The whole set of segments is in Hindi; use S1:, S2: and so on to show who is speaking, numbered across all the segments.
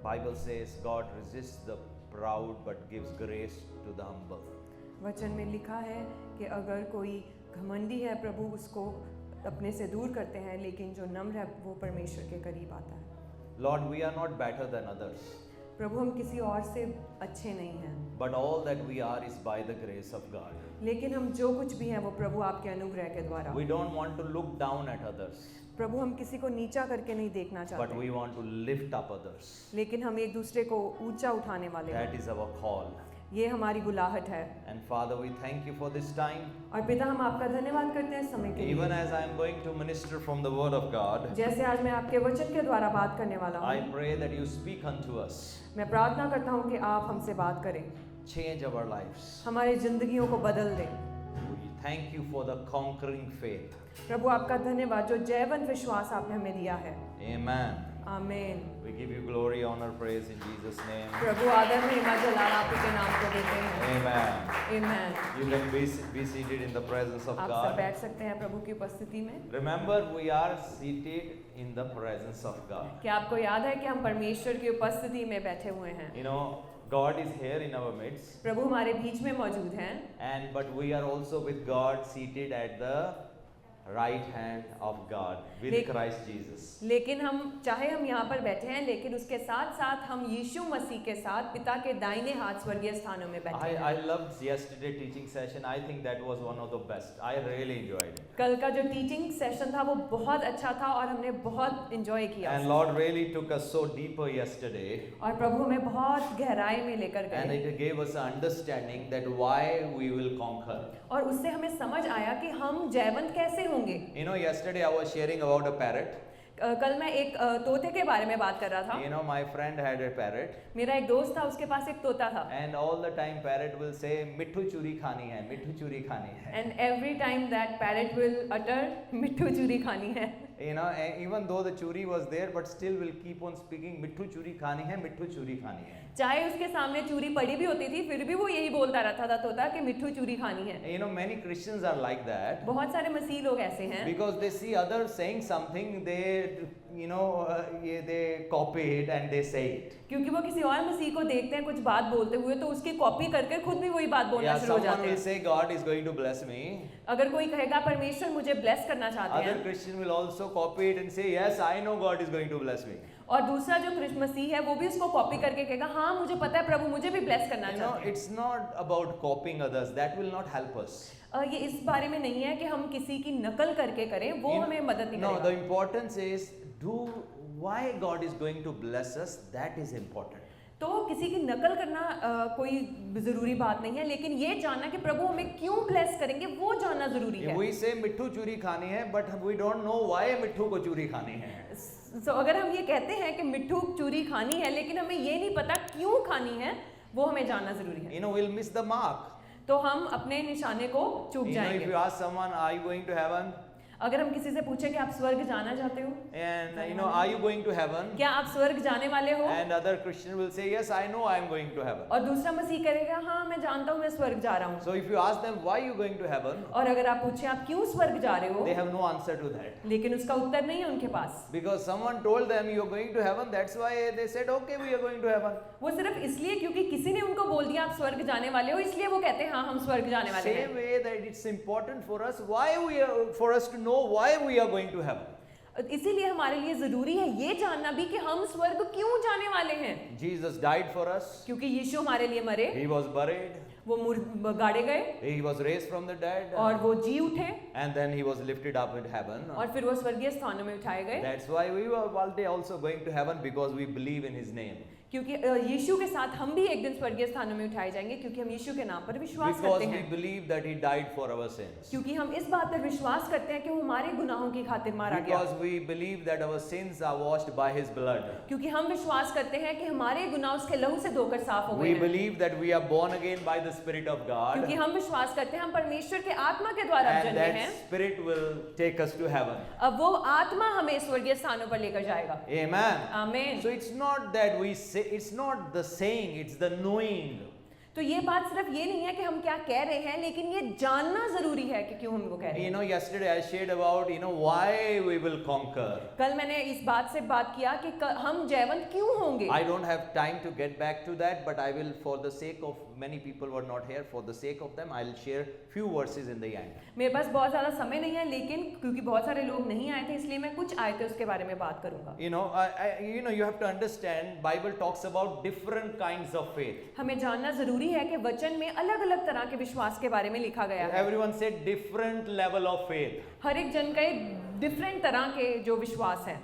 S1: Bible says God resists the proud but gives grace to the humble.
S2: वचन में लिखा है कि अगर कोई घमंडी है प्रभु उसको अपने से दूर करते हैं, लेकिन जो नम्र है वो परमेश्वर के करीब आता है।
S1: Lord, we are not better than others,
S2: प्रभु हम किसी और से अच्छे नहीं हैं,
S1: but all that we are is by the grace of God.
S2: लेकिन हम जो कुछ भी हैं वो प्रभु आपके अनुग्रह के द्वारा।
S1: We don't want to look down at others,
S2: प्रभु हम किसी को नीचा करके नहीं देखना
S1: but
S2: चाहते,
S1: we want to lift up others.
S2: लेकिन हम एक दूसरे को ऊंचा उठाने वाले हैं।
S1: That is our call.
S2: ये हमारी बुलाहट है।
S1: And Father, we thank you for this time.
S2: और पिता हम आपका धन्यवाद करते हैं इस समय के
S1: Even
S2: लिए।
S1: as I am going to minister from the Word of God,
S2: जैसे आज मैं आपके वचन के द्वारा बात करने वाला
S1: I
S2: हूँ,
S1: pray that you speak unto us,
S2: मैं प्रार्थना करता हूँ कि आप हमसे बात करें,
S1: change our lives.
S2: हमारी जिंदगियों को बदल दें।
S1: We thank you for the conquering faith.
S2: प्रभु आपका धन्यवाद जो जयवंत विश्वास आपने हमें दिया है।
S1: Amen.
S2: आमीन।
S1: We give you glory, honor, praise in Jesus' name.
S2: प्रभु आदर महिमा जलाल आप ही के नाम को देते हैं।
S1: Amen.
S2: आमीन।
S1: You can be seated in the presence of
S2: आप सब
S1: God.
S2: बैठ सकते हैं प्रभु की उपस्थिति में।
S1: Remember, we are seated in the presence of God.
S2: क्या आपको याद है कि हम परमेश्वर की उपस्थिति में बैठे हुए हैं?
S1: You know, God is here in our midst,
S2: प्रभु हमारे बीच में मौजूद हैं,
S1: and but we are also with God seated at the right hand of God with
S2: Lek-
S1: Christ Jesus.
S2: लेकिन हम चाहे हम यहाँ पर बैठे हैं, लेकिन उसके साथ साथ हम यीशु मसीह के साथ पिता के दाहिने हाथ स्वर्गीय स्थानों में बैठे हैं।
S1: I loved yesterday teaching session. I think that was one of the best. I really enjoyed it.
S2: कल का जो टीचिंग सेशन था वो बहुत अच्छा था और हमने बहुत एंजॉय किया
S1: And
S2: उसे।
S1: Lord really took us so deeper yesterday,
S2: और प्रभु हमें बहुत गहराई में लेकर
S1: and
S2: गए
S1: it gave us an understanding that why we will conquer.
S2: और उससे हमें समझ आया कि हम जयवंत कैसे होंगे।
S1: You know, yesterday I was sharing about a parrot.
S2: कल मैं एक तोते के बारे में बात कर रहा था।
S1: You know, my friend had a parrot,
S2: मेरा एक दोस्त था, उसके पास एक तोता था।
S1: and all the time parrot will say, "मिट्ठू चूरी खानी है, मिट्ठू चूरी खानी है."
S2: And every time that parrot will utter, मिट्ठू चूरी खानी है।
S1: You know, even though the churi was there, but still will keep on speaking, "मिट्ठू चूरी खानी है, मिट्ठू चूरी खानी है."
S2: चाहे उसके सामने चूरी पड़ी भी होती थी, फिर भी वो यही बोलता रहता था तोता कि मिट्ठू चूरी खानी है।
S1: You know, many Christians are like that.
S2: बहुत सारे मसीह लोग ऐसे हैं
S1: Because they see others saying something, they, you know, they copy it and they say it.
S2: क्योंकि वो किसी और मसीह को देखते हैं कुछ बात बोलते हुए, तो उसकी कॉपी करके खुद भी वही बात बोलना
S1: Yeah,
S2: शुरू हो
S1: someone
S2: जाते
S1: will
S2: हैं।
S1: say, "God is going to bless me."
S2: अगर कोई कहेगा परमेश्वर मुझे ब्लेस करना चाहते
S1: Other
S2: हैं,
S1: Christian will also copy it and say, "Yes, I know God is going to bless me."
S2: और दूसरा जो कृष्ण मसीह है वो भी उसको कॉपी करके कहेगा हाँ मुझे पता है प्रभु मुझे भी ब्लेस करना
S1: You know,
S2: चाहते हैं।
S1: it's not about copying others. That will not help us.
S2: ये इस बारे में नहीं है कि हम किसी की नकल करके करें, वो हमें मदद नहीं
S1: No, the
S2: करेगा।
S1: importance is do why God is going to bless us. That is important.
S2: तो किसी की नकल करना कोई ज़रूरी बात नहीं है, लेकिन ये जानना कि प्रभु हमें क्यों ब्लेस करेंगे वो जानना ज़रूरी है।
S1: We say मिट्ठू चूरी खानी है, but we don't know why मिट्ठू को चूरी खानी है.
S2: So, अगर हम ये कहते हैं कि मिट्ठू चूरी खानी है, लेकिन हमें ये नहीं पता क्यों खानी है, वो हमें जानना ज़रूरी है।
S1: You know, we'll miss the mark.
S2: तो हम अपने निशाने को चूक
S1: You know, if
S2: जाएंगे।
S1: you ask someone, "Are you going to heaven?"
S2: अगर हम किसी से पूछे कि आप स्वर्ग जाना चाहते हो,
S1: And you know, "Are you going to heaven?"
S2: क्या आप स्वर्ग जाने वाले हो,
S1: And other Christian will say, "Yes, I know I am going to heaven."
S2: और दूसरा मसीह करेगा हाँ मैं जानता हूँ मैं स्वर्ग जा रहा हूँ।
S1: So if you ask them, "Why you going to heaven?"
S2: और अगर आप पूछे आप क्यों स्वर्ग जा रहे हो,
S1: They have no answer to that.
S2: लेकिन उसका उत्तर नहीं है उनके पास।
S1: Because someone told them you're going to heaven, that's why they said, "Okay, we are going to heaven."
S2: वो सिर्फ इसलिए क्योंकि किसी ने उनको बोल दिया आप स्वर्ग जाने वाले हो, इसलिए वो कहते हैं हाँ हम स्वर्ग जाने वाले हैं।
S1: Same way that it's important for us, for us to know why we are going to heaven.
S2: इसीलिए हमारे लिए जरूरी है ये जानना भी कि हम स्वर्ग क्यों जाने वाले हैं।
S1: Jesus died for us.
S2: क्योंकि यीशु हमारे लिए मरे,
S1: He was buried.
S2: वो गाड़े गए
S1: He was raised from the dead.
S2: और वो जी उठे
S1: And then he was lifted up in heaven.
S2: और फिर वो स्वर्गीय स्थानों में उठाए गए।
S1: That's why we were one day also going to heaven, because we believe in his name.
S2: क्योंकि यीशु के साथ हम भी एक दिन स्वर्गीय स्थानों में उठाए जाएंगे, क्योंकि हम यीशु के नाम पर विश्वास
S1: Because
S2: करते
S1: we
S2: हैं।
S1: believe that he died for our sins.
S2: क्योंकि हम इस बात पर विश्वास करते हैं कि वो हमारे गुनाहों की खातिर मारा गया।
S1: Because we believe that our sins are washed by his blood.
S2: क्योंकि हम विश्वास करते हैं कि हमारे गुनाह उसके लहू से धोकर साफ हो गए
S1: We
S2: हैं।
S1: believe that we are born again by the Spirit of God.
S2: क्योंकि हम विश्वास करते हैं हम परमेश्वर के आत्मा के द्वारा
S1: And
S2: जन्मे
S1: that
S2: हैं।
S1: Spirit will take us to heaven.
S2: अब वो आत्मा हमें स्वर्गीय स्थानों पर लेकर जाएगा।
S1: Amen.
S2: आमीन।
S1: So it's not that we say, it's not the saying, it's the knowing.
S2: तो ये बात सिर्फ ये नहीं है कि हम क्या कह रहे हैं, लेकिन ये जानना जरूरी है कि क्यों हम वो कह रहे हैं।
S1: You know, yesterday I shared about, why we will conquer.
S2: कल मैंने इस बात से बात किया कि हम जयवंत क्यों होंगे।
S1: I don't have time to get back to that, but I will, for the sake of many people who are not here, for the sake of them, I'll share few verses in the end.
S2: मेरे पास बहुत ज़्यादा समय नहीं है, लेकिन क्योंकि बहुत सारे लोग नहीं आए थे, इसलिए मैं कुछ आए थे उसके बारे में बात करूंगा।
S1: You have to understand, Bible talks about different kinds of faith.
S2: हमें जानना जरूरी है कि वचन में अलग-अलग तरह के विश्वास के बारे में लिखा गया है।
S1: Everyone said different level of faith.
S2: हर एक जन का डिफरेंट तरह के जो विश्वास है,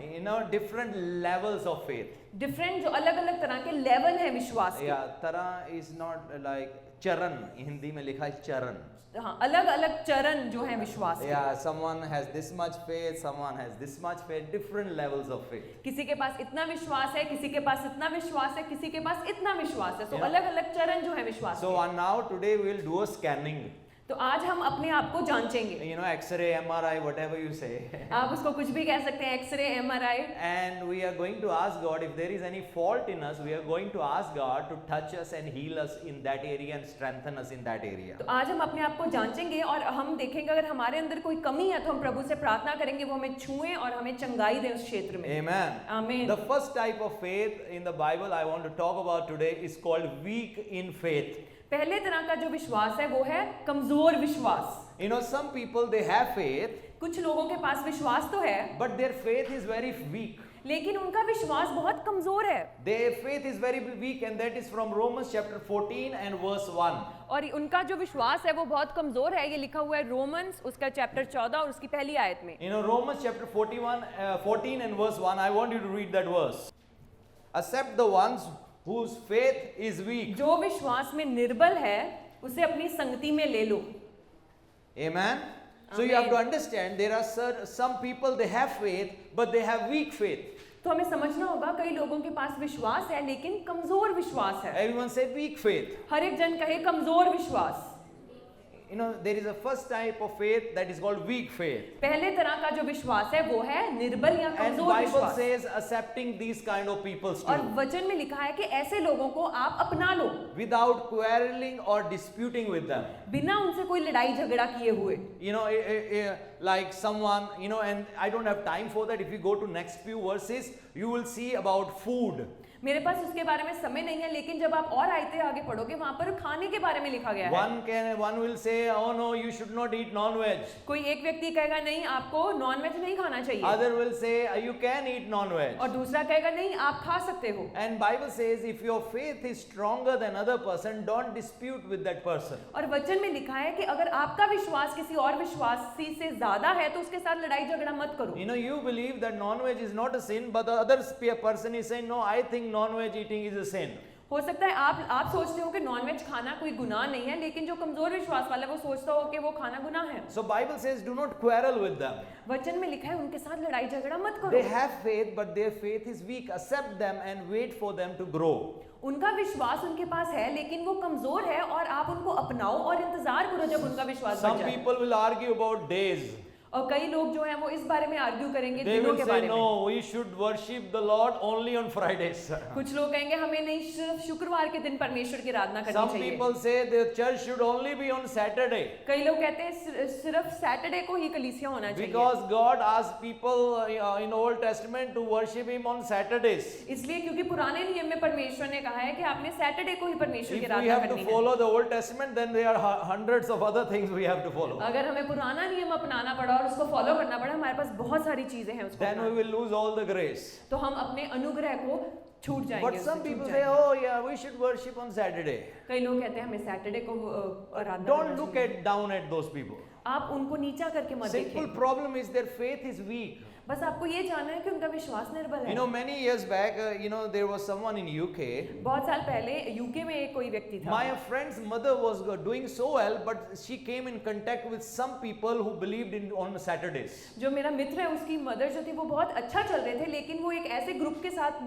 S1: Different levels of faith.
S2: Different जो अलग-अलग तरह के लेवल है विश्वास के।
S1: Yeah, तरह is not like चरण, हिंदी में लिखा है चरण।
S2: हाँ, अलग-अलग चरण जो है विश्वास के।
S1: Yeah, someone has this much faith, someone has this much faith, different levels of faith.
S2: किसी के पास इतना विश्वास है, किसी के पास इतना विश्वास है, किसी के पास इतना विश्वास है। तो अलग-अलग चरण जो है विश्वास
S1: So now today we will do a scanning.
S2: तो आज हम अपने आप को जांचेंगे।
S1: X-ray, MRI, whatever you say.
S2: आप उसको कुछ भी कह सकते हैं, x ray, MRI।
S1: And we are going to ask God if there is any fault in us. We are going to ask God to touch us and heal us in that area and strengthen us in that area.
S2: तो आज हम अपने आप को जांचेंगे और हम देखेंगे अगर हमारे अंदर कोई कमी है तो हम प्रभु से प्रार्थना करेंगे वो हमें छुएं और हमें चंगाई दें उस क्षेत्र में।
S1: Amen.
S2: आमीन।
S1: The first type of faith in the Bible I want to talk about today is called weak in faith.
S2: पहले तरह का जो विश्वास है वो है कमजोर विश्वास।
S1: Some people they have faith,
S2: कुछ लोगों के पास विश्वास तो है,
S1: but their faith is very weak.
S2: लेकिन उनका विश्वास बहुत कमजोर है।
S1: Their faith is very weak, and that is from Romans chapter 14 and verse 1.
S2: और उनका जो विश्वास है वो बहुत कमजोर है। ये लिखा हुआ है रोमन्स उसका चैप्टर 14 और उसकी पहली आयत में।
S1: Romans chapter 14 and verse 1. I want you to read that verse. Accept the ones whose faith is weak.
S2: जो विश्वास में निर्बल है उसे अपनी संगति में ले लो।
S1: Amen. So you have to understand there are some people they have faith but they have weak faith.
S2: तो हमें समझना होगा कई लोगों के पास विश्वास है लेकिन कमजोर विश्वास है।
S1: Everyone say weak faith.
S2: हर एक जन कहे कमजोर विश्वास।
S1: There is a first type of faith that is called weak faith.
S2: पहले तरह का जो विश्वास है वो है निर्बल या
S1: And
S2: कमजोर
S1: Bible
S2: विश्वास।
S1: says accepting these kind of people
S2: और
S1: too,
S2: वचन में लिखा है कि ऐसे लोगों को आप अपना लो
S1: without quarreling or disputing with them.
S2: बिना उनसे कोई लड़ाई झगड़ा किए हुए।
S1: Like someone, and I don't have time for that. If you go to next few verses, you will see about food.
S2: मेरे पास उसके बारे में समय नहीं है, लेकिन जब आप और आयते आगे पढ़ोगे वहां पर खाने के बारे में लिखा गया है।
S1: One will say, oh no, you should not eat non-veg.
S2: कोई एक व्यक्ति कहेगा नहीं आपको नॉन वेज नहीं खाना चाहिए,
S1: Other will say, you can eat non-veg.
S2: और दूसरा कहेगा नहीं आप खा सकते हो।
S1: And Bible says, if your faith is stronger than other person, don't dispute with that person.
S2: और वचन में लिखा है कि अगर आपका विश्वास किसी और विश्वासी से ज्यादा है तो उसके साथ लड़ाई झगड़ा मत करो।
S1: You believe that non-veg is not a sin, but the other person is saying, no, I think non-veg eating is a sin.
S2: हो सकता है आप सोचते हो कि नॉनवेज खाना कोई गुनाह नहीं है, लेकिन जो कमजोर विश्वास वाला है वो सोचता हो कि वो खाना गुनाह है।
S1: So Bible says, do not quarrel with them.
S2: वचन में लिखा है उनके साथ लड़ाई झगड़ा मत करो।
S1: They have faith, but their faith is weak. Accept them and wait for them to grow.
S2: उनका विश्वास उनके पास है लेकिन वो कमजोर है और आप उनको अपनाओ और इंतजार करो जब उनका विश्वास बढ़
S1: Some
S2: जाए।
S1: people will argue about days.
S2: और कई लोग जो हैं वो इस बारे में आर्ग्यू करेंगे
S1: They
S2: दिनों
S1: will
S2: के
S1: say,
S2: बारे में।
S1: no, we should worship the Lord only on Fridays.
S2: कुछ लोग कहेंगे हमें नहीं सिर्फ शुक्रवार के दिन परमेश्वर की आराधना करनी
S1: Some
S2: चाहिए।
S1: people say the church should only be on Saturday.
S2: कई लोग कहते हैं सिर्फ सैटरडे को ही कलीसिया होना चाहिए।
S1: Because God asked people in Old Testament to worship Him on Saturdays.
S2: इसलिए क्योंकि पुराने नियम में परमेश्वर ने कहा है कि आपने सैटरडे को ही परमेश्वर की
S1: If we
S2: Aradhana
S1: have to
S2: करनी है।
S1: follow the Old Testament, then there are hundreds of other things we have to follow.
S2: अगर हमें पुराना नियम अपनाना पड़ा और उसको फॉलो करना पड़ा, हमारे पास बहुत सारी चीजें हैं उसको
S1: Then we will lose all the grace.
S2: तो हम अपने अनुग्रह को छूट जाएंगे।
S1: But some people say, oh yeah, we should worship on Saturday.
S2: कई लोग कहते हैं हमें सैटरडे को आराधना
S1: Don't
S2: करना
S1: look
S2: चाहिए।
S1: down at those people.
S2: आप उनको नीचा करके मत
S1: Simple
S2: देखें।
S1: problem is their faith is weak.
S2: बस आपको ये जानना है कि उनका विश्वास निर्बल है।
S1: Many years back, there was someone in UK.
S2: बहुत साल पहले यूके में एक कोई व्यक्ति था।
S1: My friend's mother was doing so well, but she came in contact with some people who believed on Saturdays.
S2: जो मेरा मित्र है उसकी मदर जो थी वो बहुत अच्छा चल रहे थे, लेकिन वो एक ऐसे ग्रुप के साथ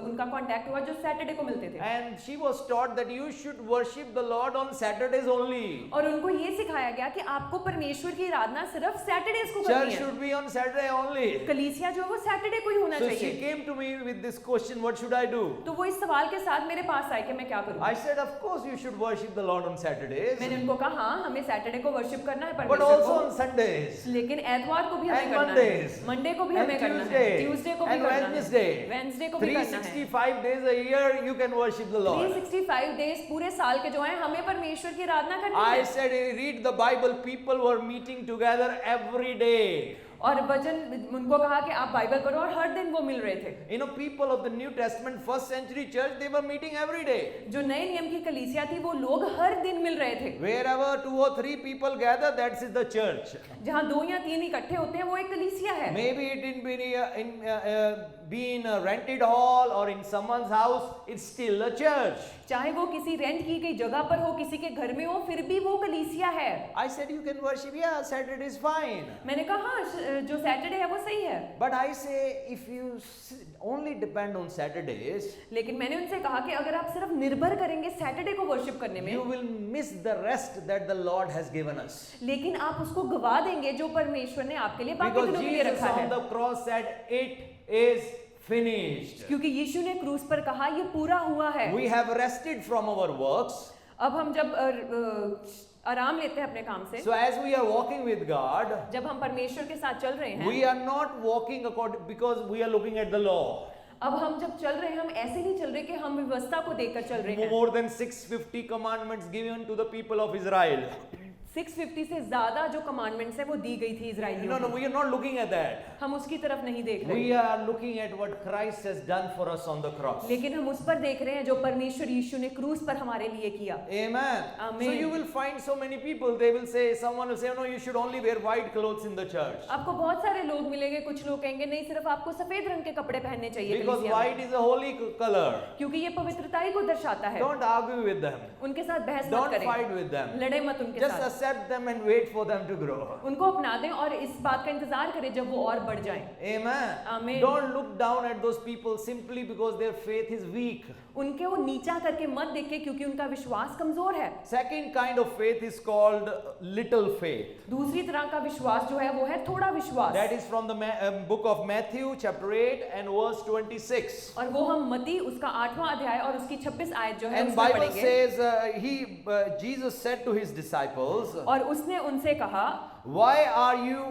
S2: उनका कांटेक्ट हुआ जो सैटरडे को मिलते थे।
S1: And she was taught that you should worship the Lord on Saturdays only.
S2: और उनको ये सिखाया गया कि आपको परमेश्वर की आराधना सिर्फ सैटरडेज को करनी
S1: Church
S2: है।
S1: should be on Saturday only.
S2: कलीसिया जो है वो सैटरडे को ही होना
S1: So she
S2: चाहिए।
S1: came to me with this question, what should I do?
S2: तो वो इस सवाल के साथ मेरे पास आए कि मैं क्या करूं।
S1: I said, of course you should worship the Lord on Saturdays,
S2: मैंने उनको कहा हाँ हमें सैटरडे को वर्शिप करना है
S1: but
S2: परमेश्वर
S1: also
S2: को,
S1: on Sundays,
S2: लेकिन एतवार को भी हमें
S1: and
S2: करना है,
S1: Mondays,
S2: मंडे को भी
S1: and
S2: हमें करना है,
S1: Tuesday,
S2: ट्यूसडे को भी
S1: and
S2: करना है,
S1: Wednesday.
S2: वेंसडे को भी करना है।
S1: 365 days a year you can worship the Lord.
S2: 365 days पूरे साल के जो हैं हमें परमेश्वर की आराधना करनी
S1: I
S2: है।
S1: said, read the Bible. People were meeting together every day.
S2: और वचन उनको कहा कि आप बाइबल पढ़ो और हर दिन वो मिल रहे थे।
S1: You know, people of the New Testament, first century church, they were meeting every day.
S2: जो नए नियम की कलीसिया थी वो लोग हर दिन मिल रहे थे।
S1: Wherever 2 or 3 people gather, that's the church.
S2: जहाँ 2 या 3 इकट्ठे होते हैं वो एक कलीसिया है।
S1: Maybe it didn't be in a rented hall or in someone's house, it's still a church.
S2: चाहे वो किसी रेंट की गई जगह पर हो, किसी के घर में हो, फिर भी वो कलीसिया है।
S1: I said you can worship, yeah, Saturday is fine.
S2: मैंने कहा हाँ जो सैटरडे है वो सही है।
S1: But I say if you only depend on Saturdays,
S2: लेकिन मैंने उनसे कहा कि अगर आप सिर्फ निर्भर करेंगे सैटरडे को वर्शिप करने में,
S1: you will miss the rest that the Lord has given us.
S2: लेकिन आप उसको गवा देंगे जो परमेश्वर ने आपके लिए बाकी
S1: Because
S2: दिनों के लिए
S1: Jesus
S2: रखा
S1: on
S2: है।
S1: the cross said, it is finished.
S2: क्योंकि यीशु ने क्रूस पर कहा ये पूरा हुआ है।
S1: We have rested from our works.
S2: अब हम जब आराम लेते हैं अपने काम से,
S1: So as we are walking with God,
S2: जब हम परमेश्वर के साथ चल रहे हैं,
S1: we are not walking according because we are looking at the law.
S2: अब हम जब चल रहे हैं हम ऐसे नहीं चल रहे कि हम व्यवस्था को देखकर चल रहे हैं।
S1: More than 650 commandments given to the people of Israel.
S2: 650 से ज्यादा जो कमांडमेंट्स है वो दी गई थी इजराइलियों
S1: No,
S2: को।
S1: we are not looking at that.
S2: हम उसकी तरफ नहीं देख रहे,
S1: We are looking at what Christ has done for us on the cross.
S2: लेकिन हम उस पर देख रहे हैं जो परमेश्वर यीशु ने क्रूस पर हमारे लिए किया।
S1: Amen.
S2: Amen.
S1: So you will find so many people, they will say, someone will say, no, you should only wear white clothes in the church.
S2: आपको बहुत सारे लोग मिलेंगे, कुछ लोग कहेंगे नहीं सिर्फ आपको सफेद रंग के कपड़े पहनने चाहिए
S1: Because
S2: कलीसिया में,
S1: white is a holy color.
S2: क्योंकि ये पवित्रताई को दर्शाता है।
S1: Don't argue with them.
S2: उनके साथ बहस मत
S1: Don't
S2: करें,
S1: fight with them.
S2: लड़े मत उनके
S1: Just
S2: साथ,
S1: accept them and wait for them to grow.
S2: उनको अपना दें और इस बात का इंतजार करें जब वो और बढ़ जाएं।
S1: Amen.
S2: Amen.
S1: Don't look down at those people simply because their faith is weak.
S2: उनके वो नीचा करके मत देखें क्योंकि उनका विश्वास कमजोर है।
S1: Second kind of faith is called little faith.
S2: दूसरी तरह का विश्वास जो है वो है थोड़ा विश्वास,
S1: That is from the book of Matthew chapter 8 and verse 26.
S2: और वो हम मत्ती उसका 8वां अध्याय और उसकी 26 आयत जो है
S1: And
S2: उसमें
S1: Bible
S2: पढ़ेंगे।
S1: says Jesus said to his disciples,
S2: और उसने उनसे कहा,
S1: why are you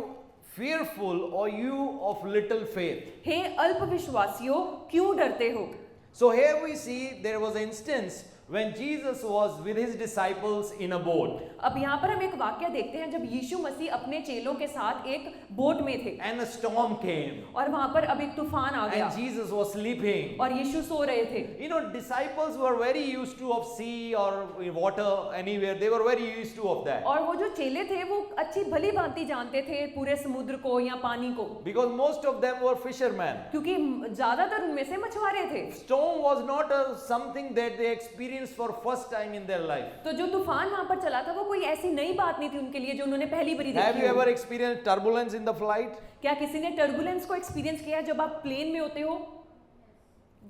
S1: fearful or you of little faith?
S2: हे अल्प विश्वासियों क्यों डरते हो?
S1: So here we see there was an instance when Jesus was with his disciples in a boat
S2: अब यहाँ पर हम एक वाक्य देखते हैं जब यीशु मसीह अपने चेलों के साथ एक बोट में थे
S1: and a storm came
S2: और वहां पर अब एक तूफान आ गया
S1: and Jesus was sleeping.
S2: और यीशु सो रहे थे।
S1: You know, disciples were very used to of sea or water anywhere. They were very used to of that.
S2: और वो जो चेले थे वो अच्छी भली भांति जानते थे पूरे समुद्र को या पानी को,
S1: Because most of them were fishermen.
S2: क्योंकि ज्यादातर उनमें से मछुआरे थे।
S1: Storm was not something that they experienced for first time in their life.
S2: तो जो तूफान वहां पर चला था वो कोई ऐसी नई बात नहीं थी उनके लिए जो उन्होंने पहली बार
S1: Have
S2: देखी
S1: you
S2: हो।
S1: ever experienced turbulence in the flight?
S2: क्या किसी ने टर्बुलेंस को एक्सपीरियंस किया है जब आप प्लेन में होते हो?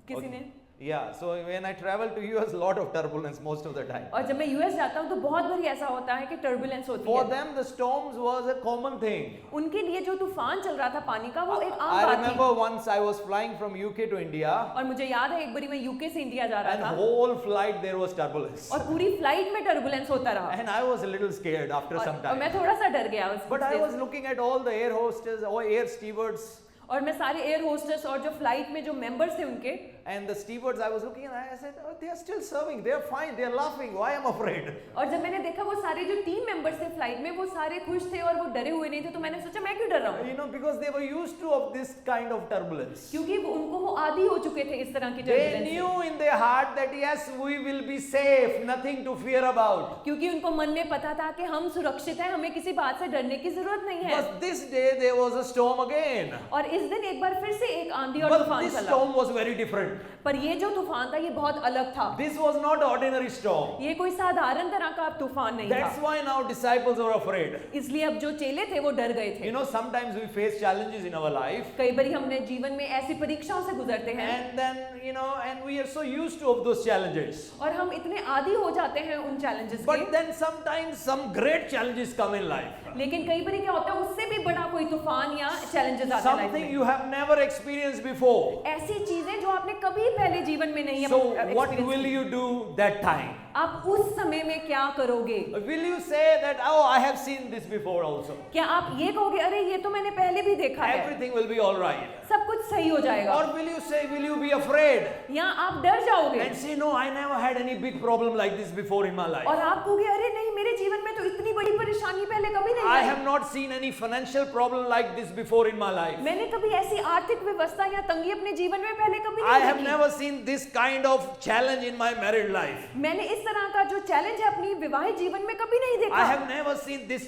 S2: किसी ने?
S1: Yeah, so when I travel to US, lot of turbulence most of the time.
S2: और जब मैं यूएस जाता हूँ तो बहुत बार ऐसा होता है कि टर्बुलेंस होती
S1: For
S2: है।
S1: them, the storms was a common thing.
S2: उनके लिए जो तूफान चल रहा था पानी का वो एक आम
S1: I
S2: बात
S1: remember
S2: थी।
S1: once I was flying from UK to India,
S2: और मुझे याद है एक बारी मैं यूके से इंडिया जा
S1: and
S2: रहा था
S1: whole flight there was turbulence.
S2: और पूरी फ्लाइट में टर्बुलेंस होता रहा
S1: And I was a little scared after some
S2: और मैं
S1: time.
S2: थोड़ा सा डर गया
S1: But I
S2: उससे।
S1: was looking at all the air hostess or air stewards
S2: और मैं सारे एयर होस्टेस और जो फ्लाइट में जो मेंबर्स थे उनके,
S1: and the stewards. I was looking and I said, oh, they are still serving. They are fine. They are laughing. Why am I afraid?
S2: और जब मैंने देखा वो सारे जो टीम मेंबर्स थे फ्लाइट में वो सारे खुश थे और वो डरे हुए नहीं थे, तो मैंने सोचा मैं क्यों डर रहा हूँ?
S1: You know, because they were used to of this kind of turbulence.
S2: क्योंकि उनको वो आदी हो चुके थे इस तरह की
S1: They
S2: टर्बुलेंस से।
S1: knew in their heart that yes, we will be safe, nothing to fear about.
S2: क्योंकि उनको मन में पता था कि हम सुरक्षित हैं, हमें किसी बात से डरने की जरूरत नहीं है।
S1: But this day there was a storm again.
S2: और इस दिन एक बार फिर से एक आंधी और
S1: But
S2: तूफान
S1: this
S2: चला,
S1: storm was very different.
S2: पर ये जो तूफान था ये बहुत अलग था।
S1: This was not ordinary storm.
S2: ये कोई साधारण तरह का तूफान नहीं
S1: That's
S2: था,
S1: why now disciples were afraid.
S2: इसलिए अब जो चेले थे वो डर गए थे।
S1: You know, sometimes we face challenges in our life,
S2: कई बार हमने जीवन में ऐसी परीक्षाओं से गुजरते हैं
S1: and then and we are so used to of those challenges.
S2: और हम इतने आदी हो जाते हैं उन challenges
S1: But
S2: के,
S1: then sometimes some great challenges come in life.
S2: लेकिन कई बार क्या होता है उससे भी बड़ा कोई तूफान या challenges आते हैं life
S1: Something
S2: में।
S1: you have never experienced before.
S2: ऐसी चीजें जो आपने कभी पहले जीवन में नहीं
S1: So
S2: experience
S1: what will
S2: की।
S1: you do that time?
S2: आप उस समय में क्या करोगे?
S1: Will you say that, oh, I have seen this before also?
S2: क्या आप ये कहोगे अरे ये तो मैंने पहले भी देखा है,
S1: Everything will be all right.
S2: सब कुछ सही हो जाएगा?
S1: Or will you say, will you be afraid
S2: या आप डर जाओगे
S1: and say, no, I never had any big problem like this before in my life.
S2: और आप कहोगे अरे नहीं मेरे जीवन में तो इतनी बड़ी परेशानी पहले कभी नहीं
S1: I
S2: I.
S1: have not seen any financial problem like this before in my life.
S2: मैंने कभी ऐसी आर्थिक व्यवस्था या तंगी अपने जीवन में पहले कभी
S1: I
S2: नहीं
S1: have
S2: देखी।
S1: never seen this kind of challenge in my married life.
S2: मैंने इस तरह का जो चैलेंज है अपनी विवाहित जीवन में कभी नहीं
S1: I
S2: देखा।
S1: have never seen this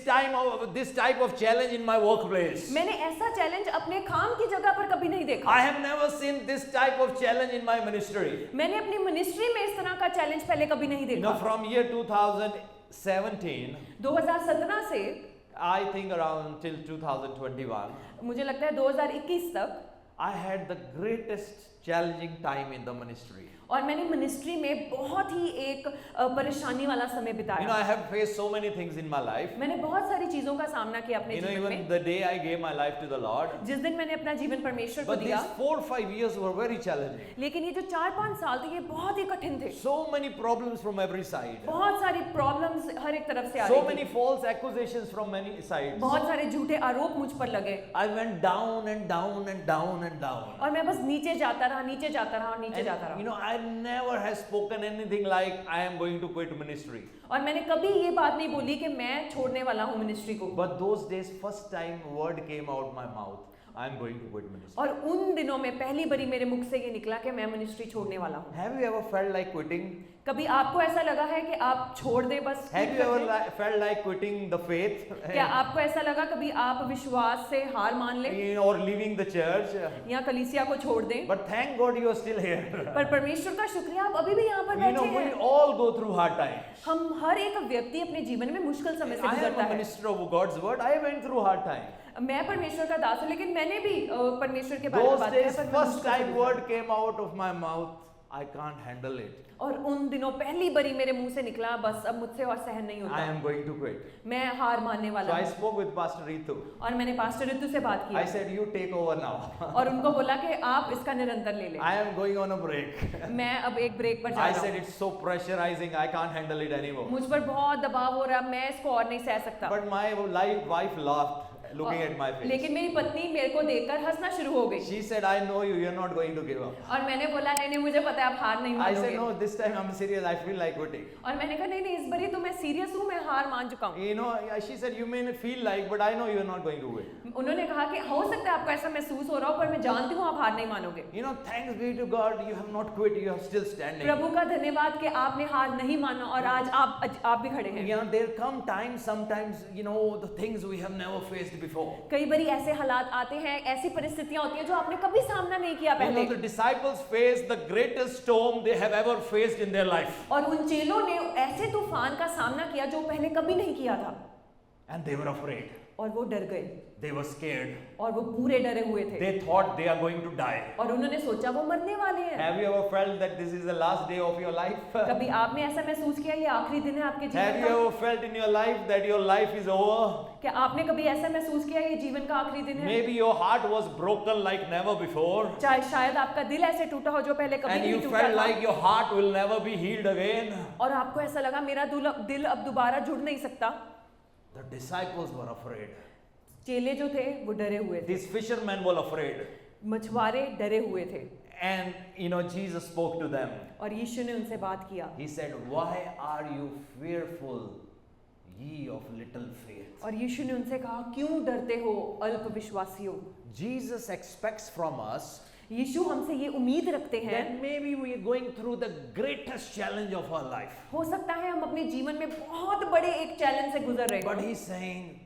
S1: type of challenge in my workplace.
S2: मैंने ऐसा चैलेंज अपने काम की जगह पर कभी नहीं देखा।
S1: I have never seen this type of challenge in my ministry.
S2: मैंने अपनी मिनिस्ट्री में इस तरह का चैलेंज पहले कभी नहीं देखा।
S1: From year 2017,
S2: 2017 से
S1: I think around till 2021,
S2: मुझे लगता है 2021 तक
S1: I had the greatest challenging time in the ministry.
S2: और मैंने मिनिस्ट्री में बहुत ही एक परेशानी वाला समय
S1: I
S2: बिताया।
S1: have faced so many things in my life.
S2: मैंने बहुत सारी चीजों का सामना किया अपने जीवन
S1: Even
S2: में।
S1: the day I gave my life to the Lord.
S2: जिस दिन मैंने अपना जीवन परमेश्वर को
S1: But
S2: दिया,
S1: these 4-5 years were very challenging.
S2: लेकिन ये जो 4-5 साल थे ये बहुत ही कठिन थे।
S1: So many problems from every side.
S2: बहुत सारी प्रॉब्लम्स हर एक तरफ से आ
S1: So
S2: रही
S1: many
S2: थी।
S1: false accusations from many sides.
S2: बहुत सारे झूठे आरोप मुझ पर लगे
S1: I went down and down and down and down.
S2: और मैं बस नीचे जाता रहा, नीचे जाता रहा और नीचे जाता
S1: And,
S2: रहा।
S1: I never have spoken anything like I am going to quit ministry.
S2: और मैंने कभी ये बात नहीं बोली कि मैं छोड़ने वाला हूँ मिनिस्ट्री को।
S1: But those days, first time word came out my mouth, I am going to quit ministry.
S2: और उन दिनों में पहली बारी मेरे मुख से ये निकला कि मैं मिनिस्ट्री छोड़ने वाला हूँ।
S1: Have you ever felt like quitting?
S2: कभी आपको ऐसा लगा है कि आप छोड़ दे बस?
S1: Have you ever felt like quitting the faith?
S2: क्या आपको ऐसा लगा कभी आप विश्वास से हार मान लें
S1: Or leaving the church?
S2: या कलीसिया को छोड़ दें?
S1: But thank God you are still here.
S2: पर परमेश्वर का शुक्रिया आप अभी भी यहाँ पर बैठे
S1: We
S2: हैं।
S1: all go through hard times.
S2: हम हर एक व्यक्ति अपने जीवन में मुश्किल समय से
S1: I am
S2: गुजरता
S1: a
S2: है।
S1: minister of God's word. I went through hard times.
S2: मैं परमेश्वर का दास हूँ, लेकिन मैंने भी परमेश्वर के बारे में
S1: Those
S2: बात की है,
S1: days,
S2: पर मैं
S1: first
S2: मुश्किल से
S1: time
S2: गुजरा।
S1: word came out of my mouth, I can't handle it.
S2: और उन दिनों पहली बारी मेरे मुंह से निकला बस अब मुझसे और सहन नहीं
S1: I
S2: होता,
S1: am going to quit.
S2: मैं हार मानने
S1: So
S2: वाला
S1: I
S2: हूँ।
S1: spoke with Pastor Ritu.
S2: और मैंने पास्टर ऋतु से बात
S1: I
S2: की
S1: said, you take over now.
S2: और उनको बोला कि आप इसका निरंतर ले लें।
S1: I am going on a break.
S2: मैं अब एक ब्रेक पर जा
S1: I
S2: रहा
S1: said,
S2: हूँ।
S1: it's so pressurizing, I can't handle it anymore.
S2: मुझ पर बहुत दबाव हो रहा, मैं इसको और नहीं सह सकता।
S1: But my wife laughed, looking at my face.
S2: लेकिन मेरी पत्नी मेरे को देखकर हंसना शुरू हो गई
S1: She said, I know you, you're not going to give up.
S2: और मैंने बोला नहीं नहीं मुझे पता है आप हार नहीं
S1: I said,
S2: मानोगे।
S1: no, this time I'm serious, I feel like quitting.
S2: और मैंने कहा नहीं नहीं इस बारी तो मैं सीरियस हूँ, मैं हार मान चुका हूँ।
S1: She said, you may feel like, but I know you're not going to quit.
S2: उन्होंने कहा कि हो सकता है आपको ऐसा महसूस हो रहा हो, पर मैं जानती हूँ आप हार नहीं मानोगे।
S1: Thanks be to God, you have not quit, you are still standing.
S2: प्रभु का धन्यवाद कि आपने हार नहीं माना और आज आप भी खड़े हैं।
S1: There come times, sometimes, the things we have never faced before.
S2: कई बारी ऐसे हालात आते हैं, ऐसी परिस्थितियां होती हैं जो आपने कभी सामना नहीं किया पहले।
S1: The disciples faced the greatest storm they have ever faced in their life.
S2: और उन चेलों ने ऐसे तूफान का सामना किया जो पहले कभी नहीं किया था।
S1: And they were afraid.
S2: और वो डर गए।
S1: They were scared.
S2: और वो पूरे डरे हुए थे।
S1: They thought they are going to die.
S2: और उन्होंने सोचा वो मरने वाले हैं।
S1: Have you ever felt that this is the last day of your life?
S2: कभी आपने ऐसा महसूस किया ये आखिरी दिन है आपके
S1: Have
S2: जीवन
S1: you
S2: का?
S1: ever felt in your life that your life is over?
S2: क्या आपने कभी ऐसा महसूस किया ये जीवन का आखिरी दिन है?
S1: Maybe your heart was broken like never before.
S2: शायद आपका दिल ऐसे टूटा हो जो पहले कभी
S1: And
S2: नहीं
S1: you
S2: टूटा
S1: felt
S2: था।
S1: like your heart will never be healed again.
S2: और आपको ऐसा लगा मेरा दिल अब दोबारा जुड़ नहीं सकता।
S1: The disciples were afraid.
S2: चेले जो थे वो डरे हुए थे।
S1: These fishermen were afraid.
S2: मछुआरे डरे हुए थे।
S1: And Jesus spoke to them.
S2: और यीशु ने उनसे बात किया।
S1: He said, why are you fearful, ye of little faith?
S2: और यीशु ने उनसे कहा क्यों डरते हो अल्प विश्वासियों?
S1: Jesus expects from us
S2: यीशु हमसे ये उम्मीद रखते हैं
S1: that maybe we are going through the greatest challenge of our life.
S2: हो सकता है हम अपने जीवन में बहुत बड़े एक चैलेंज से गुजर रहे
S1: But
S2: हैं,
S1: he's saying,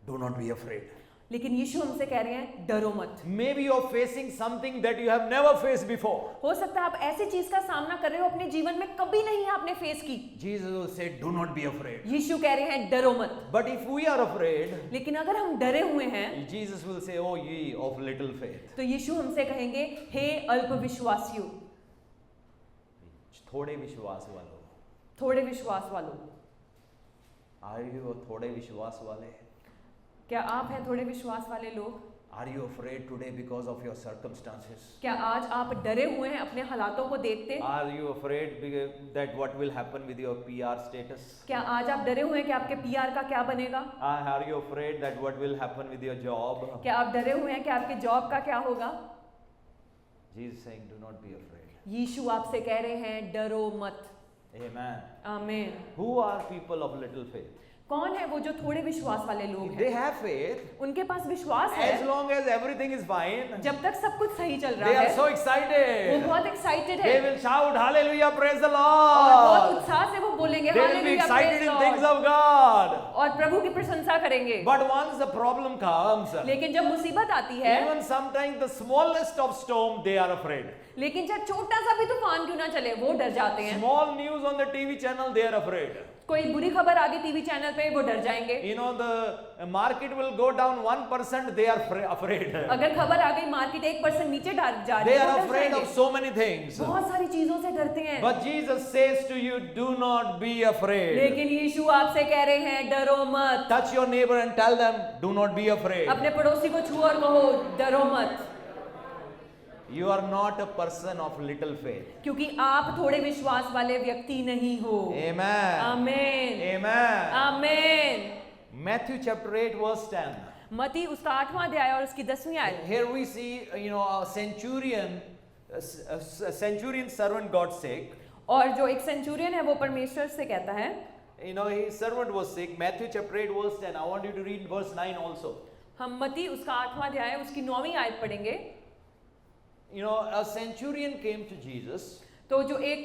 S1: do not be afraid.
S2: लेकिन यीशु हमसे कह रहे हैं डरो मत।
S1: Maybe you're facing something that you have never faced before.
S2: हो सकता है आप ऐसी चीज का सामना कर रहे हो अपने जीवन में कभी नहीं आपने फेस की।
S1: Jesus will say, do not be afraid.
S2: यीशु कह रहे हैं डरो मत।
S1: But if we are afraid,
S2: लेकिन अगर हम डरे हुए हैं
S1: Jesus will say, oh ye of little faith.
S2: तो यीशु हमसे कहेंगे हे अल्प विश्वासियों।
S1: थोड़े विश्वास वालों,
S2: थोड़े विश्वास वालों,
S1: आर यू थोड़े विश्वास वाले?
S2: क्या आप हैं थोड़े विश्वास वाले लोग?
S1: Are you afraid today because of your circumstances?
S2: क्या आज आप डरे हुए हैं अपने हालातों को देखते?
S1: Are you afraid that what will happen with your PR status?
S2: क्या आज आप डरे हुए हैं कि आपके PR का क्या बनेगा?
S1: Are you afraid that what will happen with your job?
S2: क्या आप डरे हुए हैं कि आपके जॉब का क्या होगा?
S1: Jesus is saying, do not be afraid.
S2: यीशु आपसे कह रहे हैं डरो मत।
S1: Amen.
S2: आमीन।
S1: Who are people of little faith?
S2: कौन है वो जो थोड़े विश्वास वाले लोग
S1: They
S2: हैं?
S1: have faith
S2: उनके पास विश्वास है
S1: as long as everything is fine.
S2: जब तक सब कुछ सही चल
S1: They
S2: रहा
S1: are
S2: है।
S1: so
S2: वो
S1: excited.
S2: बहुत एक्साइटेड
S1: They
S2: है
S1: will shout hallelujah, praise the
S2: और बहुत
S1: Lord.
S2: उत्साह से वो बोलेंगे
S1: They will be
S2: hallelujah,
S1: excited
S2: praise
S1: in things
S2: God,
S1: of God.
S2: और प्रभु की प्रशंसा करेंगे।
S1: But once the problem comes,
S2: लेकिन जब मुसीबत आती है,
S1: even sometimes the smallest of storm, they are afraid.
S2: लेकिन चाहे छोटा सा भी तूफान क्यों ना चले वो डर जाते हैं।
S1: Small news on the TV channel, they are afraid.
S2: कोई बुरी खबर आ गई टीवी चैनल पे वो डर जाएंगे।
S1: You know, the market will go down 1%, they are afraid.
S2: अगर खबर आ गई मार्केट 1% नीचे जा रही
S1: They
S2: है
S1: are
S2: वो डर
S1: afraid
S2: जाएंगे।
S1: of so many things.
S2: बहुत सारी चीजों से डरते हैं।
S1: But Jesus says to you, do not be afraid.
S2: लेकिन यीशु आपसे कह रहे हैं डरो मत।
S1: Touch your neighbor and tell them, do not be afraid.
S2: अपने पड़ोसी को छू और कहो डरो मत,
S1: You are not a person of little faith.
S2: क्योंकि आप थोड़े विश्वास वाले व्यक्ति नहीं हो।
S1: Amen.
S2: आमीन
S1: Amen.
S2: आमीन।
S1: Matthew chapter 8 verse 10.
S2: मती उसका 8वां अध्याय और उसकी 10वीं आयत।
S1: Here we see, a centurion servant got sick.
S2: और जो एक सेंचुरियन है वो परमेश्वर से कहता है,
S1: His servant was sick. Matthew chapter 8 verse 10. I want you to read verse 9 also.
S2: हम मती उसका 8वां अध्याय उसकी 9वीं आयत पढ़ेंगे।
S1: A centurion came to Jesus
S2: तो जो एक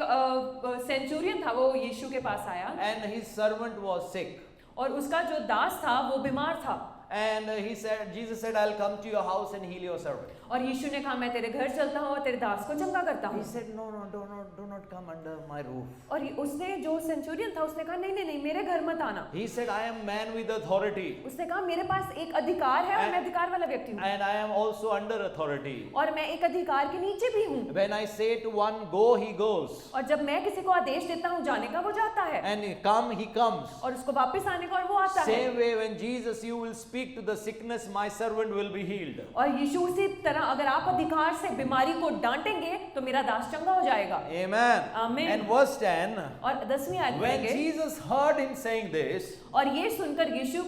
S2: सेंचुरियन था वो यीशु के पास आया
S1: and his servant was sick.
S2: और उसका जो दास था वो बीमार था।
S1: And Jesus said, I'll come to your house and heal your servant.
S2: और यीशु ने कहा मैं तेरे घर चलता हूँ और तेरे दास को चंगा करता
S1: He
S2: हूँ।
S1: said, no, do not come under my roof.
S2: और उसने जो सेंचुरियन था उसने कहा नहीं नहीं नहीं मेरे घर मत आना।
S1: He said, I am man with authority.
S2: उसने कहा मेरे पास एक अधिकार है और मैं अधिकार वाला व्यक्ति हूँ
S1: And I am also under authority.
S2: और मैं एक अधिकार के नीचे भी हूँ।
S1: When I say to one, go, he goes.
S2: और जब मैं किसी को आदेश देता हूँ जाने का वो जाता है
S1: And come, he comes.
S2: और उसको वापस आने का और वो आता है।
S1: Same way, when Jesus, you will speak to the sickness, my servant will be healed.
S2: और यीशु उसी तरह अगर आप अधिकार से बीमारी को डांटेंगे तो मेरा दास चंगा हो जाएगा।
S1: Amen.
S2: Amen.
S1: And verse 10,
S2: और 10वीं आयत
S1: when
S2: पढ़ेंगे।
S1: Jesus heard him saying this,
S2: और ये सुनकर यीशु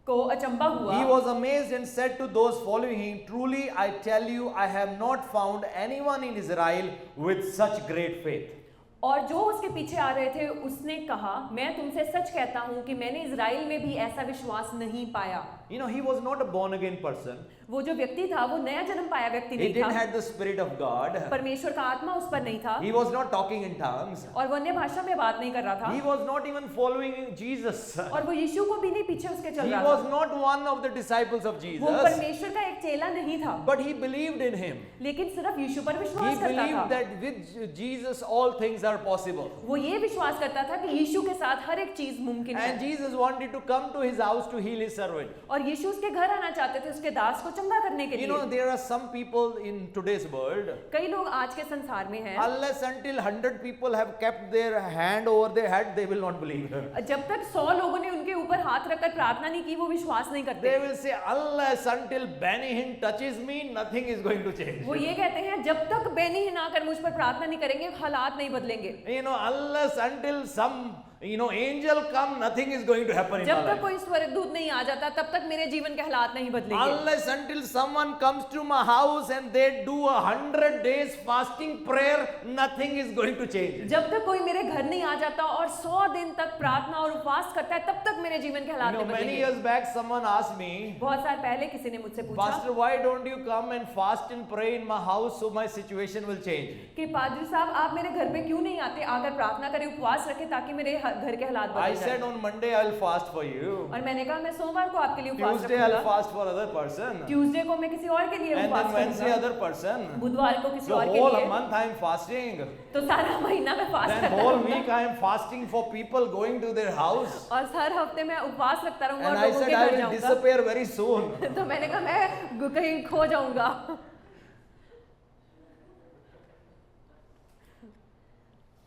S2: को अचंभा हुआ।
S1: he was amazed and said to those following him, truly I tell you, I have not found anyone in Israel with such great faith.
S2: और जो उसके पीछे आ रहे थे उसने कहा मैं तुमसे सच कहता हूँ कि मैंने इजराइल में भी ऐसा विश्वास नहीं पाया।
S1: He was not a born again person.
S2: वो जो व्यक्ति था वो नया जन्म पाया व्यक्ति
S1: He
S2: नहीं
S1: didn't
S2: था।
S1: have the Spirit of God.
S2: परमेश्वर का आत्मा उस पर नहीं था
S1: He was not talking in tongues.
S2: और वो अन्य भाषा में बात नहीं कर रहा था
S1: He was not even following Jesus.
S2: और वो यीशु को भी नहीं पीछे उसके चल
S1: He
S2: रहा
S1: was
S2: था।
S1: not one of the disciples of
S2: वो
S1: Jesus.
S2: परमेश्वर का एक चेला नहीं था
S1: But he believed in him.
S2: लेकिन सिर्फ यीशु पर
S1: He
S2: विश्वास करता
S1: believed
S2: था।
S1: that with Jesus all things are possible.
S2: वो ये विश्वास करता था कि यीशु के साथ हर एक चीज मुमकिन
S1: And
S2: है।
S1: Jesus wanted to come to his house to heal his servant.
S2: और यीशु उसके घर आना चाहते थे उसके दास को चंगा करने के लिए।
S1: There are some people in today's world,
S2: कई लोग आज के संसार में हैं
S1: unless until 100 people have kept their hand over their head, they will not believe.
S2: जब तक 100 लोगों ने उनके ऊपर हाथ रखकर प्रार्थना नहीं की वो विश्वास नहीं करते।
S1: They will say, unless until Benny Hinn touches me, nothing is going to change.
S2: वो ये कहते हैं जब तक बेनी ही ना कर मुझ पर प्रार्थना नहीं करेंगे हालात नहीं बदलेंगे।
S1: Unless until some angel come, nothing is going to happen in
S2: जब
S1: my
S2: तक
S1: life.
S2: कोई स्वर्गदूत नहीं आ जाता तब तक मेरे जीवन के हालात नहीं बदलेंगे।
S1: Unless until someone comes to my house and they do 100 days fasting prayer, nothing is going to change.
S2: जब तक कोई मेरे घर नहीं आ जाता और 100 दिन तक प्रार्थना और उपवास करता है तब तक मेरे जीवन के हालात नहीं
S1: Many
S2: बदलेंगे।
S1: years back, someone asked me,
S2: बहुत साल पहले किसी ने मुझसे पूछा
S1: Pastor, why don't you come and fast and pray in my house so my situation will change?
S2: कि पादरी साहब आप मेरे घर पे क्यों नहीं आते, आकर प्रार्थना करें उपवास रखें ताकि मेरे घर के हालात
S1: I
S2: बदल
S1: said
S2: जाएं।
S1: on Monday I will fast for you.
S2: और मैंने कहा मैं सोमवार को आपके लिए उपवास
S1: Tuesday I will
S2: रखूंगा,
S1: fast for other person.
S2: Tuesday को मैं किसी और के लिए
S1: And
S2: उपवास
S1: then Wednesday
S2: करूंगा,
S1: other person.
S2: बुधवार को किसी
S1: The
S2: और के
S1: whole
S2: लिए,
S1: month I am fasting.
S2: तो सारा महीना मैं फास्ट
S1: Then
S2: करता
S1: whole
S2: रहूंगा
S1: week I am fasting for people going to their house.
S2: और हर हफ्ते मैं उपवास रखता रहूंगा
S1: And
S2: और
S1: I
S2: लोगों
S1: said
S2: के
S1: I
S2: घर
S1: will
S2: जाऊंगा।
S1: disappear very soon.
S2: तो मैंने कहा मैं कहीं खो जाऊंगा।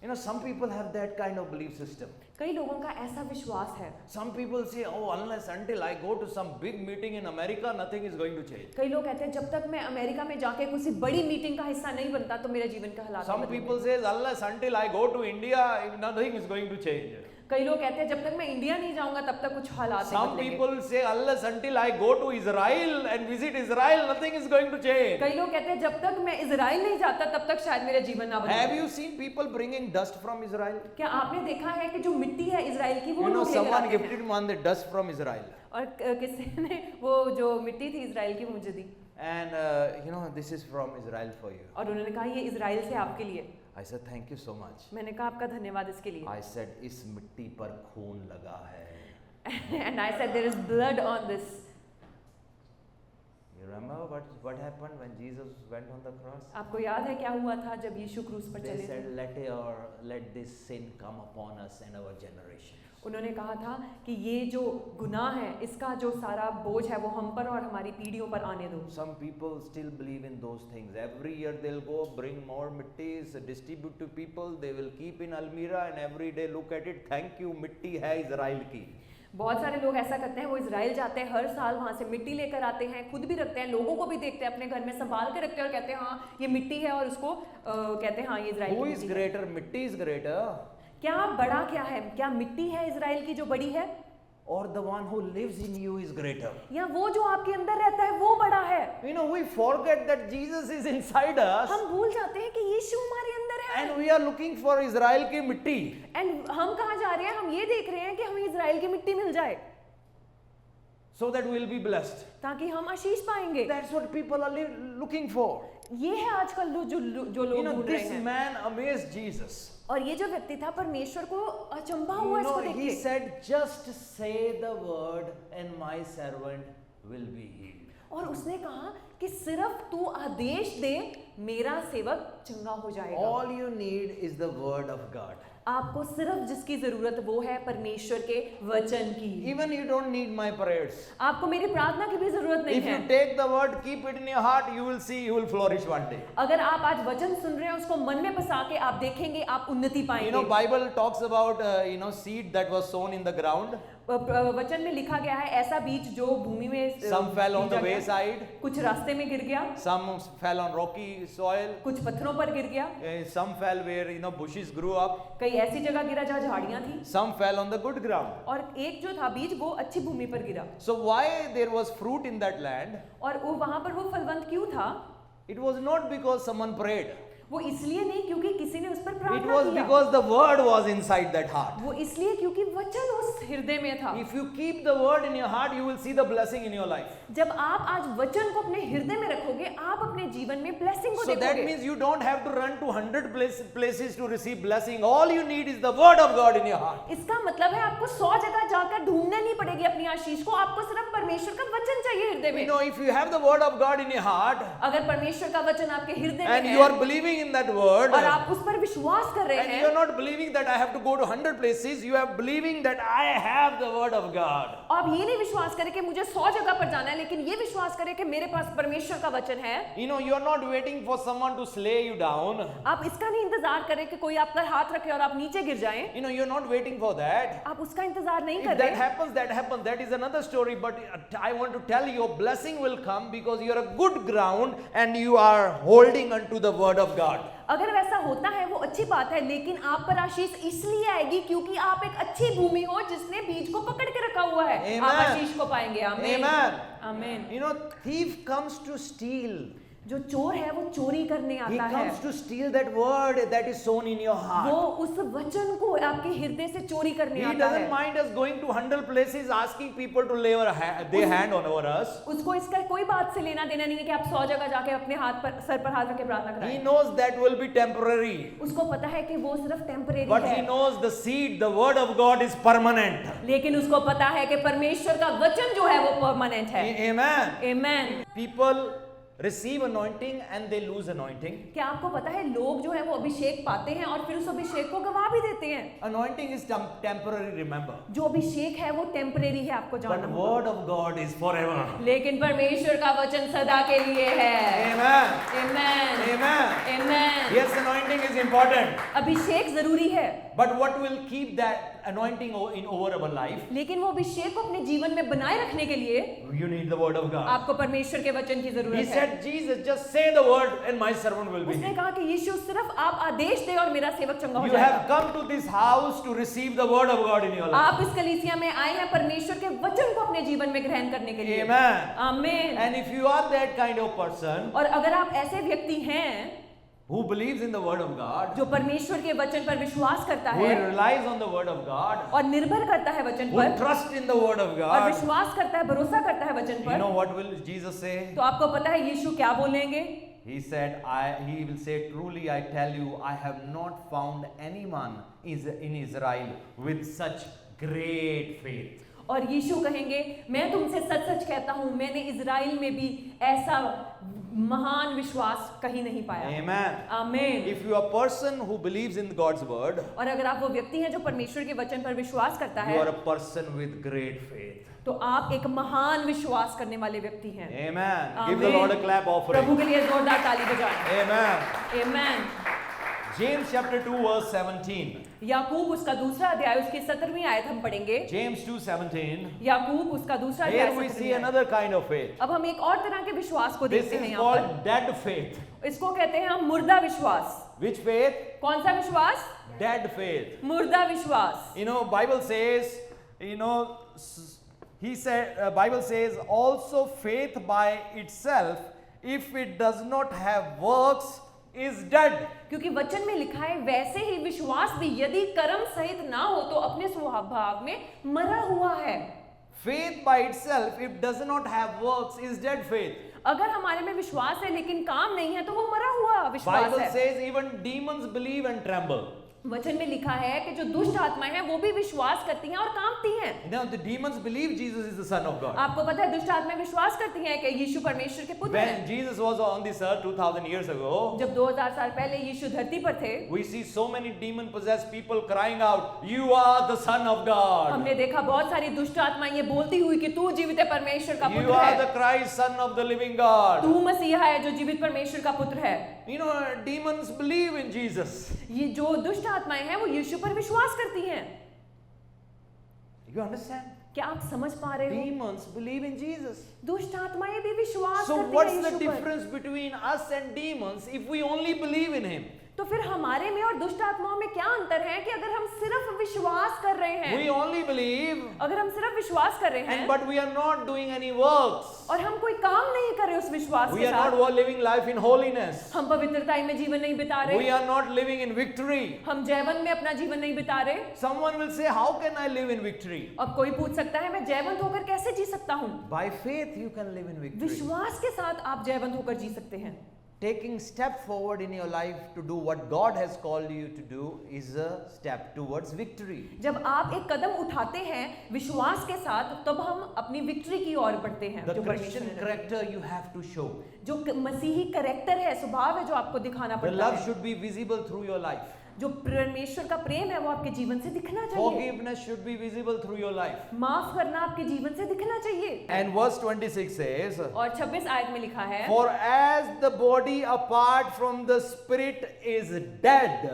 S1: You know, some people have that kind of belief system.
S2: कई लोगों का ऐसा विश्वास है।
S1: Some people say, oh, unless until I go to some big meeting in America, nothing is going to change.
S2: कई लोग कहते हैं जब तक मैं अमेरिका में जाके किसी बड़ी मीटिंग का हिस्सा नहीं बनता तो मेरे जीवन का हालात
S1: Some
S2: नहीं
S1: people
S2: बदलेंगे।
S1: say, unless until I go to India, nothing is going to change.
S2: कई लोग कहते हैं जब तक मैं इंडिया नहीं जाऊंगा तब तक कुछ हालात नहीं
S1: Some
S2: बदलेंगे।
S1: people say, unless until I go to Israel and visit Israel, nothing is going to change.
S2: कई लोग कहते हैं जब तक मैं इजराइल नहीं जाता तब तक शायद मेरा जीवन ना
S1: Have
S2: बदले।
S1: you seen people bringing dust from Israel?
S2: क्या आपने देखा है कि जो मिट्टी है इजराइल की वो
S1: You know,
S2: लोग लेकर
S1: someone
S2: आते हैं
S1: gifted one the dust from Israel.
S2: और किसी ने वो जो मिट्टी थी इजराइल की वो मुझे दी
S1: And you know, this is from Israel for you.
S2: और उन्होंने कहा ये इजराइल से आपके लिए।
S1: I said, thank you so much.
S2: मैंने कहा आपका धन्यवाद इसके लिए।
S1: I said, इस मिट्टी पर खून लगा है.
S2: And I said there is blood on this.
S1: You remember what happened when Jesus went on the cross?
S2: आपको याद है क्या हुआ था जब यीशु क्रूस पर
S1: They
S2: चले थे?
S1: said, let this sin come upon us and our generation.
S2: उन्होंने कहा था कि ये जो गुनाह है इसका जो सारा बोझ है वो हम पर और हमारी पीढ़ियों पर आने दो।
S1: Some people still believe in those things. Every year they'll go bring more mittis, distribute to people. They will keep in Almira and every day look at it. Thank you, mitti hai Israel ki.
S2: बहुत सारे लोग ऐसा करते हैं, वो इजराइल जाते हैं, हर साल वहाँ से मिट्टी लेकर आते हैं, खुद भी रखते हैं, लोगों को भी देखते हैं, अपने घर में संभाल के रखते हैं और कहते हैं हाँ ये मिट्टी है और उसको कहते हैं हाँ ये इजराइल
S1: Who
S2: की
S1: is
S2: मिट्टी है।
S1: greater? Mitti is greater.
S2: क्या बड़ा क्या है? क्या मिट्टी है इजराइल की जो बड़ी है,
S1: Or the one who lives in you is greater.
S2: या वो जो आपके अंदर रहता है वो बड़ा है?
S1: You know, we forget that Jesus is inside us
S2: हम भूल जाते हैं कि यीशु हमारे अंदर है।
S1: and we are looking for Israel ki mitti.
S2: And हम कहाँ जा रहे हैं? हम ये देख रहे हैं कि हमें इजराइल की मिट्टी मिल जाए
S1: So that we will be blessed.
S2: ताकि हम आशीष पाएंगे।
S1: That's what people are looking for.
S2: ये है आजकल जो
S1: You
S2: लोग
S1: know,
S2: ढूंढ रहे
S1: this
S2: हैं।
S1: man amazed Jesus.
S2: और ये जो व्यक्ति था परमेश्वर को अचंभा हुआ
S1: You know,
S2: इसको देख
S1: he
S2: के।
S1: said, just say the word and my servant will be healed.
S2: और उसने कहा कि सिर्फ तू आदेश दे मेरा सेवक चंगा हो जाएगा।
S1: All you need is the word of God.
S2: आपको सिर्फ जिसकी जरूरत वो है परमेश्वर के वचन की।
S1: Even you don't need my prayers.
S2: आपको मेरी प्रार्थना की भी जरूरत नहीं
S1: If
S2: है।
S1: you take the word, keep it in your heart, you will see you will flourish one day.
S2: अगर आप आज वचन सुन रहे हैं उसको मन में बसा के आप देखेंगे आप उन्नति
S1: You
S2: पाएंगे।
S1: know, Bible talks about seed that was sown in the ground.
S2: वचन में लिखा गया है ऐसा बीज जो भूमि में
S1: Some fell on the
S2: बीजा गया,
S1: wayside.
S2: कुछ रास्ते में गिर गया,
S1: Some fell on rocky soil.
S2: कुछ पत्थरों पर गिर गया,
S1: Some fell where bushes grew up.
S2: कई ऐसी जगह गिरा जहाँ झाड़ियां थी,
S1: Some fell on the good ground.
S2: और एक जो था बीज वो अच्छी भूमि पर गिरा।
S1: So why there was fruit in that land?
S2: और वो वहां पर वो फलवंत क्यों था?
S1: It was not because someone prayed.
S2: वो इसलिए नहीं क्योंकि किसी ने उस पर
S1: It
S2: प्रार्थना
S1: was
S2: किया,
S1: because the word was inside that heart.
S2: वो इसलिए क्योंकि वचन उस हृदय में था।
S1: If you keep the word in your heart, you will see the blessing in your life.
S2: जब आप आज वचन को अपने हृदय में रखोगे आप अपने जीवन में ब्लेसिंग को
S1: So that
S2: देखोगे।
S1: means you don't have to run to 100 places to receive blessing. All you need is the word of God in your heart.
S2: इसका मतलब है आपको 100 जगह जाकर ढूंढना नहीं पड़ेगी अपनी आशीष को, आपको सिर्फ परमेश्वर का वचन चाहिए हृदय में।
S1: You know, if you have the word of God in your heart
S2: अगर परमेश्वर का वचन आपके हृदय में
S1: and
S2: है
S1: you are believing in that word,
S2: और आप उस पर विश्वास कर रहे
S1: and you
S2: हैं
S1: are not believing that I have to go to 100 places, you are believing that I have the word of God.
S2: आप ये नहीं विश्वास करें कि मुझे 100 जगह पर जाना है, लेकिन ये विश्वास करें कि मेरे पास परमेश्वर का वचन है।
S1: You know, you are not waiting for someone to slay you down.
S2: आप इसका नहीं इंतजार करें कि कोई आप पर हाथ रखे और आप नीचे गिर जाएं।
S1: You know, you are not waiting for that.
S2: आप उसका इंतजार नहीं
S1: If
S2: कर
S1: that
S2: रहे।
S1: happens, that happens. That is another story. But I want to tell you, a blessing will come because you are a good ground and you are holding onto the word of God.
S2: अगर वैसा होता है वो अच्छी बात है, लेकिन आप पर आशीष इसलिए आएगी क्योंकि आप एक अच्छी भूमि हो जिसने बीज को पकड़ के रखा हुआ है।
S1: Amen.
S2: आप आशीष को पाएंगे। आमीन।
S1: Amen.
S2: आमीन।
S1: You know, thief comes to steal.
S2: जो चोर है वो चोरी करने
S1: He
S2: आता है।
S1: comes to steal that word that is sown in your
S2: वो
S1: heart.
S2: उस वचन को आपके हृदय से चोरी करने
S1: He
S2: आता
S1: doesn't
S2: है।
S1: mind us going to 100 places asking people to lay their hand on over us.
S2: उसको इसका कोई बात से लेना देना नहीं है कि आप 100 जगह जाके अपने हाथ पर सर पर हाथ रख के प्रार्थना
S1: He
S2: कराएं।
S1: knows that will be temporary.
S2: उसको पता है कि वो सिर्फ टेम्परेरी
S1: But he
S2: है,
S1: knows the seed, the word of God is permanent.
S2: लेकिन उसको पता है कि परमेश्वर का वचन जो है वो परमानेंट है।
S1: Amen.
S2: आमीन।
S1: People receive anointing and they lose anointing.
S2: क्या आपको पता है लोग जो है वो अभिषेक पाते हैं और फिर उस अभिषेक को गवा भी देते हैं?
S1: Anointing is temporary, remember.
S2: जो अभिषेक है वो टेम्परेरी है, आपको
S1: But
S2: जानना होगा।
S1: word of God is forever.
S2: लेकिन परमेश्वर का वचन सदा के लिए है।
S1: Amen.
S2: Amen.
S1: Amen.
S2: Amen.
S1: Yes, anointing is important.
S2: अभिषेक जरूरी है,
S1: But what will keep that anointing in over our life?
S2: लेकिन वो अभिषेक को अपने जीवन में बनाए रखने के लिए
S1: You need the word of God.
S2: आपको परमेश्वर के वचन की
S1: He
S2: जरूरत है।
S1: said, Jesus, just say the word and my servant will be
S2: उसने
S1: healed.
S2: कहा कि यीशु सिर्फ आप आदेश दे और मेरा सेवक चंगा हो
S1: You
S2: जाएगा।
S1: have come to this house to receive the word of God in your life.
S2: आप इस कलीसिया में आए हैं परमेश्वर के वचन को अपने जीवन में ग्रहण करने के लिए।
S1: Amen.
S2: आमीन।
S1: And if you are that kind of person
S2: और अगर आप ऐसे व्यक्ति हैं
S1: who believes in the word of God,
S2: जो परमेश्वर के वचन पर विश्वास करता
S1: who
S2: है
S1: relies on the word of God,
S2: और निर्भर करता है वचन
S1: who
S2: पर
S1: trusts in the word of
S2: और
S1: God,
S2: विश्वास करता है, भरोसा करता है वचन
S1: you
S2: पर,
S1: know what will Jesus say?
S2: तो आपको पता है यीशु क्या बोलेंगे?
S1: He said, he will say, truly I tell you, I have not found anyone in Israel with such great faith.
S2: और यीशु कहेंगे मैं तुमसे सच सच कहता हूँ मैंने इजराइल में भी ऐसा महान विश्वास कहीं नहीं पाया।
S1: Amen.
S2: आमीन।
S1: If you are a person who believes in God's word,
S2: और अगर आप वो व्यक्ति हैं जो परमेश्वर के वचन पर विश्वास करता
S1: you are
S2: है
S1: a person with great faith.
S2: तो आप एक महान विश्वास करने वाले व्यक्ति हैं।
S1: Amen.
S2: आमीन।
S1: Give the Lord a clap offering.
S2: प्रभु के लिए जोरदार ताली बजाएं।
S1: Amen.
S2: आमीन।
S1: James chapter 2 verse 17.
S2: याकूब उसका दूसरा अध्याय उसकी 17वीं आयत हम पढ़ेंगे।
S1: James 2:17.
S2: याकूब उसका दूसरा अध्याय
S1: Here we
S2: 17वीं
S1: see
S2: आयत।
S1: another kind of faith.
S2: अब हम एक और तरह के विश्वास को
S1: This
S2: देखते हैं
S1: is
S2: यहाँ पर।
S1: called dead faith.
S2: इसको कहते हैं हम मुर्दा विश्वास।
S1: Which faith?
S2: कौन सा विश्वास?
S1: Dead faith.
S2: मुर्दा विश्वास।
S1: You know, Bible says, Bible says also faith by itself, if it does not have works, is dead.
S2: क्योंकि वचन में लिखा है वैसे ही विश्वास भी यदि कर्म सहित ना हो तो अपने स्वभाव में मरा हुआ है।
S1: Faith by itself, if does not have works, is dead faith.
S2: अगर हमारे में विश्वास है लेकिन काम नहीं है तो वो मरा हुआ विश्वास
S1: Bible
S2: है।
S1: says even demons believe and tremble.
S2: वचन में लिखा है कि जो दुष्ट आत्माएं हैं वो भी विश्वास करती हैं और कांपती हैं।
S1: Now the demons believe Jesus is the Son of God.
S2: आपको पता है दुष्ट आत्माएं विश्वास करती हैं कि यीशु परमेश्वर के पुत्र
S1: When
S2: हैं।
S1: Jesus was on this earth 2000 years ago,
S2: जब 2000 साल पहले यीशु धरती पर थे
S1: we see so many demon possessed people crying out, "You are the Son of God.
S2: हमने देखा बहुत सारी दुष्ट आत्माएं ये बोलती हुई कि तू जीवित है परमेश्वर का
S1: You
S2: पुत्र
S1: are the
S2: है,
S1: Christ, Son of the living God."
S2: तू मसीहा है जो जीवित परमेश्वर का पुत्र है।
S1: You know, demons believe in Jesus.
S2: ये जो दुष्ट आत्माएं हैं वो यीशु पर विश्वास करती हैं।
S1: You understand?
S2: क्या आप समझ पा रहे हो?
S1: Demons believe in Jesus.
S2: दुष्ट आत्माएं भी विश्वास
S1: So
S2: करती
S1: what's
S2: हैं
S1: the
S2: यीशु पर।
S1: difference between us and demons if we only believe in Him?
S2: तो फिर हमारे में और दुष्ट आत्माओं में क्या अंतर है कि अगर हम सिर्फ विश्वास कर रहे हैं,
S1: We only believe,
S2: अगर हम सिर्फ विश्वास कर रहे
S1: and
S2: हैं
S1: but we are not doing any works.
S2: और हम कोई काम नहीं कर रहे उस विश्वास
S1: We
S2: के
S1: are
S2: साथ,
S1: not living life in holiness.
S2: हम पवित्रताई में जीवन नहीं बिता
S1: We
S2: रहे,
S1: are not living in victory.
S2: हम जयवंत में अपना जीवन नहीं बिता रहे।
S1: Someone will say, "How can I live in victory?"
S2: अब कोई पूछ सकता है मैं जयवंत होकर कैसे जी सकता हूँ?
S1: By faith, you can live in victory.
S2: विश्वास के साथ आप जयवंत होकर जी सकते हैं।
S1: Taking step forward in your life to do what God has called you to do is a step towards victory.
S2: जब आप एक कदम उठाते हैं विश्वास के साथ तब हम अपनी विक्ट्री की ओर बढ़ते हैं।
S1: The
S2: जो
S1: Christian
S2: परमेश्वर ने-
S1: character you have to show.
S2: जो मसीही कैरेक्टर है, स्वभाव है जो आपको दिखाना
S1: The
S2: पड़ता
S1: love
S2: है,
S1: should be visible through your life.
S2: जो परमेश्वर का प्रेम है वो आपके जीवन से दिखना चाहिए।
S1: Forgiveness should be visible through your life.
S2: माफ करना आपके जीवन से दिखना चाहिए।
S1: And verse 26 says,
S2: और 26 आयत में लिखा है
S1: "For as the body apart from the spirit is dead,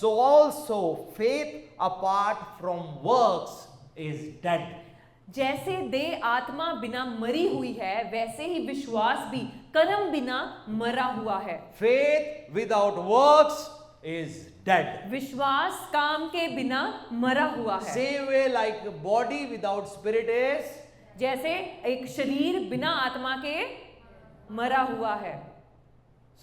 S1: so also faith apart from works is dead."
S2: जैसे देह आत्मा बिना मरी हुई है वैसे ही विश्वास भी कर्म बिना मरा हुआ है।
S1: Faith without works is dead.
S2: विश्वास काम के बिना मरा हुआ है।
S1: Same way like body without spirit is.
S2: जैसे एक शरीर बिना आत्मा के मरा हुआ है।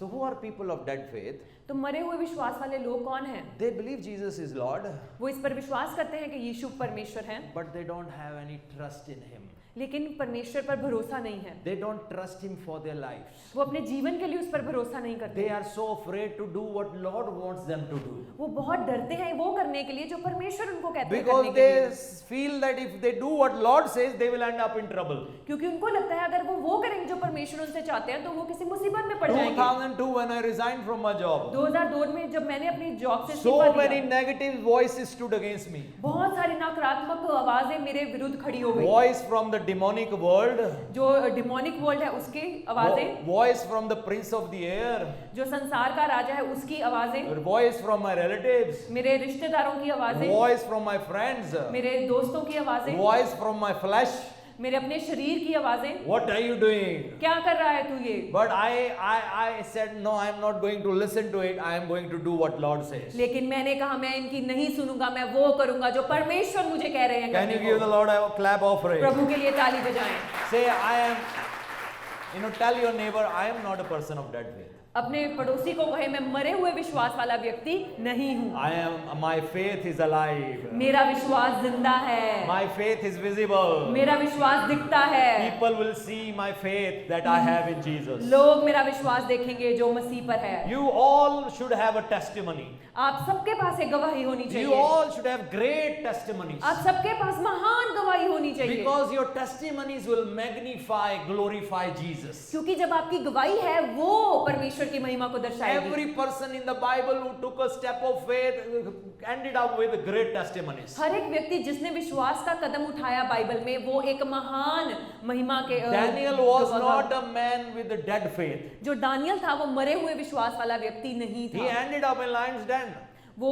S1: So who are people of dead faith?
S2: तो मरे हुए विश्वास वाले लोग कौन हैं?
S1: They believe Jesus is Lord,
S2: वो इस पर विश्वास करते हैं कि यीशु परमेश्वर हैं,
S1: but they don't have any trust in Him.
S2: लेकिन परमेश्वर पर भरोसा नहीं है।
S1: They don't trust him for their lives.
S2: वो अपने जीवन के लिए उस पर भरोसा नहीं करते।
S1: They are so afraid to do what Lord wants them to do.
S2: वो बहुत डरते हैं वो करने के लिए जो परमेश्वर उनको कहते हैं
S1: Because
S2: करने के
S1: they
S2: लिए,
S1: feel that if they do what Lord says, they will end up in trouble.
S2: क्योंकि उनको लगता है अगर वो करेंगे जो परमेश्वर उनसे चाहते हैं तो वो किसी मुसीबत में पड़ जाएंगे।
S1: 2002 when I resigned from my job,
S2: 2002 में जब मैंने अपनी जॉब से
S1: so
S2: इस्तीफा
S1: many
S2: दिया,
S1: negative voices stood against me.
S2: बहुत सारी नकारात्मक आवाजें मेरे विरुद्ध खड़ी हो गई।
S1: Voice from the demonic world,
S2: जो डिमोनिक वर्ल्ड है उसकी आवाजें,
S1: voice from the prince of the air,
S2: जो संसार का राजा है उसकी आवाजें,
S1: voice from my relatives,
S2: मेरे रिश्तेदारों की आवाजें,
S1: voice from my friends,
S2: मेरे दोस्तों की आवाजें,
S1: voice from my flesh.
S2: मेरे अपने शरीर की आवाजें,
S1: What are you doing?
S2: क्या कर रहा है तू ये?
S1: But I said no, I am not going to listen to it. I am going to do what Lord says.
S2: लेकिन मैंने कहा मैं इनकी नहीं सुनूंगा, मैं वो करूंगा जो परमेश्वर मुझे कह रहे हैं
S1: Can you
S2: करने
S1: give the
S2: को।
S1: Lord a clap offering?
S2: प्रभु के लिए ताली बजाएं।
S1: Say I am, tell your neighbor, I am not a person of dead faith.
S2: अपने पड़ोसी को कहे मैं मरे हुए विश्वास वाला व्यक्ति नहीं हूँ,
S1: My faith is alive.
S2: मेरा विश्वास जिंदा है,
S1: My faith is visible.
S2: मेरा विश्वास दिखता है।
S1: People will see my faith that I have in Jesus.
S2: लोग मेरा विश्वास देखेंगे जो मसीह पर है।
S1: You all should have a testimony.
S2: आप सबके पास एक गवाही होनी
S1: You
S2: चाहिए।
S1: all should have great testimonies.
S2: आप सबके पास महान गवाही होनी चाहिए,
S1: Because your testimonies will magnify, glorify Jesus.
S2: क्योंकि जब आपकी गवाही है वो परमेश्वर की महिमा को दर्शाएगी।
S1: Every person in the Bible who took a step of faith ended up with great testimonies.
S2: हर एक व्यक्ति जिसने विश्वास का कदम उठाया बाइबल में वो एक महान महिमा के
S1: Daniel was
S2: गवाह।
S1: not a man with a dead faith.
S2: जो दानियल था वो मरे हुए विश्वास वाला व्यक्ति नहीं
S1: He
S2: था,
S1: ended up in lion's den.
S2: वो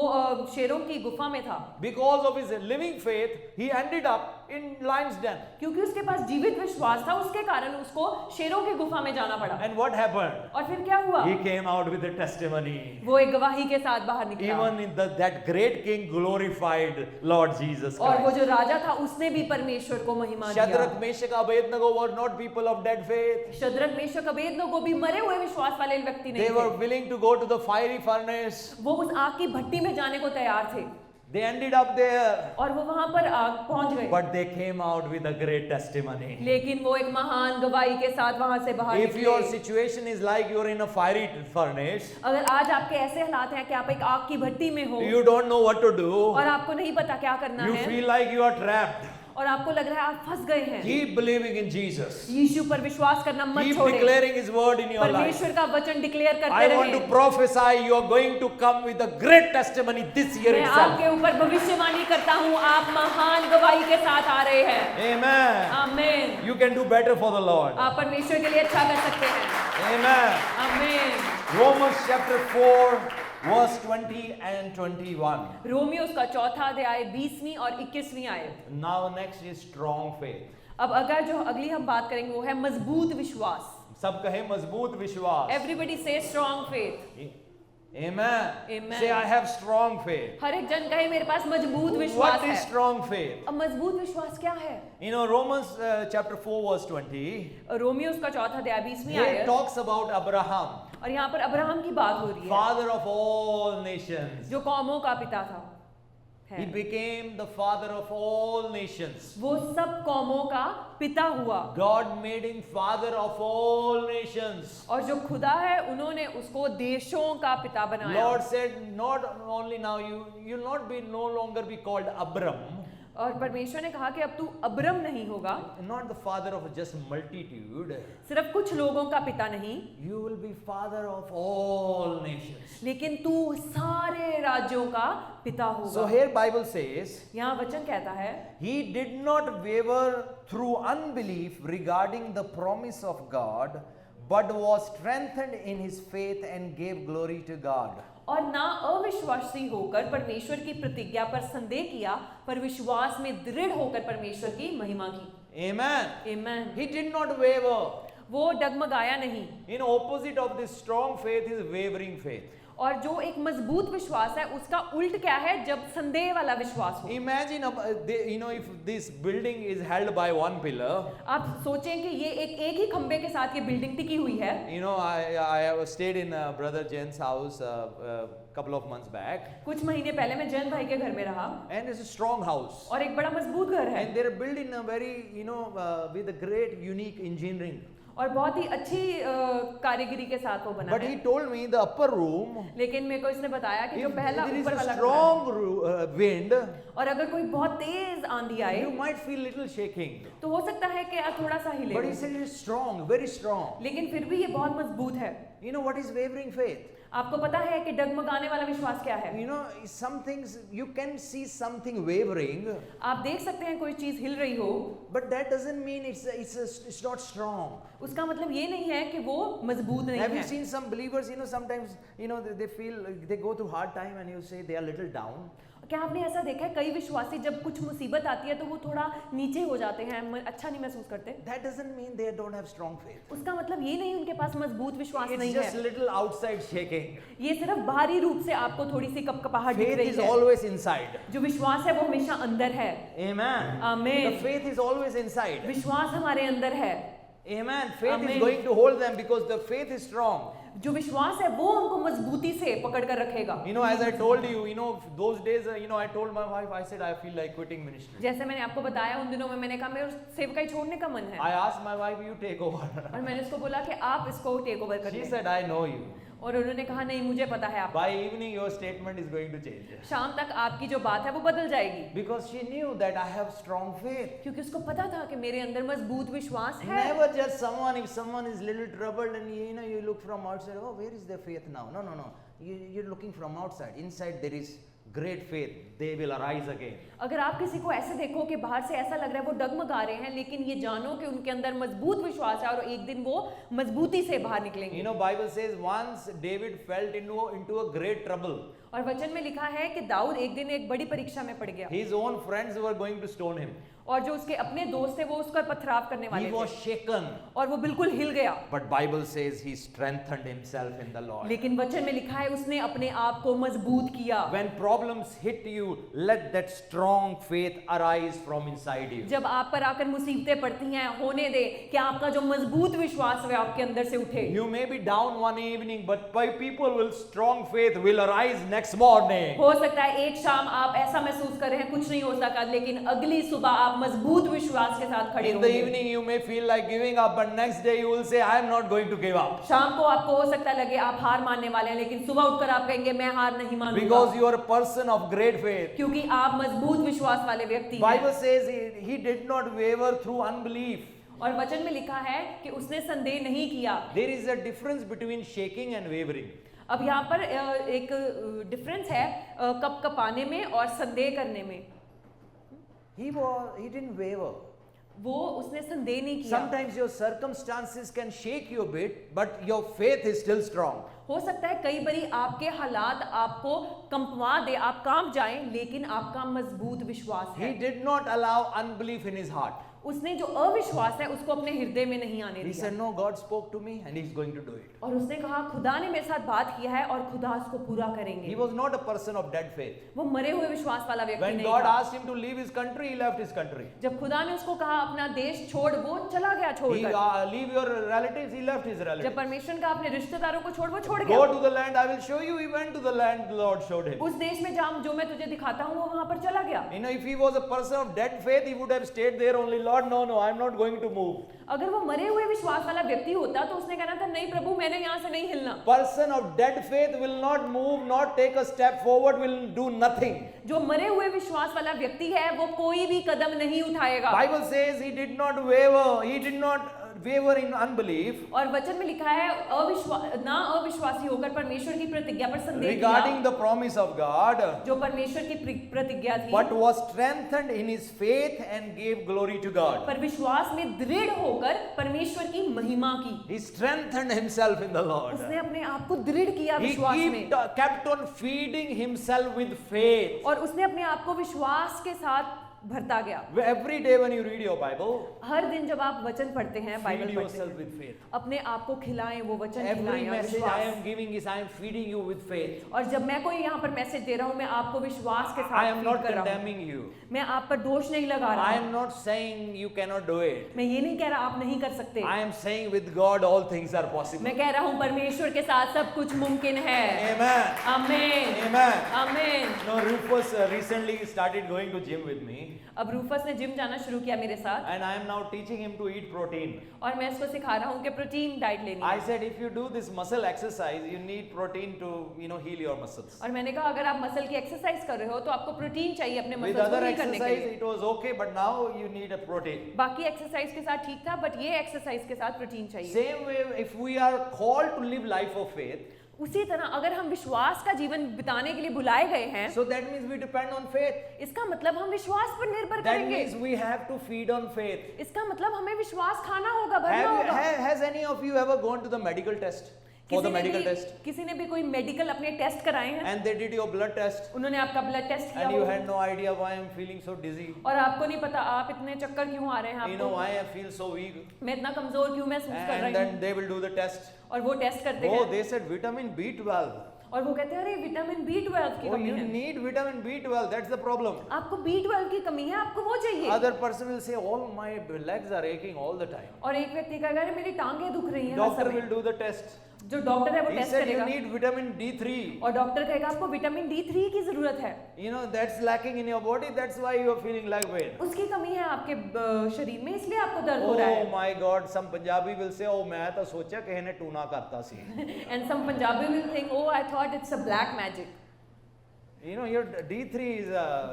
S2: शेरों की गुफा में था।
S1: Because of his living faith, he ended up in lion's den.
S2: क्योंकि उसके पास जीवित विश्वास था उसके कारण उसको शेरों की गुफा में जाना पड़ा।
S1: And what happened?
S2: और फिर क्या हुआ?
S1: He came out with a testimony.
S2: वो एक गवाही के साथ बाहर निकला।
S1: Even in that great king glorified Lord Jesus
S2: और वो
S1: Christ.
S2: जो राजा था उसने भी परमेश्वर को महिमा
S1: Shadrach,
S2: दिया।
S1: Meshach, Abednego were not people of dead faith.
S2: Shadrach Meshach Abednego भी मरे हुए विश्वास वाले व्यक्ति नहीं
S1: They were
S2: थे।
S1: willing to go to the fiery furnace.
S2: वो उस आग की भट्टी में जाने को तैयार थे
S1: They ended up there.
S2: और वो वहां पर आग पहुंच गए,
S1: But they came out with a great testimony.
S2: लेकिन वो एक महान गवाही के साथ वहां से बाहर
S1: If your
S2: निकले।
S1: situation is like you're in a fiery furnace,
S2: अगर आज आपके ऐसे हालात हैं कि आप एक आग की भट्टी में हो
S1: you don't know what to do,
S2: और आपको नहीं पता क्या करना
S1: you
S2: है
S1: feel like you are trapped,
S2: और आपको लग रहा है आप फंस गए हैं,
S1: keep believing in Jesus.
S2: यीशु पर विश्वास करना मत
S1: Keep
S2: छोड़ें।
S1: declaring His word in your life.
S2: परमेश्वर का वचन डिक्लेयर करते
S1: I want to
S2: रहें।
S1: prophesy you are going to come with a great testimony this year
S2: मैं
S1: itself.
S2: आपके ऊपर भविष्यवाणी करता हूँ, आप महान गवाही के साथ आ रहे हैं।
S1: Amen.
S2: आमीन।
S1: You can do better for the Lord.
S2: आप परमेश्वर के लिए अच्छा कर सकते हैं।
S1: Amen.
S2: आमीन।
S1: Romans chapter 4 verse 20 and 21.
S2: Romeo उसका चौथा अध्याय 20वीं और 21वीं आयत।
S1: Now next is strong faith.
S2: अब अगर जो अगली हम बात करेंगे वो है मजबूत विश्वास।
S1: सब कहे मजबूत विश्वास.
S2: एवरीबडी से strong faith.
S1: Amen.
S2: Amen.
S1: Say I have strong faith.
S2: हर एक जन कहे मेरे पास मजबूत विश्वास
S1: What is
S2: है।
S1: strong faith?
S2: अब मजबूत विश्वास क्या है?
S1: Romans chapter 4 verse 20.
S2: रोमियो उसका चौथा अध्याय 20वीं
S1: Here
S2: आयत
S1: talks about Abraham,
S2: और यहाँ पर अब्राहम की बात हो रही है
S1: father of all nations.
S2: जो कौमों का पिता था
S1: He
S2: है।
S1: became the father of all nations.
S2: वो सब कौमों का पिता हुआ
S1: God made him father of all nations.
S2: और जो खुदा है उन्होंने उसको देशों का पिता बनाया।
S1: Lord said, not only now you'll not be no longer be called Abram,
S2: और परमेश्वर ने कहा कि अब तू अब्रम नहीं होगा,
S1: not the father of just multitude.
S2: सिर्फ कुछ लोगों का पिता नहीं,
S1: You will be father of all nations.
S2: लेकिन तू सारे राज्यों का पिता होगा।
S1: So here Bible says,
S2: यहाँ वचन कहता है
S1: he did not waver through unbelief regarding the promise of God, but was strengthened in his faith and gave glory to God.
S2: और ना अविश्वासी होकर परमेश्वर की प्रतिज्ञा पर संदेह किया, पर विश्वास में दृढ़ होकर परमेश्वर की महिमा की।
S1: Amen.
S2: आमीन।
S1: He did not waver.
S2: वो डगमगाया नहीं।
S1: In opposite of this strong faith is wavering faith.
S2: और जो एक मजबूत विश्वास है उसका उल्ट क्या है? जब संदेह वाला विश्वास हो।
S1: Imagine, if this building is held by one pillar.
S2: आप सोचें कि ये एक ही खंबे के साथ ये बिल्डिंग टिकी हुई है।
S1: I have stayed in brother Jain's house couple of months back,
S2: कुछ महीने पहले मैं जयंत भाई के घर में रहा
S1: and it's a strong house.
S2: और एक बड़ा मजबूत घर है
S1: And they're built in a very, with a great, unique engineering.
S2: और बहुत ही अच्छी कारीगरी के साथ वो बना
S1: But
S2: है।
S1: he told me the upper room,
S2: लेकिन मेरे को इसने बताया कि जो
S1: if
S2: पहला
S1: there is
S2: ऊपर
S1: a
S2: वाला कमरा
S1: strong wind,
S2: है, और अगर कोई बहुत तेज आंधी आए
S1: you might feel little shaking.
S2: तो हो सकता है कि थोड़ा सा हिले,
S1: But he said it is strong, very strong.
S2: लेकिन फिर भी ये बहुत मजबूत है।
S1: You know what is wavering faith?
S2: आपको पता है कि डगमगाने वाला विश्वास क्या है?
S1: You know, some things you can see something wavering,
S2: आप देख सकते हैं कोई चीज हिल रही हो,
S1: but that doesn't mean it's not strong.
S2: उसका मतलब ये नहीं है कि वो मजबूत नहीं
S1: Have you
S2: है।
S1: seen some believers? Sometimes they feel they go through hard time, and you say they are little down.
S2: क्या आपने ऐसा देखा है कई विश्वासी जब कुछ मुसीबत आती है तो वो थोड़ा नीचे हो जाते हैं, अच्छा नहीं महसूस करते?
S1: That doesn't mean they don't have strong faith.
S2: उसका मतलब ये नहीं उनके पास मजबूत विश्वास
S1: It's
S2: नहीं
S1: just
S2: है,
S1: little outside shaking.
S2: ये सिर्फ बाहरी रूप से आपको थोड़ी सी कपकपाहट दिख
S1: Faith
S2: रही
S1: is
S2: है।
S1: always inside.
S2: जो विश्वास है वो हमेशा अंदर है।
S1: Amen.
S2: Amen.
S1: The faith is always inside.
S2: विश्वास हमारे अंदर है।
S1: Amen. Faith is
S2: Amen.
S1: going to hold them because the faith is strong.
S2: जो विश्वास है वो उनको मजबूती से पकड़ कर रखेगा।
S1: As I told you, those days, I told my wife, I said, I feel like quitting ministry.
S2: जैसे मैंने आपको बताया उन दिनों में मैंने कहा मेरे सेवकाई छोड़ने का मन है,
S1: I asked my wife, you take over.
S2: और मैंने उसको बोला कि आप इसको टेक ओवर कर
S1: She
S2: लें,
S1: said, I know you.
S2: और उन्होंने कहा नहीं मुझे पता है आप,
S1: By evening, your statement is going to change.
S2: शाम तक आपकी जो बात है वो बदल जाएगी,
S1: Because she knew that I have strong faith.
S2: क्योंकि उसको पता था कि मेरे अंदर मजबूत विश्वास है।
S1: Never just if someone is little troubled and you look from outside, oh, where is their faith now? No. You're looking from outside. Inside there is great faith. They will arise again.
S2: अगर आप किसी को ऐसे देखो कि बाहर से ऐसा लग रहा है वो डगमगा रहे हैं, लेकिन ये जानो कि उनके अंदर मजबूत विश्वास है और एक दिन वो मजबूती से बाहर निकलेंगे।
S1: Bible says once David fell into a great trouble.
S2: और वचन में लिखा है कि दाऊद एक दिन एक बड़ी परीक्षा में पड़ गया,
S1: His own friends were going to stone him.
S2: और जो उसके अपने दोस्त थे वो उसका पथराव करने वाले
S1: He
S2: थे,
S1: was shaken.
S2: और वो बिल्कुल हिल गया।
S1: But Bible says he strengthened himself in the Lord.
S2: लेकिन वचन में लिखा है उसने अपने आप को मजबूत किया।
S1: When problems hit you, let that strong faith arise from inside you.
S2: जब आप पर आकर मुसीबतें पड़ती हैं, होने दे कि आपका जो मजबूत विश्वास है आपके अंदर से उठे।
S1: You may be down one evening, but people with strong faith will arise next morning.
S2: हो सकता है एक शाम आप ऐसा महसूस कर रहे हैं कुछ नहीं हो सका, लेकिन अगली सुबह आप मजबूत विश्वास के साथ खड़े
S1: In the
S2: होंगे।
S1: evening you may feel like giving up, but next day you will say, I am not going to give up.
S2: शाम को आपको हो सकता लगे आप हार मानने वाले हैं, लेकिन सुबह उठकर आप कहेंगे मैं हार नहीं मानूंगा,
S1: Because you are a person of great faith.
S2: क्योंकि आप मजबूत विश्वास वाले व्यक्ति
S1: Bible
S2: हैं।
S1: says he did not waver through unbelief.
S2: और वचन में लिखा है कि उसने संदेह नहीं किया।
S1: There is a difference between shaking and wavering.
S2: अब यहाँ पर एक डिफरेंस है कपकपाने में और संदेह करने में।
S1: He didn't waver.
S2: वो उसने संदेह नहीं किया।
S1: Sometimes your circumstances can shake you a bit, but your faith is still strong.
S2: हो सकता है कई बारी आपके हालात आपको कंपवा दे, आप कांप जाएं, लेकिन आपका मजबूत विश्वास है।
S1: He did not allow unbelief in his heart.
S2: उसने जो अविश्वास है उसको अपने हृदय में नहीं आने
S1: He
S2: दिया,
S1: said, no, God spoke to me and he's going to do it.
S2: और उसने कहा खुदा ने मेरे साथ बात किया है और खुदा उसको पूरा करेंगे।
S1: He was not a person of dead faith.
S2: वो मरे हुए विश्वास वाला व्यक्ति
S1: When
S2: नहीं
S1: God
S2: था।
S1: asked him to leave his country, he left his country.
S2: जब खुदा ने उसको कहा अपना देश छोड़, वो चला गया
S1: He
S2: छोड़कर।
S1: leave your relatives, he left his
S2: जब
S1: relatives.
S2: परमेश्वर ने कहा अपने रिश्तेदारों को छोड़, वो छोड़
S1: Go
S2: गया।
S1: to the land I will show you. He went to the land the Lord showed him.
S2: उस देश में जहाँ जो मैं तुझे दिखाता हूँ वो वहां पर चला गया।
S1: If he was a person of dead faith, he would have stayed there only. Lord, no, I'm not going to move.
S2: अगर वो मरे हुए विश्वास वाला व्यक्ति होता तो उसने कहना था नहीं प्रभु मैंने यहाँ से नहीं हिलना।
S1: Person of dead faith will not move, not take a step forward, will do nothing.
S2: जो मरे हुए विश्वास वाला व्यक्ति है वो कोई भी कदम नहीं उठाएगा।
S1: Bible says he did not waver. He did not waver in unbelief.
S2: और वचन में लिखा है अविश्वासी होकर परमेश्वर की प्रतिज्ञा पर संदेह
S1: Regarding
S2: किया,
S1: the promise of God,
S2: जो परमेश्वर की प्रतिज्ञा थी,
S1: but was strengthened in his faith and gave glory to God.
S2: पर विश्वास में दृढ़ होकर परमेश्वर की महिमा की।
S1: He strengthened himself in the Lord.
S2: उसने अपने आप को दृढ़ किया
S1: He
S2: विश्वास में,
S1: kept on feeding himself with faith.
S2: और उसने अपने आप को विश्वास के साथ भरता गया।
S1: Every day when you read your Bible,
S2: हर दिन जब आप वचन पढ़ते हैं,
S1: feed
S2: बाइबल पढ़ते
S1: yourself
S2: हैं,
S1: with faith.
S2: अपने आप को खिलाएं, वो वचन
S1: Every
S2: खिलाएं और
S1: message I am
S2: विश्वास।
S1: giving is I am feeding you with faith.
S2: और जब मैं कोई यहाँ पर मैसेज दे रहा हूँ, मैं आपको विश्वास के
S1: I
S2: साथ
S1: am
S2: फीड
S1: not
S2: कर रहा हूँ।
S1: condemning you.
S2: मैं आप पर दोष नहीं लगा रहा
S1: I
S2: हूँ।
S1: am not saying you cannot do it.
S2: मैं ये नहीं कह रहा आप नहीं कर सकते।
S1: I am saying with God all things are possible.
S2: मैं कह रहा हूँ परमेश्वर के साथ सब कुछ मुमकिन है।
S1: Amen.
S2: आमीन,
S1: Amen.
S2: आमीन।
S1: No, Rufus recently started going to gym with me,
S2: अब रूफस ने जिम जाना शुरू किया मेरे साथ,
S1: and I am now teaching him to eat protein.
S2: और मैं इसको सिखा रहा हूँ कि प्रोटीन डाइट लेनी
S1: I
S2: है।
S1: said if you do this muscle exercise, you need protein to heal your muscles.
S2: और मैंने कहा अगर आप मसल की एक्सरसाइज कर रहे हो तो आपको प्रोटीन चाहिए अपने
S1: With
S2: मसल को
S1: other
S2: हील करने के
S1: exercise
S2: लिए।
S1: it was okay, but now you need a protein.
S2: बाकी एक्सरसाइज के साथ ठीक था, बट ये एक्सरसाइज के साथ प्रोटीन चाहिए।
S1: Same way, if we are called to live life of faith,
S2: उसी तरह अगर हम विश्वास का जीवन बिताने के लिए बुलाए गए हैं,
S1: so that means we depend on faith.
S2: इसका मतलब हम विश्वास पर निर्भर
S1: That
S2: करेंगे।
S1: means we have to feed on faith.
S2: इसका मतलब हमें विश्वास खाना होगा, भरना होगा।
S1: Has any of you ever gone to the medical test? For the medical test?
S2: किसी ने भी कोई मेडिकल अपने टेस्ट कराए हैं,
S1: And they did your blood test,
S2: उन्होंने आपका ब्लड टेस्ट किया
S1: and you
S2: होगा,
S1: had no idea why I'm feeling so dizzy.
S2: और आपको नहीं पता आप इतने चक्कर क्यों आ रहे हैं,
S1: You know
S2: आपको
S1: why I feel so weak.
S2: मैं इतना कमजोर क्यों महसूस कर
S1: And
S2: रही
S1: then
S2: हूँ,
S1: they will do the test.
S2: और वो टेस्ट करते
S1: Oh,
S2: हैं
S1: they said vitamin B12.
S2: और वो कहते हैं अरे विटामिन B12 की
S1: Oh,
S2: कमी
S1: you
S2: है,
S1: need vitamin B12. That's the problem.
S2: आपको B12 की कमी है, आपको वो चाहिए।
S1: Other person will say, all my legs are aching all the time.
S2: और एक व्यक्ति कहेगा अरे मेरी टांगे दुख रही हैं हर
S1: Doctor
S2: समय।
S1: will do the test.
S2: जो डॉक्टर है वो
S1: He
S2: टेस्ट
S1: said you
S2: करेगा
S1: need vitamin D3.
S2: और डॉक्टर कहेगा आपको विटामिन D3 की जरूरत है,
S1: You know that's lacking in your body. That's why you are feeling like pain.
S2: उसकी कमी है आपके शरीर में, इसलिए आपको दर्द हो रहा
S1: Oh
S2: है।
S1: my God! Some Punjabi will say, oh मैं तो सोचा कि इन्हें टूना करता सी.
S2: And some Punjabi will think, oh, I thought it's a black magic.
S1: You know your D3 is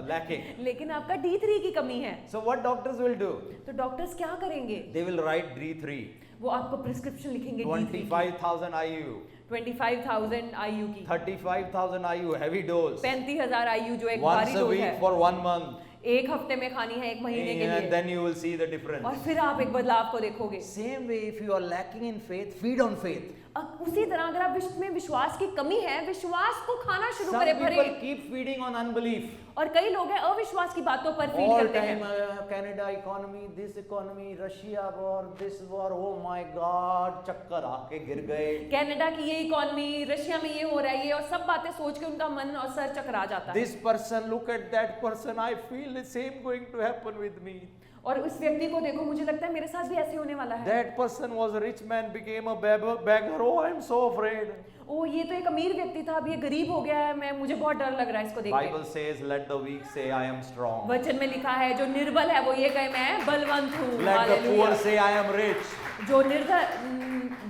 S1: lacking.
S2: लेकिन आपका D3 की कमी है,
S1: So what doctors will do?
S2: तो डॉक्टर्स क्या करेंगे?
S1: They will write D3.
S2: वो आपको प्रिस्क्रिप्शन लिखेंगे D3 की,
S1: 25,000 IU,
S2: 25,000 IU की,
S1: 35,000 IU heavy dose.
S2: 35,000 IU जो एक
S1: Once
S2: भारी
S1: a
S2: डोज
S1: week
S2: है,
S1: for 1 month.
S2: एक हफ्ते में खानी है, एक महीने के
S1: And
S2: लिए,
S1: then you will see the difference.
S2: और फिर आप एक बदलाव को देखोगे।
S1: Same way, if you are lacking in faith, feed on faith.
S2: अब उसी तरह अगर आप में विश्वास की कमी है, विश्वास को खाना शुरू
S1: Some
S2: करें,
S1: people
S2: भरे।
S1: keep feeding on unbelief.
S2: और कई लोग हैं अविश्वास की बातों पर फीड
S1: All
S2: करते
S1: time,
S2: हैं।
S1: Canada economy, Russia war, this war, oh my God, चक्कर आके गिर गए.
S2: कनाडा की ये इकोनॉमी, रशिया में ये हो रहा है, ये और सब बातें सोच के उनका मन और सर चकरा जाता है।
S1: This person, look at that person, I feel the same going to happen with me.
S2: और उस व्यक्ति को देखो, मुझे लगता है मेरे साथ भी ऐसे होने वाला है।
S1: That person was a rich man, became a beggar. Oh, I am so afraid.
S2: ओ ये तो एक अमीर व्यक्ति था, अब ये गरीब हो गया है, मुझे बहुत डर लग रहा है इसको देख के।
S1: Bible says, let the weak say, I am strong.
S2: वचन में लिखा है जो निर्बल है वो ये कहे मैं बलवंत हूँ।
S1: Let the
S2: hallelujah.
S1: poor say, I am rich.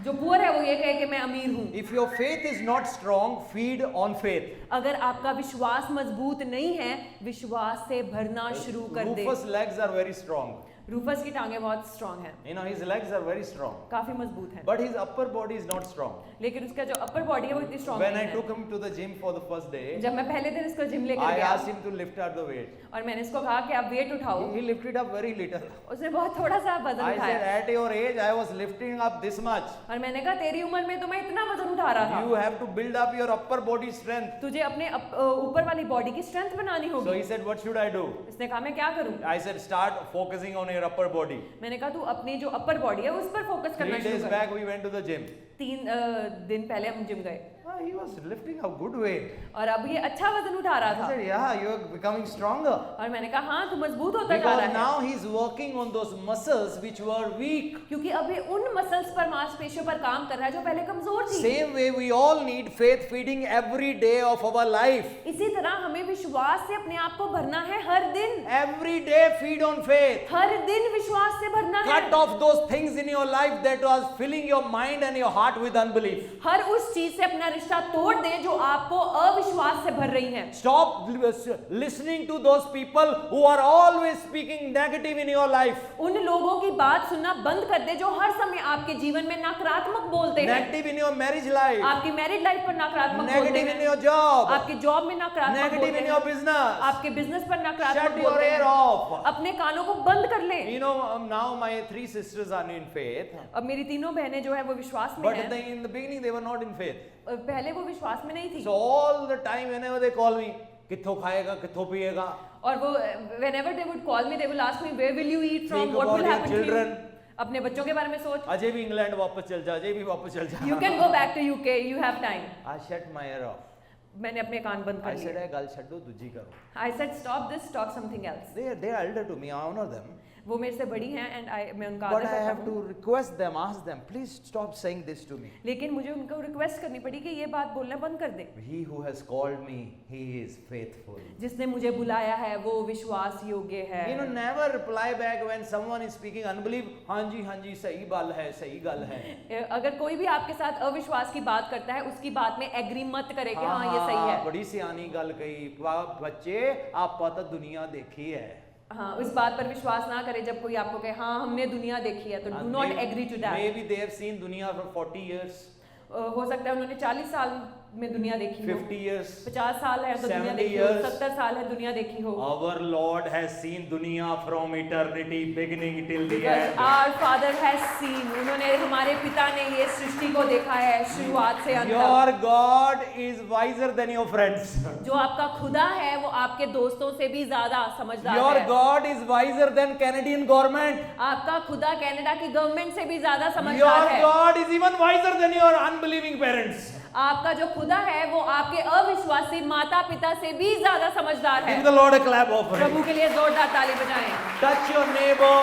S2: जो पुअर है वो ये कहे कि मैं अमीर हूँ।
S1: If your faith is not strong, feed on faith.
S2: अगर आपका विश्वास मजबूत नहीं है, विश्वास से भरना शुरू कर दे।
S1: Rufus' legs are very strong.
S2: Rufus की टांगे बहुत स्ट्रांग हैं,
S1: You know, his legs are very strong.
S2: काफी मजबूत हैं,
S1: But his upper body is not strong.
S2: लेकिन उसका जो अपर बॉडी है वो इतनी स्ट्रांग
S1: When I
S2: नहीं
S1: took
S2: है।
S1: him to the gym for the first day,
S2: जब मैं पहले दिन इसको जिम लेकर
S1: I
S2: गया
S1: asked him to lift out the weight.
S2: और मैंने इसको कहा कि आप वेट उठाओ,
S1: He lifted up very little.
S2: उसने बहुत थोड़ा सा वजन
S1: I
S2: उठाया
S1: said, at your age, I was lifting up this much.
S2: और मैंने कहा तेरी उम्र में तो मैं इतना वजन उठा रहा
S1: You
S2: था,
S1: have to build up your upper body strength.
S2: तुझे अपने ऊपर वाली बॉडी की स्ट्रेंथ बनानी
S1: So
S2: होगी।
S1: he said, what should I do?
S2: इसने कहा मैं क्या करूं?
S1: I said, start focusing on your upper body.
S2: मैंने कहा तू अपनी जो अपर बॉडी है उस पर फोकस
S1: 3
S2: करना शुरू
S1: days
S2: कर।
S1: back, we went to the gym.
S2: 3 दिन पहले हम जिम गए
S1: He was lifting a good weight.
S2: और अब ये अच्छा वजन उठा रहा
S1: I
S2: था
S1: said, yeah, you are becoming stronger.
S2: और मैंने कहा हाँ तू मजबूत होता जा
S1: Because
S2: रहा है,
S1: now he's working on those muscles which were weak.
S2: क्योंकि अब ये उन मसल्स पर, मांसपेशियों पर काम कर रहा है जो पहले कमजोर थी।
S1: Same way, we all need faith feeding every day of our life.
S2: इसी तरह हमें विश्वास से अपने आप को भरना है हर दिन,
S1: Every day, feed on faith.
S2: हर दिन विश्वास से भरना है।
S1: Cut off those things in your life that was filling your mind and your heart with unbelief.
S2: हर उस चीज से अपना रिश्ता तोड़ दे जो आपको अविश्वास से भर रही है।
S1: Stop listening to those people who are always speaking negative in your life.
S2: उन लोगों की बात सुनना बंद कर दे जो हर समय आपके जीवन में नकारात्मक बोलते हैं।
S1: Negative in your marriage life.
S2: आपकी मैरिड लाइफ पर नकारात्मक बोलते
S1: Negative in
S2: हैं,
S1: your job.
S2: आपके जॉब में नकारात्मक
S1: Negative
S2: बोलते
S1: in
S2: हैं,
S1: your business.
S2: आपके बिजनेस पर नकारात्मक
S1: Shut your
S2: बोलते
S1: ear
S2: हैं।
S1: off.
S2: अपने कानों को बंद कर ले।
S1: You know, now my 3 sisters are in faith.
S2: अब मेरी तीनों बहनें जो है वो विश्वास में
S1: But
S2: हैं,
S1: in the beginning, they were not in faith.
S2: पहले वो विश्वास में नहीं थी,
S1: So all the time, whenever they call me, कित्थों खाएगा कित्थों पिएगा.
S2: और वो whenever they would call me, they will ask me, where will you eat from?
S1: Think
S2: What
S1: about
S2: will
S1: your
S2: happen to you?
S1: children.
S2: अपने बच्चों के बारे में सोच.
S1: अजय भी इंग्लैंड वापस चल जा, अजय भी वापस चल जा.
S2: You can go back to UK. You have time.
S1: I shut my ear off.
S2: मैंने अपने कान बंद
S1: I
S2: कर
S1: said,
S2: लिए.
S1: "Hey, गल छड्डो दूजी करो."
S2: I said, stop this, talk something else.
S1: They are elder to me. I honor them.
S2: वो मेरे से बड़ी हैं and मैं उनका
S1: But
S2: आदर
S1: I
S2: करता
S1: have to
S2: हूँ.
S1: request them, ask them, please stop saying this to me.
S2: लेकिन मुझे उनको रिक्वेस्ट करनी पड़ी कि ये बात बोलना बंद कर दे.
S1: He who has called me, he is faithful.
S2: जिसने मुझे बुलाया है वो विश्वास योग्य है.
S1: You know, never reply back when someone is speaking unbelief. हाँ जी सही बात है, सही गल है.
S2: अगर कोई भी आपके साथ अविश्वास की बात करता है उसकी बात में एग्री मत करे कि हाँ ये सही है.
S1: बड़ी सियानी गल कही. बच्चे आप तो दुनिया देखी है.
S2: हाँ, उस बात पर विश्वास ना करें जब कोई आपको कहे हाँ हमने दुनिया देखी है, तो do not agree to that.
S1: Maybe they have seen दुनिया for 40 years.
S2: हो सकता है उन्होंने 40 साल में दुनिया देखी हो.
S1: 50 years.
S2: 50 साल है तो दुनिया
S1: 70
S2: देखी हो.
S1: years.
S2: 70 साल है दुनिया देखी हो.
S1: Our Lord has seen दुनिया from eternity beginning till the
S2: Because
S1: end.
S2: our Father has seen. उन्होंने हमारे पिता ने ये सृष्टि को देखा है शुरुआत से अंत तक.
S1: Your God is wiser than your friends.
S2: जो आपका खुदा है वो आपके दोस्तों से भी ज्यादा समझदार
S1: Your
S2: है.
S1: God is wiser than Canadian government.
S2: आपका खुदा कनाडा की गवर्नमेंट से भी ज्यादा
S1: Your
S2: समझदार है.
S1: God is even wiser than your unbelieving parents.
S2: आपका जो खुदा है वो आपके अविश्वासी माता पिता से भी ज्यादा समझदार है.
S1: Give the Lord a clap offering.
S2: प्रभु के लिए जोरदार ताली बजाएं.
S1: Touch your neighbor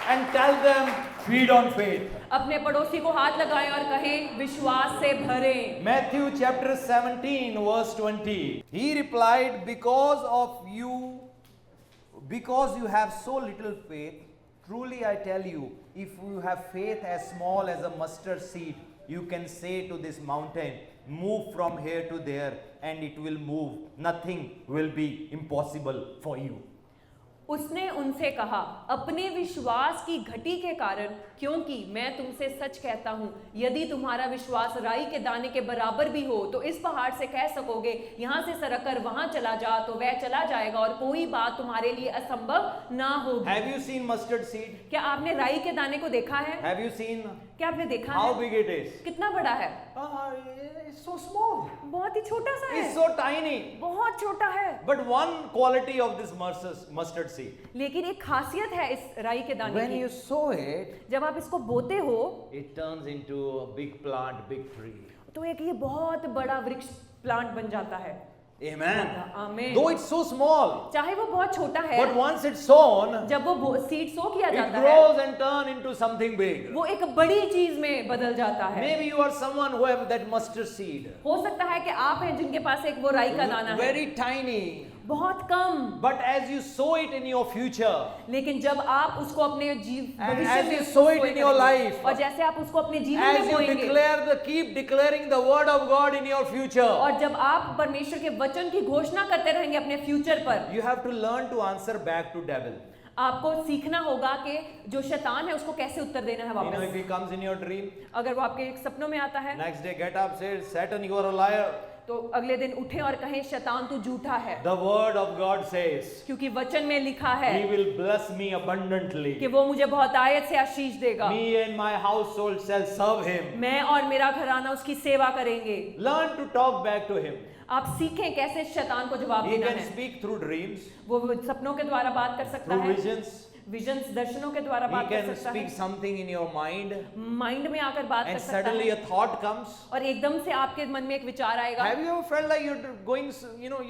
S1: and tell them, feed on faith.
S2: अपने पड़ोसी को हाथ लगाएं और कहें विश्वास से भरें.
S1: Matthew chapter 17 verse 20. He replied, because you have so little faith, truly I tell you, if you have faith as small as a mustard seed, you can say to this mountain, move from here to there, and it will move. Nothing will be impossible for you.
S2: उसने उनसे कहा, अपने विश्वास की घटी के कारण, क्योंकि मैं तुमसे सच कहता हूँ, यदि तुम्हारा विश्वास राई के दाने के बराबर भी हो तो इस पहाड़ से कह सकोगे यहाँ से सरक कर वहां चला जा तो वह चला जाएगा और कोई बात तुम्हारे लिए असंभव ना होगी.
S1: Have you seen mustard seed?
S2: क्या आपने राई के दाने को देखा है?
S1: Have you seen
S2: क्या आपने देखा
S1: how
S2: है?
S1: big it is?
S2: कितना बड़ा है?
S1: It's so small.
S2: बहुत ही छोटा सा है.
S1: It's so tiny.
S2: बहुत छोटा है.
S1: But one quality of this mustard seed.
S2: लेकिन एक खासियत है इस राई के दाने
S1: When
S2: की.
S1: you sow it,
S2: जब आप इसको बोते हो
S1: it turns into a big plant, big tree.
S2: तो एक ये बहुत बड़ा वृक्ष प्लांट बन जाता है.
S1: Amen.
S2: आमीन.
S1: Though it's so small,
S2: चाहे वो बहुत छोटा है,
S1: but once it's sown,
S2: जब वो सीड सो किया
S1: it
S2: जाता है
S1: grows and turn into something big.
S2: वो एक बड़ी चीज में बदल जाता है.
S1: Maybe you are someone who have that mustard seed.
S2: हो सकता है कि आप हैं जिनके पास एक वो राई का दाना है,
S1: Very tiny.
S2: बहुत कम.
S1: But as you sow it in your future,
S2: लेकिन जब आप उसको अपने
S1: And
S2: भविष्य
S1: as
S2: में
S1: you
S2: उसको
S1: sow it
S2: सोए
S1: in your
S2: करेंगे,
S1: life,
S2: और जैसे आप उसको अपने जीवन
S1: as
S2: में
S1: you
S2: बोएंगे,
S1: keep declaring the word of God in your future,
S2: और जब आप परमेश्वर के वचन की घोषणा करते रहेंगे अपने फ्यूचर पर,
S1: you have to learn to answer back to devil.
S2: आपको सीखना होगा कि जो शैतान है उसको कैसे उत्तर देना है
S1: You know, if
S2: वापस.
S1: he comes in your dream,
S2: अगर वो आपके सपनों में आता है
S1: next day get up, say, Satan, you are a liar.
S2: तो अगले दिन उठे और कहें शैतान तू झूठा है,
S1: The word of God says,
S2: क्योंकि वचन में लिखा है
S1: He will bless me abundantly.
S2: कि वो मुझे बहुत आयत से आशीष देगा.
S1: Me and my household shall serve Him.
S2: मैं और मेरा घराना उसकी सेवा करेंगे.
S1: Learn to talk back to Him.
S2: आप सीखें कैसे शैतान को जवाब
S1: He
S2: देना
S1: can
S2: है.
S1: speak through dreams,
S2: वो सपनों के द्वारा बात कर सकता
S1: through
S2: है,
S1: visions.
S2: विजन्स दर्शनों के द्वारा
S1: He
S2: बात कर
S1: can
S2: सकता
S1: speak
S2: है,
S1: something in your mind,
S2: mind में आकर बात कर
S1: and
S2: सकता
S1: suddenly
S2: है,
S1: a thought comes.
S2: और एकदम से आपके मन में एक विचार आएगा.
S1: Have you ever felt like you're going,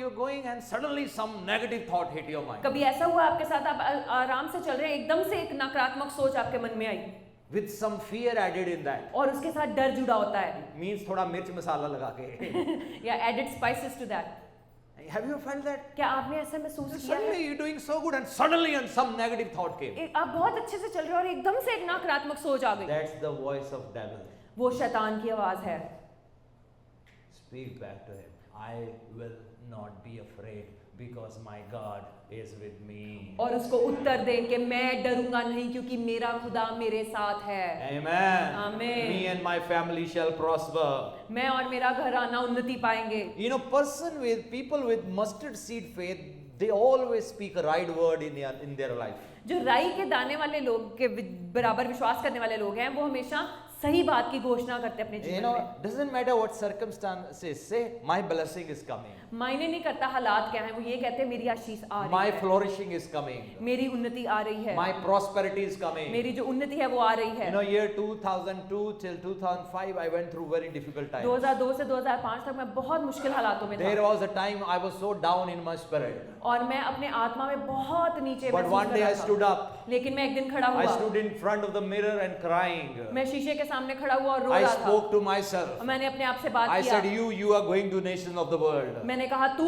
S1: you're going and suddenly some negative thought hit your mind?
S2: कभी ऐसा हुआ आपके साथ, आप आराम से चल रहे हैं, एकदम से एक नकारात्मक सोच आपके मन में आई
S1: With some fear added in that.
S2: और उसके साथ डर जुड़ा होता है,
S1: Means थोड़ा मिर्च मसाला लगा के.
S2: या added spices to that.
S1: Have you ever felt that?
S2: क्या आपने ऐसा महसूस किया है?
S1: Suddenly you're doing so good and suddenly some negative thought came.
S2: आप बहुत अच्छे से चल रहे हो और एकदम से एक नकारात्मक सोच आ गई.
S1: That's the voice of devil.
S2: वो शैतान की आवाज है.
S1: Speak back to him. I will not be afraid because my God is with me.
S2: और उसको उत्तर दें कि मैं डरूंगा नहीं क्योंकि मेरा खुदा मेरे साथ है.
S1: Amen.
S2: Amen.
S1: Me and my family shall prosper.
S2: मैं और मेरा घराना उन्नति पाएंगे.
S1: You know, people with mustard seed faith, they always speak a right word in their life.
S2: जो राई के दाने वाले लोग के बराबर विश्वास करने वाले लोग हैं वो हमेशा सही बात की घोषणा करते अपने
S1: You
S2: जीवन
S1: know,
S2: में।
S1: doesn't matter what circumstances, say, my blessing is coming,
S2: मायने नहीं करता हालात क्या है, वो ये कहते हैं मेरी आशीष आ
S1: my
S2: रही है,
S1: flourishing is coming,
S2: मेरी उन्नति आ रही है,
S1: my prosperity is coming.
S2: मेरी जो उन्नति है वो आ रही
S1: You
S2: है।
S1: know, year 2002 till 2005, I went through very difficult times.
S2: 2002 से 2005 तक मैं बहुत मुश्किल हालातों में
S1: There
S2: था
S1: was a time I was so down in my spirit.
S2: और मैं अपने आत्मा में बहुत नीचे
S1: But
S2: महसूस
S1: one
S2: कर
S1: day
S2: रहा
S1: I
S2: था।
S1: stood up.
S2: लेकिन मैं एक दिन खड़ा
S1: I
S2: हुआ,
S1: stood in front of the mirror and crying.
S2: मैं शीशे के सामने खड़ा हुआ और रो
S1: I
S2: रहा था।
S1: spoke to myself.
S2: मैंने अपने आप से बात
S1: I
S2: किया,
S1: said, you are going to nations of the world.
S2: मैंने कहा तू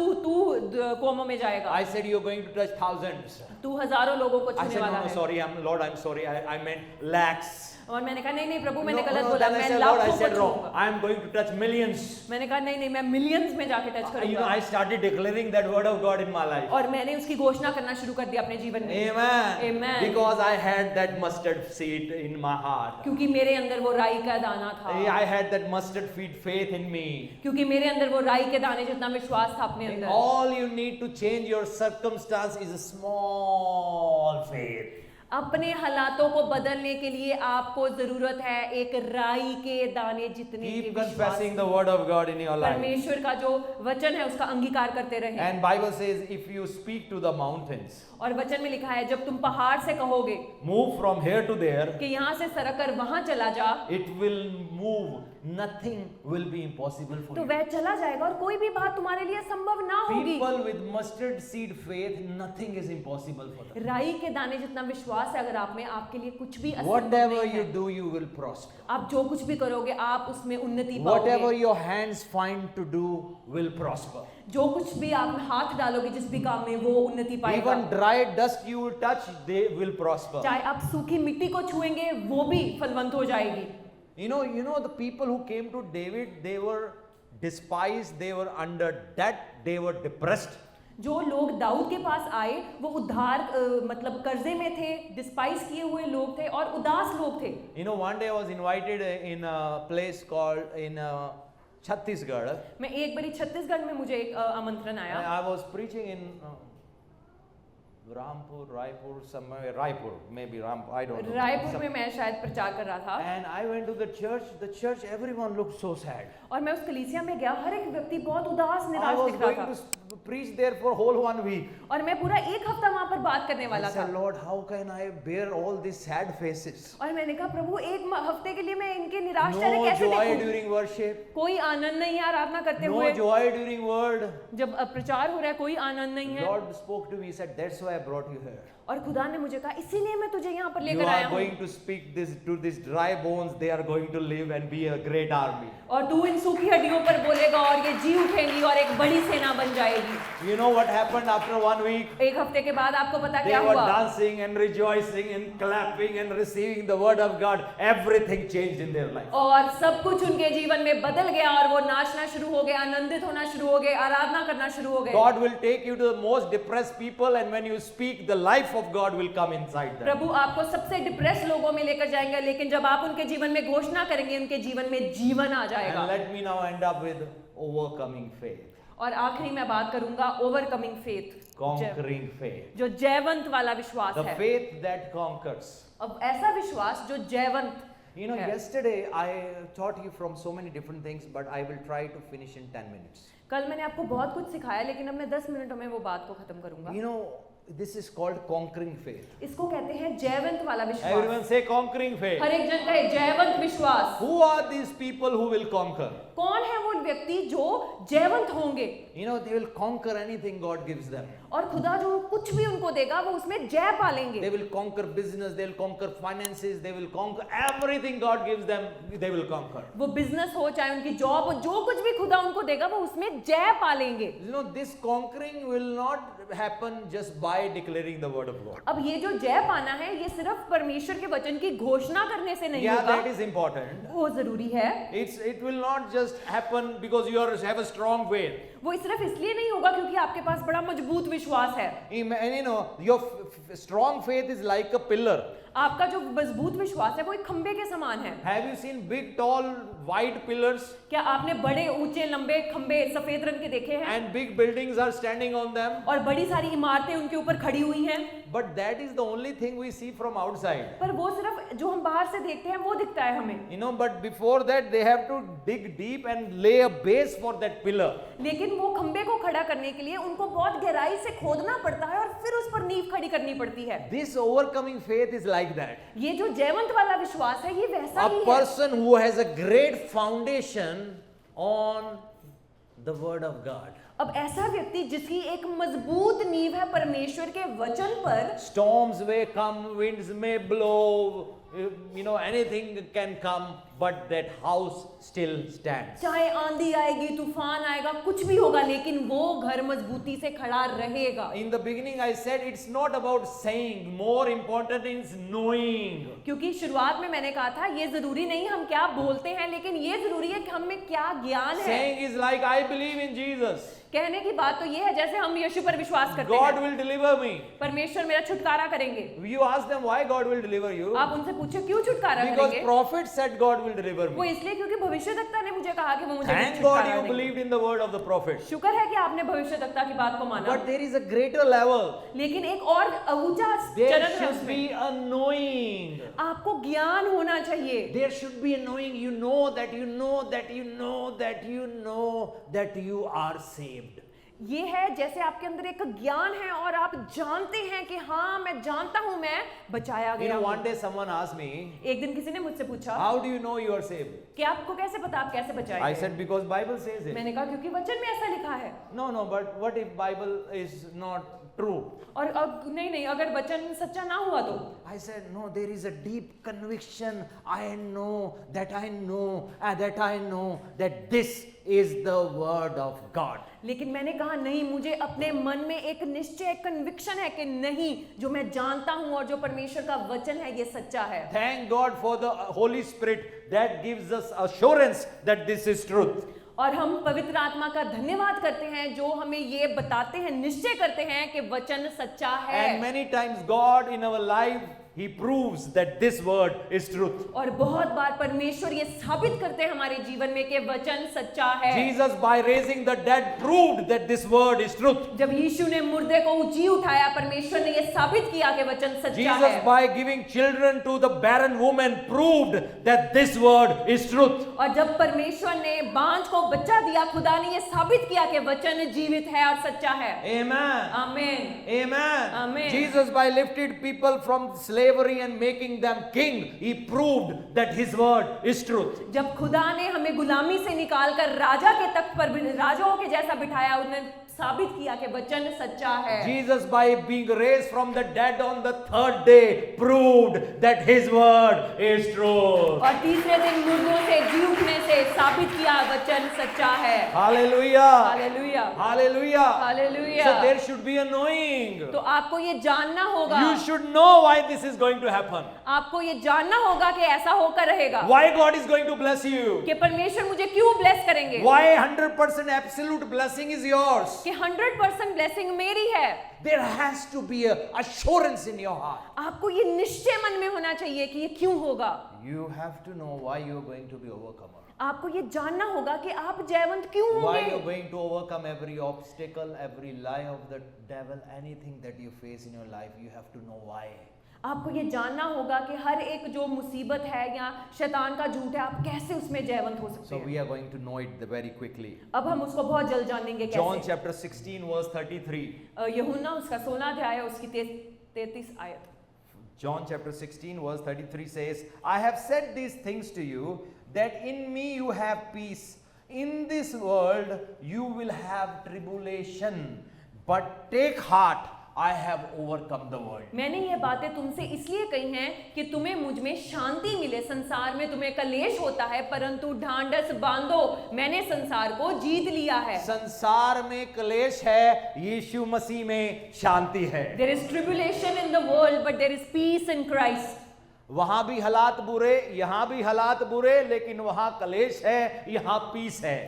S2: कौमों में जाएगा,
S1: I said, you're going to touch thousands.
S2: तू हजारों लोगों को
S1: I
S2: छूने
S1: said,
S2: वाला
S1: no,
S2: है।
S1: sorry, Lord, I'm sorry. I meant lakhs.
S2: और मैंने कहा नहीं नहीं प्रभु,
S1: No,
S2: मैंने गलत
S1: no,
S2: बोला,
S1: then I
S2: मैं
S1: said, Lord, I
S2: लाखों को
S1: said wrong.
S2: छूऊंगा।
S1: I'm going to touch millions.
S2: मैंने कहा नहीं नहीं, मैं मिलियंस में जाके टच
S1: You know,
S2: करूंगा।
S1: I started declaring that word of God in my life.
S2: और मैंने उसकी घोषणा करना शुरू कर दिया अपने जीवन में।
S1: Amen.
S2: Amen.
S1: Because I had that mustard seed in my heart.
S2: क्योंकि मेरे अंदर वो राई का दाना था,
S1: I had that mustard seed faith in me.
S2: क्योंकि मेरे अंदर वो राई के दाने जितना विश्वास था अपने अंदर।
S1: All you need to change your circumstance is a small faith.
S2: अपने हालातों को बदलने के लिए आपको जरूरत है एक राई के दाने जितने के
S1: Keep
S2: विश्वास।
S1: confessing the word of God in your life.
S2: परमेश्वर का जो वचन है उसका अंगीकार करते रहे।
S1: And Bible says if you speak to the mountains,
S2: और वचन में लिखा है जब तुम पहाड़ से कहोगे
S1: move from here to there,
S2: कि यहाँ से सरक कर वहां चला जा,
S1: it will move. Nothing will be impossible for
S2: तो
S1: you.
S2: वह चला जाएगा और कोई भी बात तुम्हारे लिए संभव ना होगी।
S1: People with mustard seed faith, nothing is impossible for them.
S2: राई के दाने जितना विश्वास है अगर आप में, आपके लिए कुछ भी असंभव
S1: Whatever
S2: नहीं
S1: you
S2: है।
S1: do, you will prosper.
S2: आप जो कुछ भी करोगे आप उसमें उन्नति
S1: Whatever
S2: पाओगे।
S1: your hands find to do will prosper.
S2: जो कुछ भी आप हाथ डालोगे जिस भी काम में वो उन्नति पाएगा।
S1: Even dry dust you will touch, they will prosper.
S2: चाहे आप सूखी मिट्टी को छुएंगे वो भी फलवंत हो जाएगी।
S1: You know the people who came to David, they were despised, they were under debt, they were depressed.
S2: जो लोग दाऊद के पास आए वो उद्धार मतलब कर्जे में थे, डिस्पाइस किए हुए लोग थे और उदास लोग थे।
S1: You know, one day I was invited in a place called in Chhattisgarh.
S2: मैं एक बारी छत्तीसगढ़ में मुझे एक आमंत्रण आया।
S1: I was preaching in Rampur, Raipur, somewhere, Raipur, maybe Rampur, I don't know.
S2: Raipur में मैं शायद प्रचार कर रहा था
S1: And I went to the church, everyone looked so sad.
S2: और मैं उस कलीसिया में गया, हर एक व्यक्ति बहुत उदास
S1: I
S2: निराश
S1: was
S2: दिख रहा
S1: going
S2: था
S1: to preach there for whole 1 week.
S2: और मैं पूरा एक हफ्ता वहां पर बात करने
S1: I
S2: वाला था।
S1: said, Lord, how can I bear all these sad faces?
S2: और मैंने कहा प्रभु एक हफ्ते के लिए मैं इनके निराश चेहरे
S1: No
S2: कैसे
S1: joy
S2: देखूं?
S1: during worship,
S2: कोई आनंद नहीं है आराधना करते
S1: no
S2: हुए,
S1: joy during word.
S2: जब प्रचार हो रहा है कोई आनंद नहीं है।
S1: Lord spoke to me, he said, that's why I brought you here.
S2: और खुदा ने मुझे कहा इसीलिए मैं तुझे यहाँ पर
S1: You
S2: लेकर आया
S1: are
S2: हूँ
S1: going to speak this to these dry bones, they are going to live and be a great army.
S2: और तू इन सूखी हड्डियों पर बोलेगा और ये जी उठेंगी और एक बड़ी सेना बन जाएगी।
S1: You know what happened after 1 week?
S2: एक हफ्ते के बाद आपको पता
S1: They
S2: क्या
S1: were
S2: हुआ?
S1: dancing and rejoicing and clapping and receiving the word of God. Everything changed in their life.
S2: और सब कुछ उनके जीवन में बदल गया और वो नाचना शुरू हो गए, आनंदित होना शुरू हो गए, आराधना करना शुरू हो गए।
S1: God will take you to the most depressed people, and when you speak, the life of God will come inside them.
S2: प्रभु आपको सबसे डिप्रेस लोगों में लेकर जाएंगे, लेकिन जब आप उनके जीवन में घोषणा करेंगे उनके जीवन में जीवन आ
S1: And
S2: जाएगा।
S1: let me now end up with overcoming faith,
S2: और आखिरी मैं बात करूंगा ओवरकमिंग फेथ,
S1: conquering faith,
S2: जो जयवंत वाला विश्वास
S1: the
S2: है।
S1: faith that conquers.
S2: अब ऐसा विश्वास जो जयवंत
S1: You know,
S2: है।
S1: yesterday I taught you from so many different things, but I will try to finish in 10 minutes.
S2: कल मैंने आपको बहुत कुछ सिखाया लेकिन अब मैं 10 मिनटों में वो बात को खत्म करूंगा।
S1: You know, this is called conquering faith.
S2: इसको कहते हैं जयवंत वाला विश्वास।
S1: Everyone say conquering faith.
S2: हर एक जन कहे जयवंत विश्वास।
S1: Who are these people who will conquer?
S2: कौन है वो व्यक्ति जो जयवंत होंगे?
S1: You know, they will conquer anything God gives them.
S2: और खुदा जो कुछ भी उनको देगा वो उसमें जय पालेंगे।
S1: They will conquer business, they will conquer finances, they will conquer everything God gives them, they will conquer.
S2: वो बिजनेस हो चाहे उनकी जॉब हो, जो कुछ भी खुदा उनको देगा वो उसमें जय पालेंगे।
S1: You know, this conquering will not happen just by declaring the word of God.
S2: अब ये जो जय पाना है ये सिर्फ परमेश्वर के वचन की घोषणा करने से नहीं
S1: Yeah,
S2: होगा।
S1: that is important.
S2: वो जरूरी है।
S1: It will not just happen because you have a strong faith.
S2: वो सिर्फ इसलिए नहीं होगा क्योंकि आपके पास बड़ा मजबूत विश्वास है।
S1: And you know, your strong faith is like a pillar.
S2: आपका जो मजबूत विश्वास है वो एक खंबे के समान है।
S1: Have you seen big, tall, white pillars?
S2: क्या आपने बड़े ऊंचे लंबे खंबे सफेद रंग के देखे हैं?
S1: And big buildings are standing on them.
S2: और बड़ी सारी इमारतें उनके ऊपर खड़ी हुई हैं।
S1: But that is the only thing we see from outside.
S2: पर वो सिर्फ जो हम बाहर से देखते हैं वो दिखता है हमें।
S1: You know, but before that they have to dig deep and lay a base for that pillar.
S2: लेकिन वो खंबे को खड़ा करने के लिए उनको बहुत गहराई से खोदना पड़ता है और फिर उस पर नींव खड़ी करनी पड़ती है।
S1: This overcoming faith is like that.
S2: ये जो जयवंत वाला विश्वास है ये वैसा ही
S1: A
S2: है।
S1: person who has a great foundation on the word of God.
S2: अब ऐसा व्यक्ति जिसकी एक मजबूत नींव है परमेश्वर के वचन पर,
S1: Storms may come, winds may blow, you know, anything can come, but that house still stands.
S2: चाहे आंधी आएगी तूफान आएगा कुछ भी होगा लेकिन वो घर मजबूती से खड़ा रहेगा।
S1: In the beginning I said it's not about saying, more important is knowing.
S2: क्योंकि शुरुआत में मैंने कहा था ये जरूरी नहीं हम क्या बोलते हैं लेकिन ये जरूरी है कि हमें क्या ज्ञान है।
S1: Saying is like I believe in Jesus.
S2: कहने की बात तो ये है जैसे हम यीशु पर विश्वास करते
S1: God
S2: हैं
S1: will deliver me.
S2: परमेश्वर मेरा छुटकारा करेंगे।
S1: You ask them why God will deliver you.
S2: आप उनसे पूछो क्यों छुटकारा
S1: Because
S2: करेंगे?
S1: prophet said God will deliver
S2: वो
S1: me.
S2: इसलिए क्योंकि भविष्यद्वक्ता ने मुझे कहा कि वो मुझे
S1: Thank
S2: छुटकारा
S1: God you
S2: देंगे।
S1: believed in the word of the prophet.
S2: शुक्र है कि आपने भविष्यद्वक्ता की बात को माना।
S1: But there is a greater level.
S2: लेकिन एक और ऊंचा
S1: There
S2: चरण है
S1: should
S2: उसमें।
S1: be a knowing.
S2: आपको ज्ञान होना चाहिए।
S1: There should be a knowing. You know that you know that you know that you know that you are saved.
S2: ये है जैसे आपके अंदर एक ज्ञान है और आप जानते हैं कि हाँ मैं जानता हूं मैं बचाया
S1: You
S2: गया
S1: know,
S2: हूं।
S1: one day someone asked me,
S2: एक दिन किसी ने मुझसे पूछा
S1: how do you know you are saved?
S2: कि आपको कैसे पता आप कैसे बचाए
S1: I
S2: गए?
S1: said, because Bible says it.
S2: मैंने कहा क्योंकि वचन में ऐसा लिखा है।
S1: No, no, but what if Bible is not true?
S2: और अब नहीं अगर वचन सच्चा ना हुआ तो?
S1: I said, no, there is a deep conviction. I know that I know that I know that this is the word of God.
S2: लेकिन मैंने कहा नहीं मुझे अपने मन में एक निश्चय कन्विक्शन है कि नहीं जो मैं जानता हूं और जो परमेश्वर का वचन है ये सच्चा है।
S1: Thank God for the Holy Spirit that gives us assurance that this is truth.
S2: और हम पवित्र आत्मा का धन्यवाद करते हैं जो हमें ये बताते हैं निश्चय करते हैं कि वचन सच्चा है।
S1: And many times God in our life He proves that this word is truth.
S2: और बहुत बार परमेश्वर ये साबित करते हैं हमारे जीवन में कि वचन सच्चा है।
S1: Jesus by raising the dead proved that this word is truth.
S2: जब यीशु ने मुर्दे को जी उठाया परमेश्वर ने ये साबित किया कि वचन सच्चा
S1: Jesus
S2: है।
S1: by giving children to the barren woman proved that this word is truth.
S2: और जब परमेश्वर ने बांझ को बच्चा दिया खुदा ने ये साबित किया कि वचन जीवित है और सच्चा है।
S1: Amen.
S2: आमीन।
S1: Amen.
S2: Amen.
S1: Jesus by lifted people from slavery and making them king, He proved that His word is truth.
S2: जब खुदा ने हमें गुलामी से निकालकर राजा के तख्त पर राजाओं के जैसा बिठाया उन्होंने साबित किया कि वचन सच्चा है।
S1: Jesus by being raised from the dead on the third day proved that His word is truth.
S2: और तीसरे दिन मुर्दों से जी उठने से साबित किया वचन सच्चा है।
S1: Hallelujah.
S2: Hallelujah
S1: Hallelujah.
S2: Hallelujah.
S1: So there should be a knowing.
S2: तो आपको ये जानना होगा।
S1: You should know why this is going to happen.
S2: आपको ये जानना होगा कि ऐसा होकर रहेगा।
S1: Why God is going to bless you.
S2: कि परमेश्वर मुझे क्यों ब्लेस करेंगे?
S1: Why 100% absolute blessing is yours.
S2: कि 100% ब्लेसिंग मेरी है।
S1: There has to be a assurance in your heart.
S2: आपको ये निश्चय मन में होना चाहिए कि ये क्यों होगा।
S1: You have to know why you are going to be overcomer.
S2: आपको ये जानना होगा कि आप जयवंत क्यों
S1: Why you are
S2: होंगे।
S1: going to overcome every obstacle, every lie of the devil, anything that you face in your life. You have to know why.
S2: आपको ये जानना होगा कि हर एक जो मुसीबत है या शैतान का झूठ है आप कैसे उसमें जयवंत हो सकते
S1: So
S2: हैं।
S1: we are going to know it very quickly.
S2: अब हम उसको बहुत जल्द जानेंगे
S1: John
S2: कैसे।
S1: chapter 16 verse 33.
S2: यूहन्ना उसका 16 अध्याय है उसकी 33 आयत।
S1: John chapter 16 verse 33 says, I have said these things to you that in me you have peace. In this world you will have tribulation, but take heart, I have overcome the world.
S2: मैंने ये बातें तुमसे इसलिए कही हैं कि तुम्हें मुझ में शांति मिले। संसार में तुम्हें कलेश होता है परंतु ढांढस बांधो मैंने संसार को जीत लिया है।
S1: संसार में क्लेश है, यीशु मसीह में शांति है।
S2: There is tribulation in the world but there is peace in Christ.
S1: वहां भी हालात बुरे, यहां भी हालात बुरे, लेकिन वहां क्लेश है, यहां पीस है।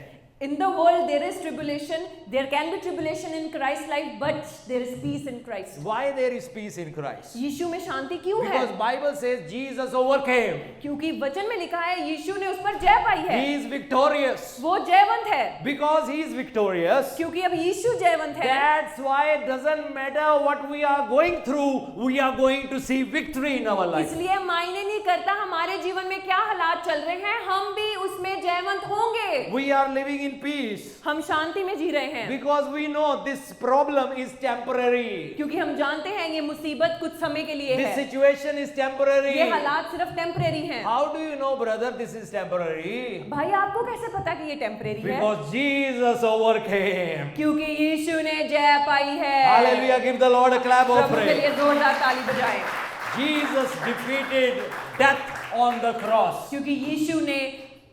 S2: In the world there is tribulation. There can be tribulation in Christ's life, but there is peace in Christ.
S1: Why there is peace in Christ?
S2: यीशु में शांति क्यों है?
S1: Because Bible says Jesus overcame.
S2: क्योंकि वचन में लिखा है यीशु ने उस पर जय पाई है।
S1: He is victorious.
S2: वो जयवंत है।
S1: Because he is victorious.
S2: क्योंकि अब यीशु जयवंत है।
S1: That's why it doesn't matter what we are going through, we are going to see victory in our life.
S2: इसलिए मायने नहीं करता हमारे जीवन में क्या हालात चल रहे हैं, हम भी उसमें जयवंत होंगे।
S1: We are living in peace.
S2: हम शांति में जी रहे हैं।
S1: Because we know this problem is temporary.
S2: क्योंकि हम जानते हैं ये मुसीबत कुछ समय के लिए
S1: This
S2: है।
S1: situation is temporary.
S2: ये हालात सिर्फ टेम्परेरी हैं।
S1: How do you know, brother, this is temporary?
S2: भाई आपको कैसे पता कि ये टेम्परेरी है?
S1: Because Jesus overcame.
S2: क्योंकि यीशु ने जय पाई है।
S1: Hallelujah. Give the Lord a clap
S2: प्रभु के
S1: offering.
S2: लिए जोरदार ताली बजाएं।
S1: Jesus defeated death on the cross.
S2: क्योंकि यीशु ने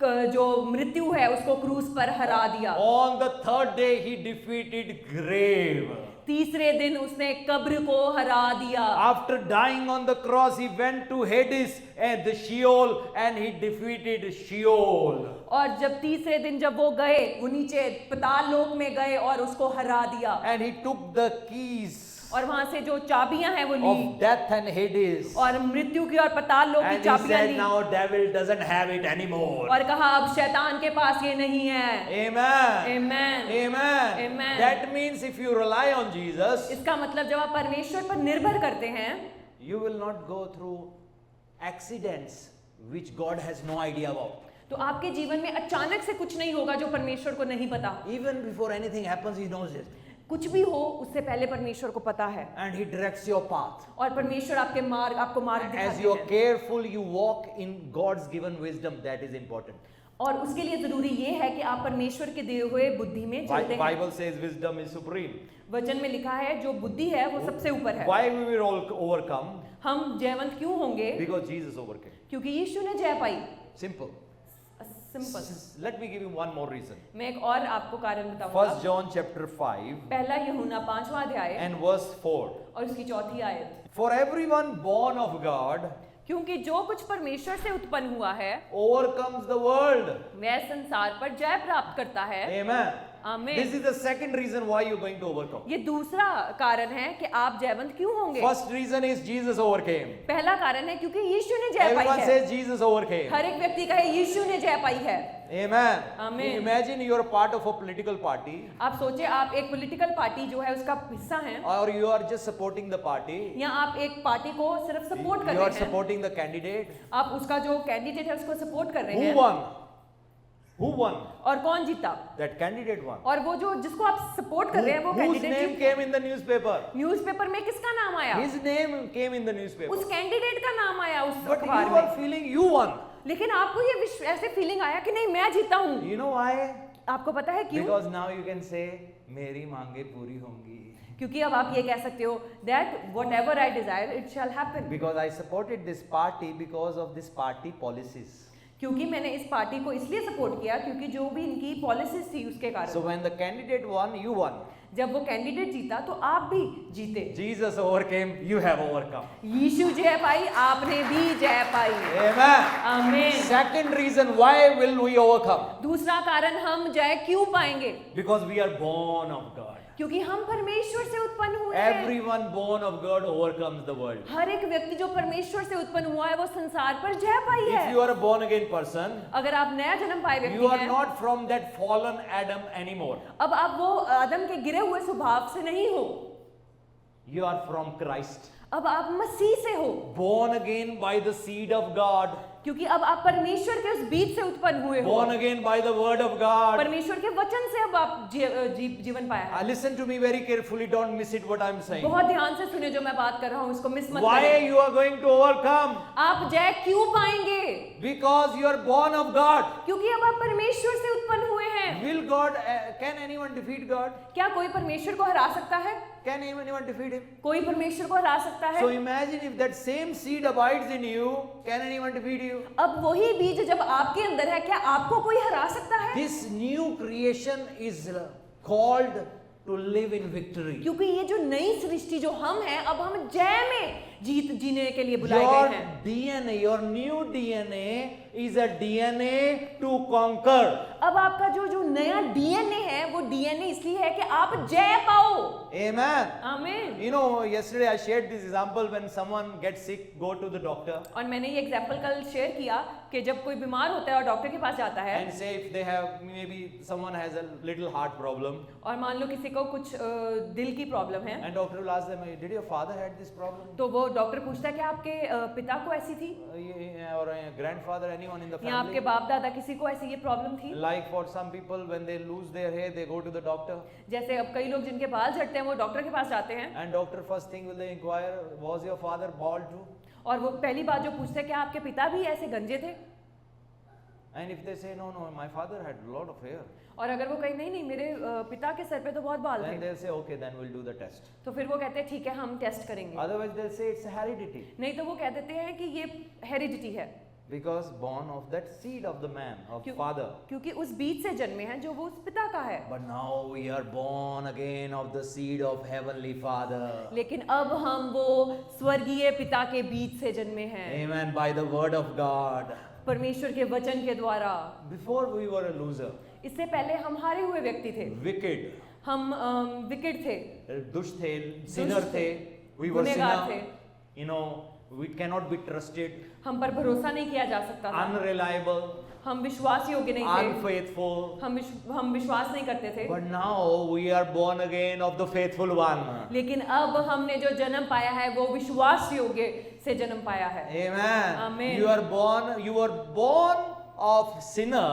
S2: जो मृत्यु है उसको क्रूस पर हरा दिया।
S1: On the third day, he defeated grave.
S2: तीसरे दिन उसने कब्र को हरा दिया।
S1: After dying on the cross, he went to Hades and the Sheol, and he defeated Sheol.
S2: और जब तीसरे दिन जब वो गए, वो नीचे पाताल लोक में गए और उसको हरा दिया।
S1: And he took the keys
S2: और वहां से जो चाबियां हैं वो ली
S1: of death and Hades.
S2: और मृत्यु की और पाताल लोक की
S1: And he
S2: चाबियां
S1: said,
S2: Lee
S1: now devil doesn't have it anymore.
S2: और कहा अब शैतान के पास ये नहीं है।
S1: Amen.
S2: Amen.
S1: Amen.
S2: Amen.
S1: That means if you rely on Jesus,
S2: इसका मतलब जब आप परमेश्वर पर निर्भर करते हैं,
S1: you will not go through accidents which God has no idea about.
S2: तो आपके जीवन में अचानक से कुछ नहीं होगा जो परमेश्वर को नहीं पता।
S1: Even before anything happens, he knows it.
S2: कुछ भी हो उससे पहले परमेश्वर को पता है
S1: And he directs your path.
S2: और परमेश्वर आपको मार्ग
S1: As
S2: दिखाते
S1: you are
S2: हैं।
S1: careful, you walk in God's given wisdom. That is important.
S2: और उसके लिए जरूरी ये है कि आप परमेश्वर के दिए हुए बुद्धि में चलते हैं।
S1: Bible says wisdom is supreme.
S2: वचन में लिखा है जो बुद्धि है वो सबसे ऊपर है।
S1: Why we will all overcome?
S2: हम जयवंत क्यों होंगे?
S1: Because Jesus overcame.
S2: क्योंकि यीशु ने जय पाई।
S1: Simple.
S2: Simple.
S1: Let me give you one more reason.
S2: मैं एक और आपको कारण बताऊंगा।
S1: 1 John chapter 5
S2: पहला यूहन्ना 5वां अध्याय
S1: and verse 4.
S2: और इसकी चौथी आयत।
S1: For everyone born of God
S2: क्योंकि जो कुछ परमेश्वर से उत्पन्न हुआ है
S1: overcomes the world.
S2: वह संसार पर जय प्राप्त करता है।
S1: Amen.
S2: आमीन।
S1: This is the second reason why you're going to overcome.
S2: ये दूसरा कारण है कि आप जयवंत क्यों होंगे।
S1: First reason is Jesus overcame.
S2: पहला कारण है क्योंकि यीशु ने जय पाई
S1: Everyone
S2: है।
S1: says Jesus overcame.
S2: हर एक व्यक्ति कहे यीशु ने जय पाई है।
S1: Amen.
S2: Amen.
S1: Imagine you're part of a political party
S2: आप सोचे आप एक पॉलिटिकल पार्टी जो है उसका हिस्सा हैं
S1: or you are just supporting the party.
S2: या आप एक पार्टी को सिर्फ सपोर्ट कर
S1: You are
S2: रहे हैं।
S1: supporting the candidate.
S2: आप उसका जो कैंडिडेट है उसको सपोर्ट कर रहे
S1: Who
S2: हैं।
S1: won? Who won?
S2: और कौन जीता?
S1: That candidate won.
S2: और वो जो जिसको आप सपोर्ट कर रहे हैं वो
S1: Whose
S2: candidate
S1: name came in the newspaper?
S2: Newspaper में किसका नाम आया?
S1: His name came in the newspaper.
S2: उस कैंडिडेट का नाम आया उस
S1: But
S2: अखबार
S1: you
S2: में।
S1: are feeling you won.
S2: लेकिन आपको ये ऐसे फीलिंग आया कि नहीं मैं जीता हूँ।
S1: You know why?
S2: आपको पता है क्यों?
S1: Because now you can say मेरी मांगे पूरी होंगी.
S2: क्योंकि अब आप ये कह सकते हो that whatever I desire it shall happen.
S1: Because I supported this party because of this party policies.
S2: क्योंकि मैंने इस पार्टी को इसलिए सपोर्ट किया क्योंकि जो भी इनकी पॉलिसीज थी उसके कारण।
S1: So when the candidate won, you won.
S2: जब वो कैंडिडेट जीता तो आप भी जीते।
S1: Jesus overcame, you have overcome.
S2: यीशु जय पाई, आपने भी जय पाई।
S1: Amen.
S2: आमीन।
S1: Second reason why will we overcome?
S2: दूसरा कारण हम जय क्यों पाएंगे?
S1: Because we are born of God.
S2: क्योंकि हम परमेश्वर से उत्पन्न हुए हैं।
S1: Everyone born of God overcomes the world.
S2: हर एक व्यक्ति जो परमेश्वर से उत्पन्न हुआ है वो संसार पर जय पाई है।
S1: If you are a born again person,
S2: अगर आप नया जन्म पाए
S1: you
S2: व्यक्ति
S1: are
S2: हैं,
S1: not from that fallen Adam anymore.
S2: अब आप वो आदम के गिरे हुए स्वभाव से नहीं हो,
S1: You are from Christ.
S2: अब आप मसीह से हो।
S1: Born again by the seed of God.
S2: क्योंकि अब आप परमेश्वर के उस बीज से उत्पन्न हुए हो।
S1: Born again by the word of God.
S2: परमेश्वर के वचन से अब आप जीवन पाया है।
S1: Listen to me very carefully. Don't miss it what I'm saying.
S2: बहुत ध्यान से सुने जो मैं बात कर रहा हूँ, उसको मिस मत
S1: Why
S2: करें।
S1: you are going to overcome?
S2: आप जय क्यों पाएंगे?
S1: Because you are born of God.
S2: क्योंकि अब आप परमेश्वर से उत्पन्न हुए हैं।
S1: Will God, can anyone defeat God?
S2: क्या कोई परमेश्वर को हरा सकता है?
S1: Can anyone defeat him?
S2: कोई परमेश्वर को हरा सकता है?
S1: So imagine if that same seed abides in you, can anyone defeat you?
S2: अब वही बीज जब आपके अंदर है, क्या आपको कोई हरा सकता है?
S1: This new creation is called to live in victory.
S2: क्योंकि ये जो नई सृष्टि जो हम हैं, अब हम जय में जीने के लिए बुलाए
S1: Your
S2: गए हैं।
S1: DNA, your new DNA is a DNA to conquer.
S2: अब आपका जो नया डीएनए है, वो डीएनए इसलिए है कि आप जय पाओ।
S1: Amen.
S2: आमीन।
S1: You know, yesterday I shared this example when someone gets sick, go to the doctor
S2: और मैंने ये एग्जाम्पल कल शेयर किया कि जब कोई बीमार होता है और डॉक्टर के पास जाता है,
S1: and say if they have, maybe someone has a little heart problem,
S2: और मान लो किसी को कुछ दिल की प्रॉब्लम है,
S1: and doctor will ask them, did your father had this problem?
S2: तो वो डॉक्टर पूछता है कि आपके पिता को ऐसी थी,
S1: Or a grandfather, anyone in the
S2: या आपके
S1: family?
S2: बाप दादा किसी को ऐसी ये प्रॉब्लम थी?
S1: Like for some people, when they lose their hair, they go to the doctor,
S2: जैसे अब कई लोग जिनके बाल झड़ते हैं वो डॉक्टर के पास जाते हैं,
S1: and doctor first thing will they inquire, was your father bald too?
S2: और वो पहली बात जो पूछते हैं क्या आपके पिता भी ऐसे गंजे थे?
S1: And if they say no, my father had a lot of hair,
S2: और अगर वो कहीं नहीं मेरे पिता के सर पे तो बहुत बाल
S1: then
S2: थे,
S1: they'll say okay, then we'll do the test.
S2: तो फिर वो कहते हैं ठीक है हम टेस्ट करेंगे।
S1: Otherwise they'll say it's heredity,
S2: नहीं तो वो कह देते हैं कि ये हेरिडिटी है,
S1: because born of that seed of the man, of
S2: क्यों-
S1: father.
S2: क्योंकि उस बीज से जन्मे हैं जो वो उस पिता का है।
S1: But now we are born again of the seed of heavenly Father.
S2: लेकिन अब हम वो स्वर्गीय पिता के बीज से जन्मे हैं,
S1: Amen. By the word of God.
S2: परमेश्वर के वचन के द्वारा।
S1: Before we were a loser,
S2: इससे पहले हम हारे हुए व्यक्ति थे,
S1: wicked,
S2: हम विकेट थे,
S1: दुष्ट थे, sinner थे, we were
S2: गुनहगार
S1: sinner.
S2: थे,
S1: You know, we cannot be trusted,
S2: हम पर भरोसा नहीं किया जा सकता था,
S1: unreliable,
S2: हम विश्वास योग्य नहीं थे,
S1: unfaithful.
S2: हम विश्वास नहीं करते थे।
S1: But now we are born again of the faithful one.
S2: लेकिन अब हमने जो जन्म पाया है वो विश्वास योग्य से जन्म पाया है।
S1: Amen.
S2: Amen.
S1: You were born of sinner.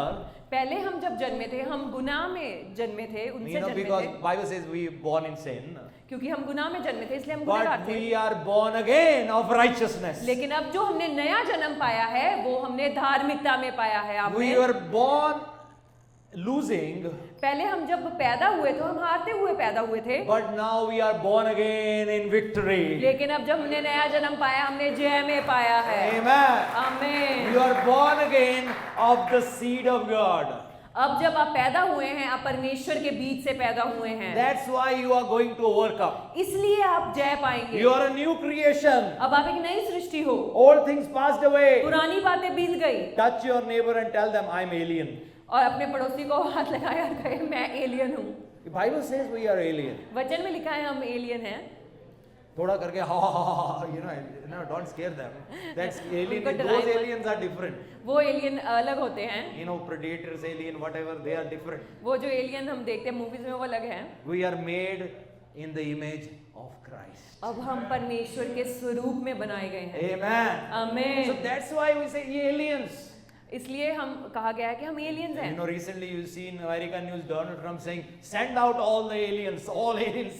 S2: पहले हम जब जन्मे थे हम गुनाह में जन्मे थे, उनसे जन्मे
S1: Because
S2: थे,
S1: Bible says we born in sin.
S2: क्योंकि हम गुनाह में जन्मे थे इसलिए हम गुनहगार
S1: But
S2: थे।
S1: we are born again of righteousness.
S2: लेकिन अब जो हमने नया जन्म पाया है वो हमने धार्मिकता में पाया है।
S1: We
S2: आमीन।
S1: were born losing,
S2: पहले हम जब पैदा हुए तो हम हारते हुए पैदा हुए थे,
S1: but now we are born again in victory.
S2: लेकिन अब जब हमने नया जन्म पाया हमने जय में पाया है।
S1: Amen.
S2: आमीन।
S1: You are born again of the seed of God.
S2: अब जब आप पैदा हुए हैं आप परमेश्वर के बीज से पैदा हुए हैं,
S1: That's why you are going to overcome.
S2: इसलिए आप जय पाएंगे।
S1: You are a new creation.
S2: अब आप एक नई सृष्टि हो,
S1: All things passed away.
S2: पुरानी बातें बीत गई।
S1: Touch your neighbor and tell them, I'm alien.
S2: और अपने पड़ोसी को हाथ लगाया और कहे मैं एलियन हूँ।
S1: The Bible says we are alien.
S2: वचन में लिखा है हम एलियन हैं।
S1: थोड़ा करके ha, you know, don't scare them. That's alien.
S2: उनको
S1: Those
S2: डराएं मत।
S1: aliens are different.
S2: वो एलियन अलग होते हैं,
S1: You know, predators, alien, whatever, they are different.
S2: वो जो एलियन हम देखते हैं मूवीज में वो अलग हैं।
S1: We are made in the image of Christ.
S2: अब हम परमेश्वर के स्वरूप में बनाए गए हैं।
S1: Amen. So
S2: आमीन।
S1: that's why we say aliens.
S2: इसलिए हम कहा गया है कि हम एलियंस
S1: You
S2: हैं।
S1: know, recently you see in American news Donald Trump saying, send out all the aliens,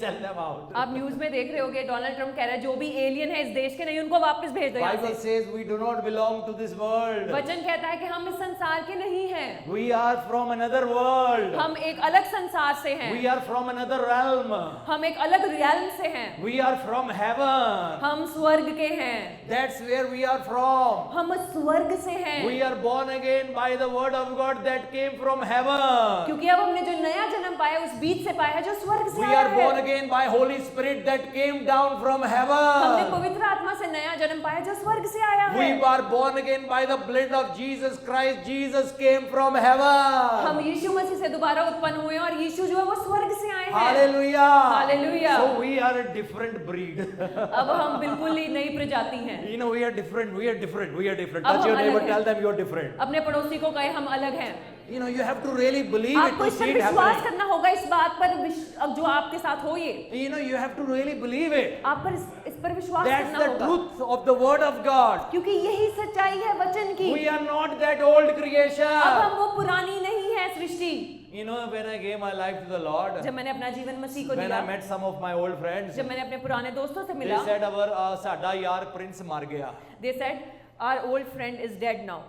S1: send them out.
S2: आप न्यूज में देख रहे होगे डोनाल्ड ट्रम्प कह रहा है जो भी एलियन है इस देश के नहीं उनको वापस भेज दो यहाँ
S1: Bible
S2: से।
S1: says we do not belong to this world.
S2: वचन कहता है कि हम इस संसार के नहीं हैं,
S1: We are from another world.
S2: हम एक अलग संसार से हैं,
S1: We are from another realm.
S2: हम एक अलग रियल्म से हैं,
S1: We are from heaven.
S2: हम स्वर्ग के हैं,
S1: That's where we are from.
S2: हम स्वर्ग से हैं।
S1: We are born again by the word of God that came from heaven.
S2: क्योंकि अब हमने जो नया जन्म पाया उस बीज से पाया है जो स्वर्ग से
S1: We
S2: आया
S1: are born
S2: है।
S1: again by Holy Spirit that came down from
S2: हमने
S1: heaven.
S2: पवित्र आत्मा से नया जन्म पाया जो स्वर्ग से आया है।
S1: We are born again by the blood of Jesus Christ. Jesus came from heaven.
S2: हम यीशु मसीह से दोबारा उत्पन्न हुए हैं और यीशु जो है वो स्वर्ग से आए हैं।
S1: Hallelujah.
S2: Hallelujah.
S1: So we are a different breed.
S2: अब हम बिल्कुल ही नई प्रजाति हैं।
S1: You know, we are different. We are different. We are different.
S2: अब
S1: Touch
S2: हम
S1: your neighbor.
S2: अलग हैं।
S1: Tell them you are different.
S2: अपने पड़ोसी को कहे हम अलग हैं।
S1: You know, you have to really believe it
S2: आपको
S1: to
S2: इस पर
S1: see it
S2: विश्वास
S1: happening.
S2: करना होगा इस बात पर अब जो आपके साथ हो ये
S1: You know, you have to really believe it.
S2: आप पर इस पर विश्वास
S1: That's
S2: करना
S1: the
S2: होगा
S1: truth of the word of God.
S2: क्योंकि यही सच्चाई है वचन की।
S1: We are not that old
S2: अब
S1: creation.
S2: हम वो पुरानी नहीं है सृष्टि।
S1: You know, when I gave my life to the Lord,
S2: जब मैंने अपना जीवन मसीह को
S1: when
S2: दिया,
S1: I met some of my old friends,
S2: जब मैंने अपने पुराने दोस्तों से
S1: they
S2: मिला,
S1: said साडा यार प्रिंस मर गया.
S2: they said our old friend is dead now.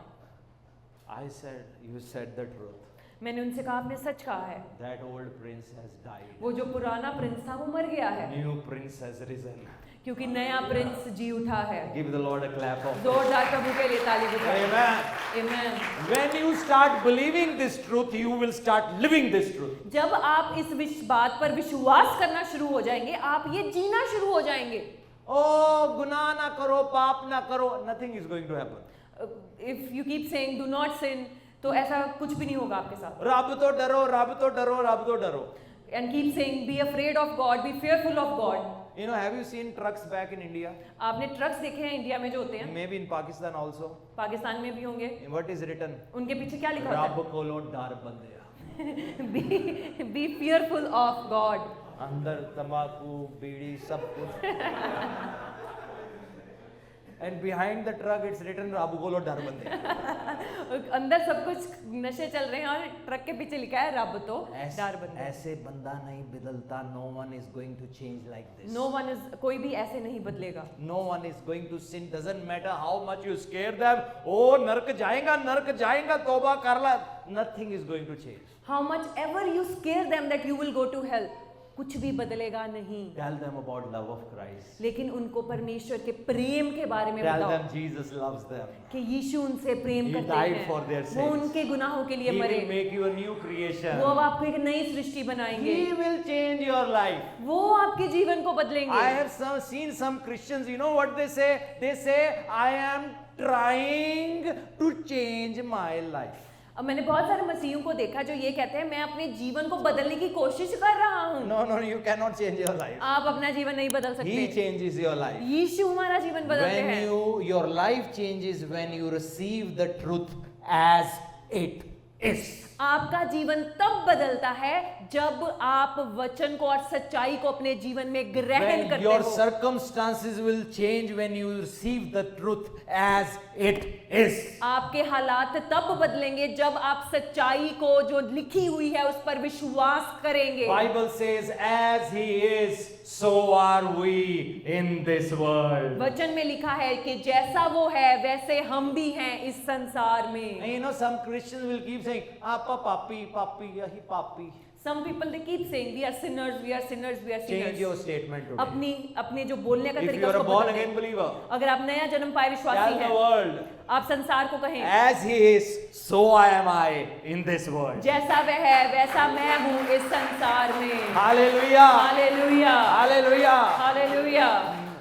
S1: I said, you said the truth.
S2: मैंने उनसे कहा आपने सच कहा है,
S1: That old prince has died.
S2: वो जो पुराना प्रिंस था वो मर गया है,
S1: New prince has risen.
S2: क्योंकि नया प्रिंस जी उठा है।
S1: Give the Lord a clap of.
S2: जोरदार प्रभु के लिए ताली बजाएं।
S1: Amen.
S2: Amen।
S1: When you start believing this truth, you will start living this truth.
S2: जब आप इस बात पर विश्वास करना शुरू हो जाएंगे, आप ये जीना शुरू हो जाएंगे।
S1: Oh, गुनाह ना करो, पाप ना करो, nothing is going to happen.
S2: If you keep saying do not sin, तो ऐसा कुछ भी नहीं होगा आपके साथ।
S1: रब तो डरो, रब तो डरो, रब तो डरो.
S2: And keep saying be afraid of God, be fearful of God।
S1: You know, have you seen trucks back in India?
S2: आपने ट्रक्स देखे हैं इंडिया में जो होते हैं,
S1: Maybe in Pakistan also.
S2: Pakistan में भी होंगे।
S1: What is written?
S2: उनके पीछे क्या लिखा होता
S1: रब कोलो डर बंदिया.
S2: है? Be fearful of God।
S1: अंदर तंबाकू, बीड़ी, सब कुछ. And behind the truck it's written रब कोलो डर बंदिया.
S2: अंदर सब कुछ नशे चल रहे हैं और ट्रक के पीछे लिखा है रब तो डर बंदे।
S1: ऐसे बंदा नहीं बदलता. No one is going to change like this.
S2: No one is, कोई भी ऐसे नहीं बदलेगा।
S1: No one is going to sin. Doesn't matter how much you scare them. Oh, नरक जाएगा, तौबा कर ला. Nothing is going to change.
S2: How much ever you scare them that you will go to hell, कुछ भी बदलेगा नहीं।
S1: Tell them about love of Christ.
S2: लेकिन उनको परमेश्वर के प्रेम के बारे में
S1: Tell
S2: बताओ
S1: them Jesus loves them.
S2: कि यीशु उनसे प्रेम
S1: He
S2: करते
S1: died
S2: हैं,
S1: for their
S2: वो
S1: sins.
S2: उनके गुनाहों के लिए
S1: He
S2: मरे,
S1: will make you a new creation.
S2: वो अब आपको एक नई सृष्टि बनाएंगे,
S1: He will change your life.
S2: वो आपके जीवन को बदलेंगे।
S1: I have seen some Christians, you know what they say? They say, I am trying to change my life.
S2: अब मैंने बहुत सारे मसीहियों को देखा जो ये कहते हैं मैं अपने जीवन को बदलने की कोशिश कर रहा हूँ।
S1: No, you cannot change your life.
S2: आप अपना जीवन नहीं बदल
S1: He
S2: सकते,
S1: changes your life.
S2: यीशु हमारा जीवन बदलते
S1: When
S2: हैं।
S1: your life changes when you receive the truth as it is.
S2: आपका जीवन तब बदलता है जब आप वचन को और सच्चाई को अपने जीवन में ग्रहण
S1: When
S2: करते
S1: your
S2: हो।
S1: circumstances will change when you receive the truth as it is.
S2: आपके हालात तब बदलेंगे जब आप सच्चाई को जो लिखी हुई है उस पर विश्वास करेंगे।
S1: Bible says, as he is, so are we in this world.
S2: वचन में लिखा है कि जैसा वो है वैसे हम भी हैं इस संसार में।
S1: And you know, some Christians will keep saying, "Apa papi, papi, yahi papi."
S2: Some people they keep saying we are sinners, we are sinners, we are
S1: Change
S2: sinners।
S1: your statement today.
S2: अपने जो बोलने का
S1: If
S2: तरीका
S1: you are a
S2: उसको
S1: born
S2: बदल दें।
S1: again believer,
S2: अगर आप नया जन्म पाए विश्वासी
S1: tell the
S2: हैं,
S1: world,
S2: आप संसार को कहें
S1: as he is, so I am I in this world.
S2: जैसा वह है वैसा मैं हूँ इस संसार में।
S1: Hallelujah.
S2: Hallelujah,
S1: Hallelujah.
S2: Hallelujah.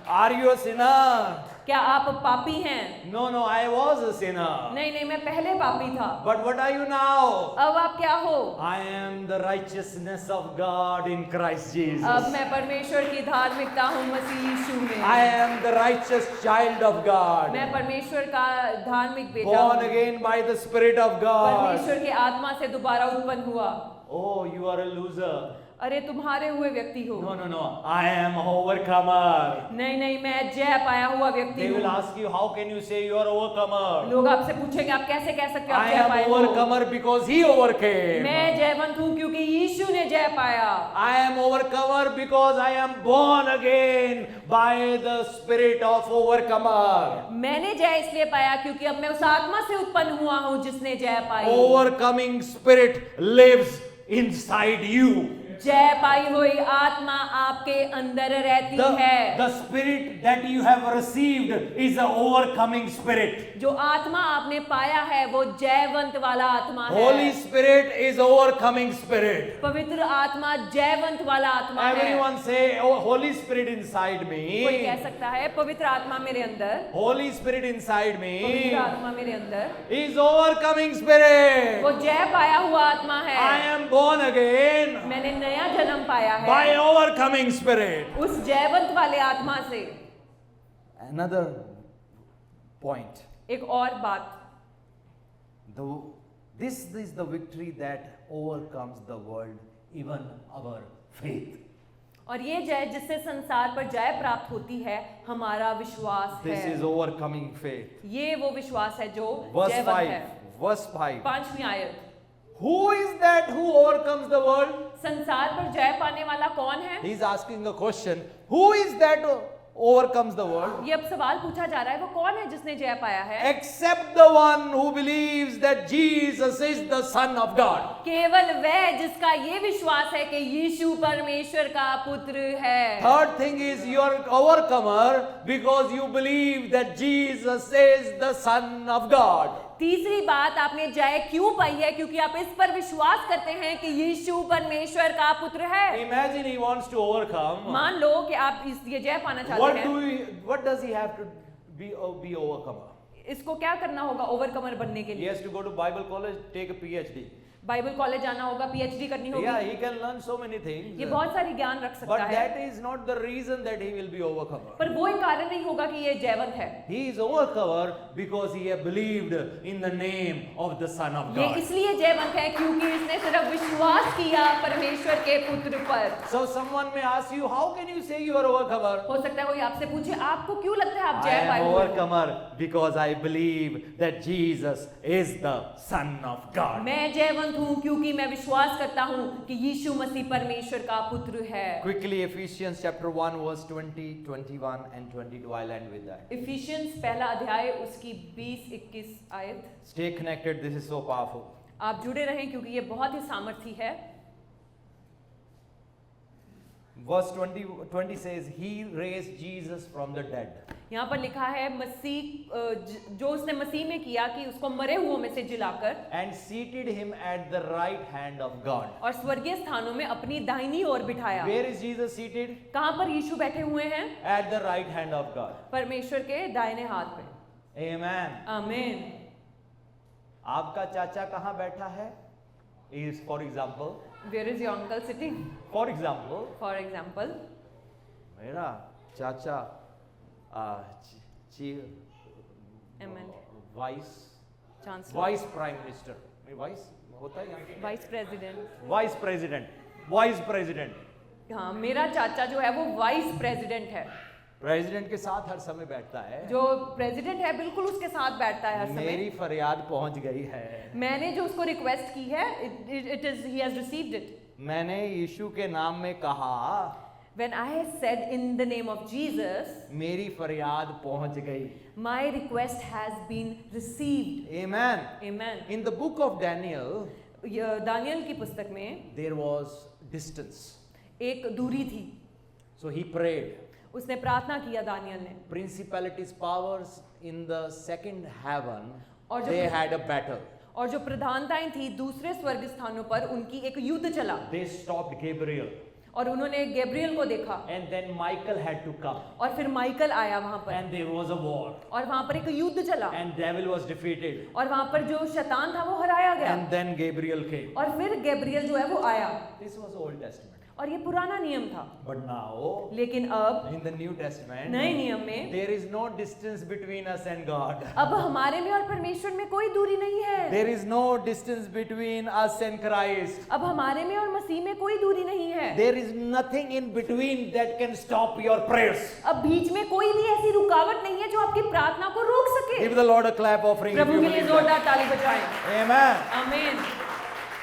S1: Are you a sinner?
S2: क्या आप पापी हैं?
S1: No, I was a sinner.
S2: नहीं, मैं पहले पापी था।
S1: But what are you now?
S2: अब आप क्या हो?
S1: I am the righteousness of God in Christ Jesus.
S2: अब मैं परमेश्वर की धार्मिकता हूँ मसीह यीशु में।
S1: I am the righteous child of God.
S2: मैं परमेश्वर का धार्मिक बेटा
S1: Born
S2: हूँ।
S1: again by the Spirit of God.
S2: परमेश्वर के आत्मा से दोबारा उत्पन्न हुआ।
S1: Oh, you are a loser.
S2: अरे तुम हारे हुए व्यक्ति हो।
S1: No. I am an overcomer.
S2: नहीं, मैं जय पाया हुआ व्यक्ति
S1: They will
S2: हूँ।
S1: ask you, how can you say you are overcomer?
S2: लोग आपसे पूछेंगे आप कैसे कह सकते हो आप
S1: I
S2: जय
S1: am
S2: पाए हो?
S1: overcomer because he overcame.
S2: मैं जयवंत हूँ क्योंकि यीशु ने जय पाया।
S1: I am overcomer because I am born again by the spirit of overcomer.
S2: मैंने जय इसलिए पाया क्योंकि अब मैं उस आत्मा से उत्पन्न हुआ हूँ जिसने जय पाई।
S1: Overcoming spirit lives inside you.
S2: जय पाई हुई आत्मा आपके अंदर रहती है।
S1: The spirit that you have received is an overcoming spirit.
S2: जो आत्मा आपने पाया है वो जयवंत वाला आत्मा है।
S1: Holy Spirit is overcoming spirit.
S2: पवित्र आत्मा जयवंत वाला आत्मा है।
S1: Everyone say, oh, Holy Spirit inside
S2: कोई
S1: me.
S2: कह सकता है पवित्र आत्मा मेरे अंदर,
S1: Holy Spirit inside me
S2: पवित्र आत्मा मेरे अंदर,
S1: is overcoming spirit.
S2: वो जय पाया हुआ आत्मा है।
S1: I am born again
S2: मैंने नया जन्म पाया है
S1: by overcoming spirit.
S2: उस जयवंत वाले आत्मा से।
S1: Another point.
S2: एक और बात,
S1: This is the victory that overcomes the world, even our faith.
S2: और ये जय जिससे संसार पर जय प्राप्त होती है हमारा विश्वास
S1: This
S2: है।
S1: is overcoming faith.
S2: ये वो विश्वास है जो
S1: Verse
S2: जयवंत
S1: 5.
S2: है।
S1: Verse 5.
S2: 5वीं आयत,
S1: Who is that who overcomes the world?
S2: संसार पर जय पाने वाला कौन है?
S1: He is asking a question. Who is that overcomes the world
S2: ये अब सवाल पूछा जा रहा है वो कौन है जिसने जय पाया है?
S1: except the one who believes that Jesus is the Son of God.
S2: केवल वह जिसका ये विश्वास है कि यीशु परमेश्वर का पुत्र है।
S1: Third thing is you are overcomer because you believe that Jesus is the Son of God.
S2: तीसरी बात, आपने जय क्यों पाई है? क्योंकि आप इस पर विश्वास करते हैं कि यीशु परमेश्वर का पुत्र है।
S1: Imagine he wants to overcome.
S2: मान लो कि आप ये जय पाना चाहते हैं,
S1: What does he have to be overcomer?
S2: इसको क्या करना होगा ओवरकमर बनने के
S1: He
S2: लिए?
S1: has to go to Bible college, take a PhD.
S2: Bible college जाना होगा, पीएचडी करनी होगी।
S1: Yeah, he can learn so many things.
S2: ये बहुत सारी ज्ञान रख सकता
S1: But
S2: है,
S1: that is not the reason that he will be overcomer.
S2: पर वो एक कारण नहीं होगा कि ये जयवंत है।
S1: He is overcomer because he have believed in the name of the Son of
S2: ये
S1: God.
S2: इसलिए जयवंत है क्योंकि इसने सिर्फ विश्वास किया परमेश्वर के पुत्र पर।
S1: So someone may ask you, how can you say you are overcomer?
S2: हो सकता है कोई आपसे पूछे, आपको क्यों लगता है आप
S1: I
S2: जय
S1: am
S2: पाए हुए हो?
S1: overcomer because I believe that Jesus is the Son of God.
S2: मैं जयवंत हूँ क्योंकि मैं विश्वास करता हूँ कि यीशु मसीह परमेश्वर का पुत्र है।
S1: Quickly, Ephesians chapter 1 verse 20, 21 and 22. I'll end with that.
S2: Efficiency पहला अध्याय उसकी 20-21 आयत।
S1: Stay connected. This is so powerful.
S2: आप जुड़े रहें क्योंकि ये बहुत ही सामर्थी है।
S1: Verse 20 says, He raised Jesus from the dead.
S2: यहाँ पर लिखा है मसीह जो उसने मसीह में किया कि उसको मरे हुओं में से जिलाकर
S1: And seated him at the right hand of God.
S2: और स्वर्गीय स्थानों में अपनी दाहिनी ओर बिठाया।
S1: Where is Jesus seated?
S2: कहाँ पर यीशु बैठे हुए हैं?
S1: At the right hand of God.
S2: परमेश्वर के दाहिने हाथ पे।
S1: Amen.
S2: आमीन।
S1: आपका चाचा कहाँ बैठा है? Is for example.
S2: Where is your uncle sitting?
S1: For example.
S2: For example,
S1: मेरा चाचा vice
S2: Chancellor,
S1: prime minister vice होता है यहाँ
S2: Vice President।
S1: वाइस प्रेसिडेंट
S2: हाँ, मेरा चाचा जो है वो वाइस प्रेसिडेंट है।
S1: प्रेसिडेंट के साथ हर समय बैठता है।
S2: जो प्रेसिडेंट है बिल्कुल उसके साथ बैठता है हर
S1: मेरी
S2: समय।
S1: फरियाद पहुंच गई है।
S2: मैंने जो उसको रिक्वेस्ट की है, he has received it.
S1: मैंने यीशु के नाम में कहा,
S2: When I said in the name of Jesus,
S1: मेरी फरियाद पहुंच गई।
S2: my request has been received.
S1: Amen.
S2: Amen.
S1: In the book of Daniel,
S2: दानियल की पुस्तक में
S1: there was distance.
S2: एक दूरी थी।
S1: So he prayed.
S2: उसने प्रार्थना किया दानियल ने।
S1: Principalities, powers in the second heaven,
S2: और जो
S1: they had a battle.
S2: और जो प्रधानताएं थी दूसरे स्वर्ग स्थानों पर, उनकी एक युद्ध चला
S1: They stopped Gabriel.
S2: और उन्होंने गैब्रियल को देखा
S1: And then Michael had to come.
S2: और फिर माइकल आया वहां पर
S1: And there was a war.
S2: और वहां पर एक युद्ध चला
S1: And devil was defeated.
S2: और वहां पर जो शैतान था वो हराया गया
S1: And then Gabriel came.
S2: और फिर गैब्रियल जो है वो आया।
S1: This was Old Testament.
S2: और ये पुराना नियम था,
S1: But now,
S2: लेकिन अब
S1: in the New Testament,
S2: नए नियम में
S1: there is no distance between us and God.
S2: अब हमारे में और परमेश्वर में कोई दूरी नहीं है।
S1: There is no distance between us and Christ.
S2: अब हमारे में और मसीह में कोई दूरी नहीं है।
S1: There is nothing in between that can stop your prayers.
S2: अब बीच में कोई भी ऐसी रुकावट नहीं है जो आपकी प्रार्थना को रोक सके।
S1: Give the Lord a clap offering. if
S2: Prabhu
S1: you
S2: के लिए
S1: believe that.
S2: जोरदार ताली बजाएं।
S1: Amen.
S2: आमीन।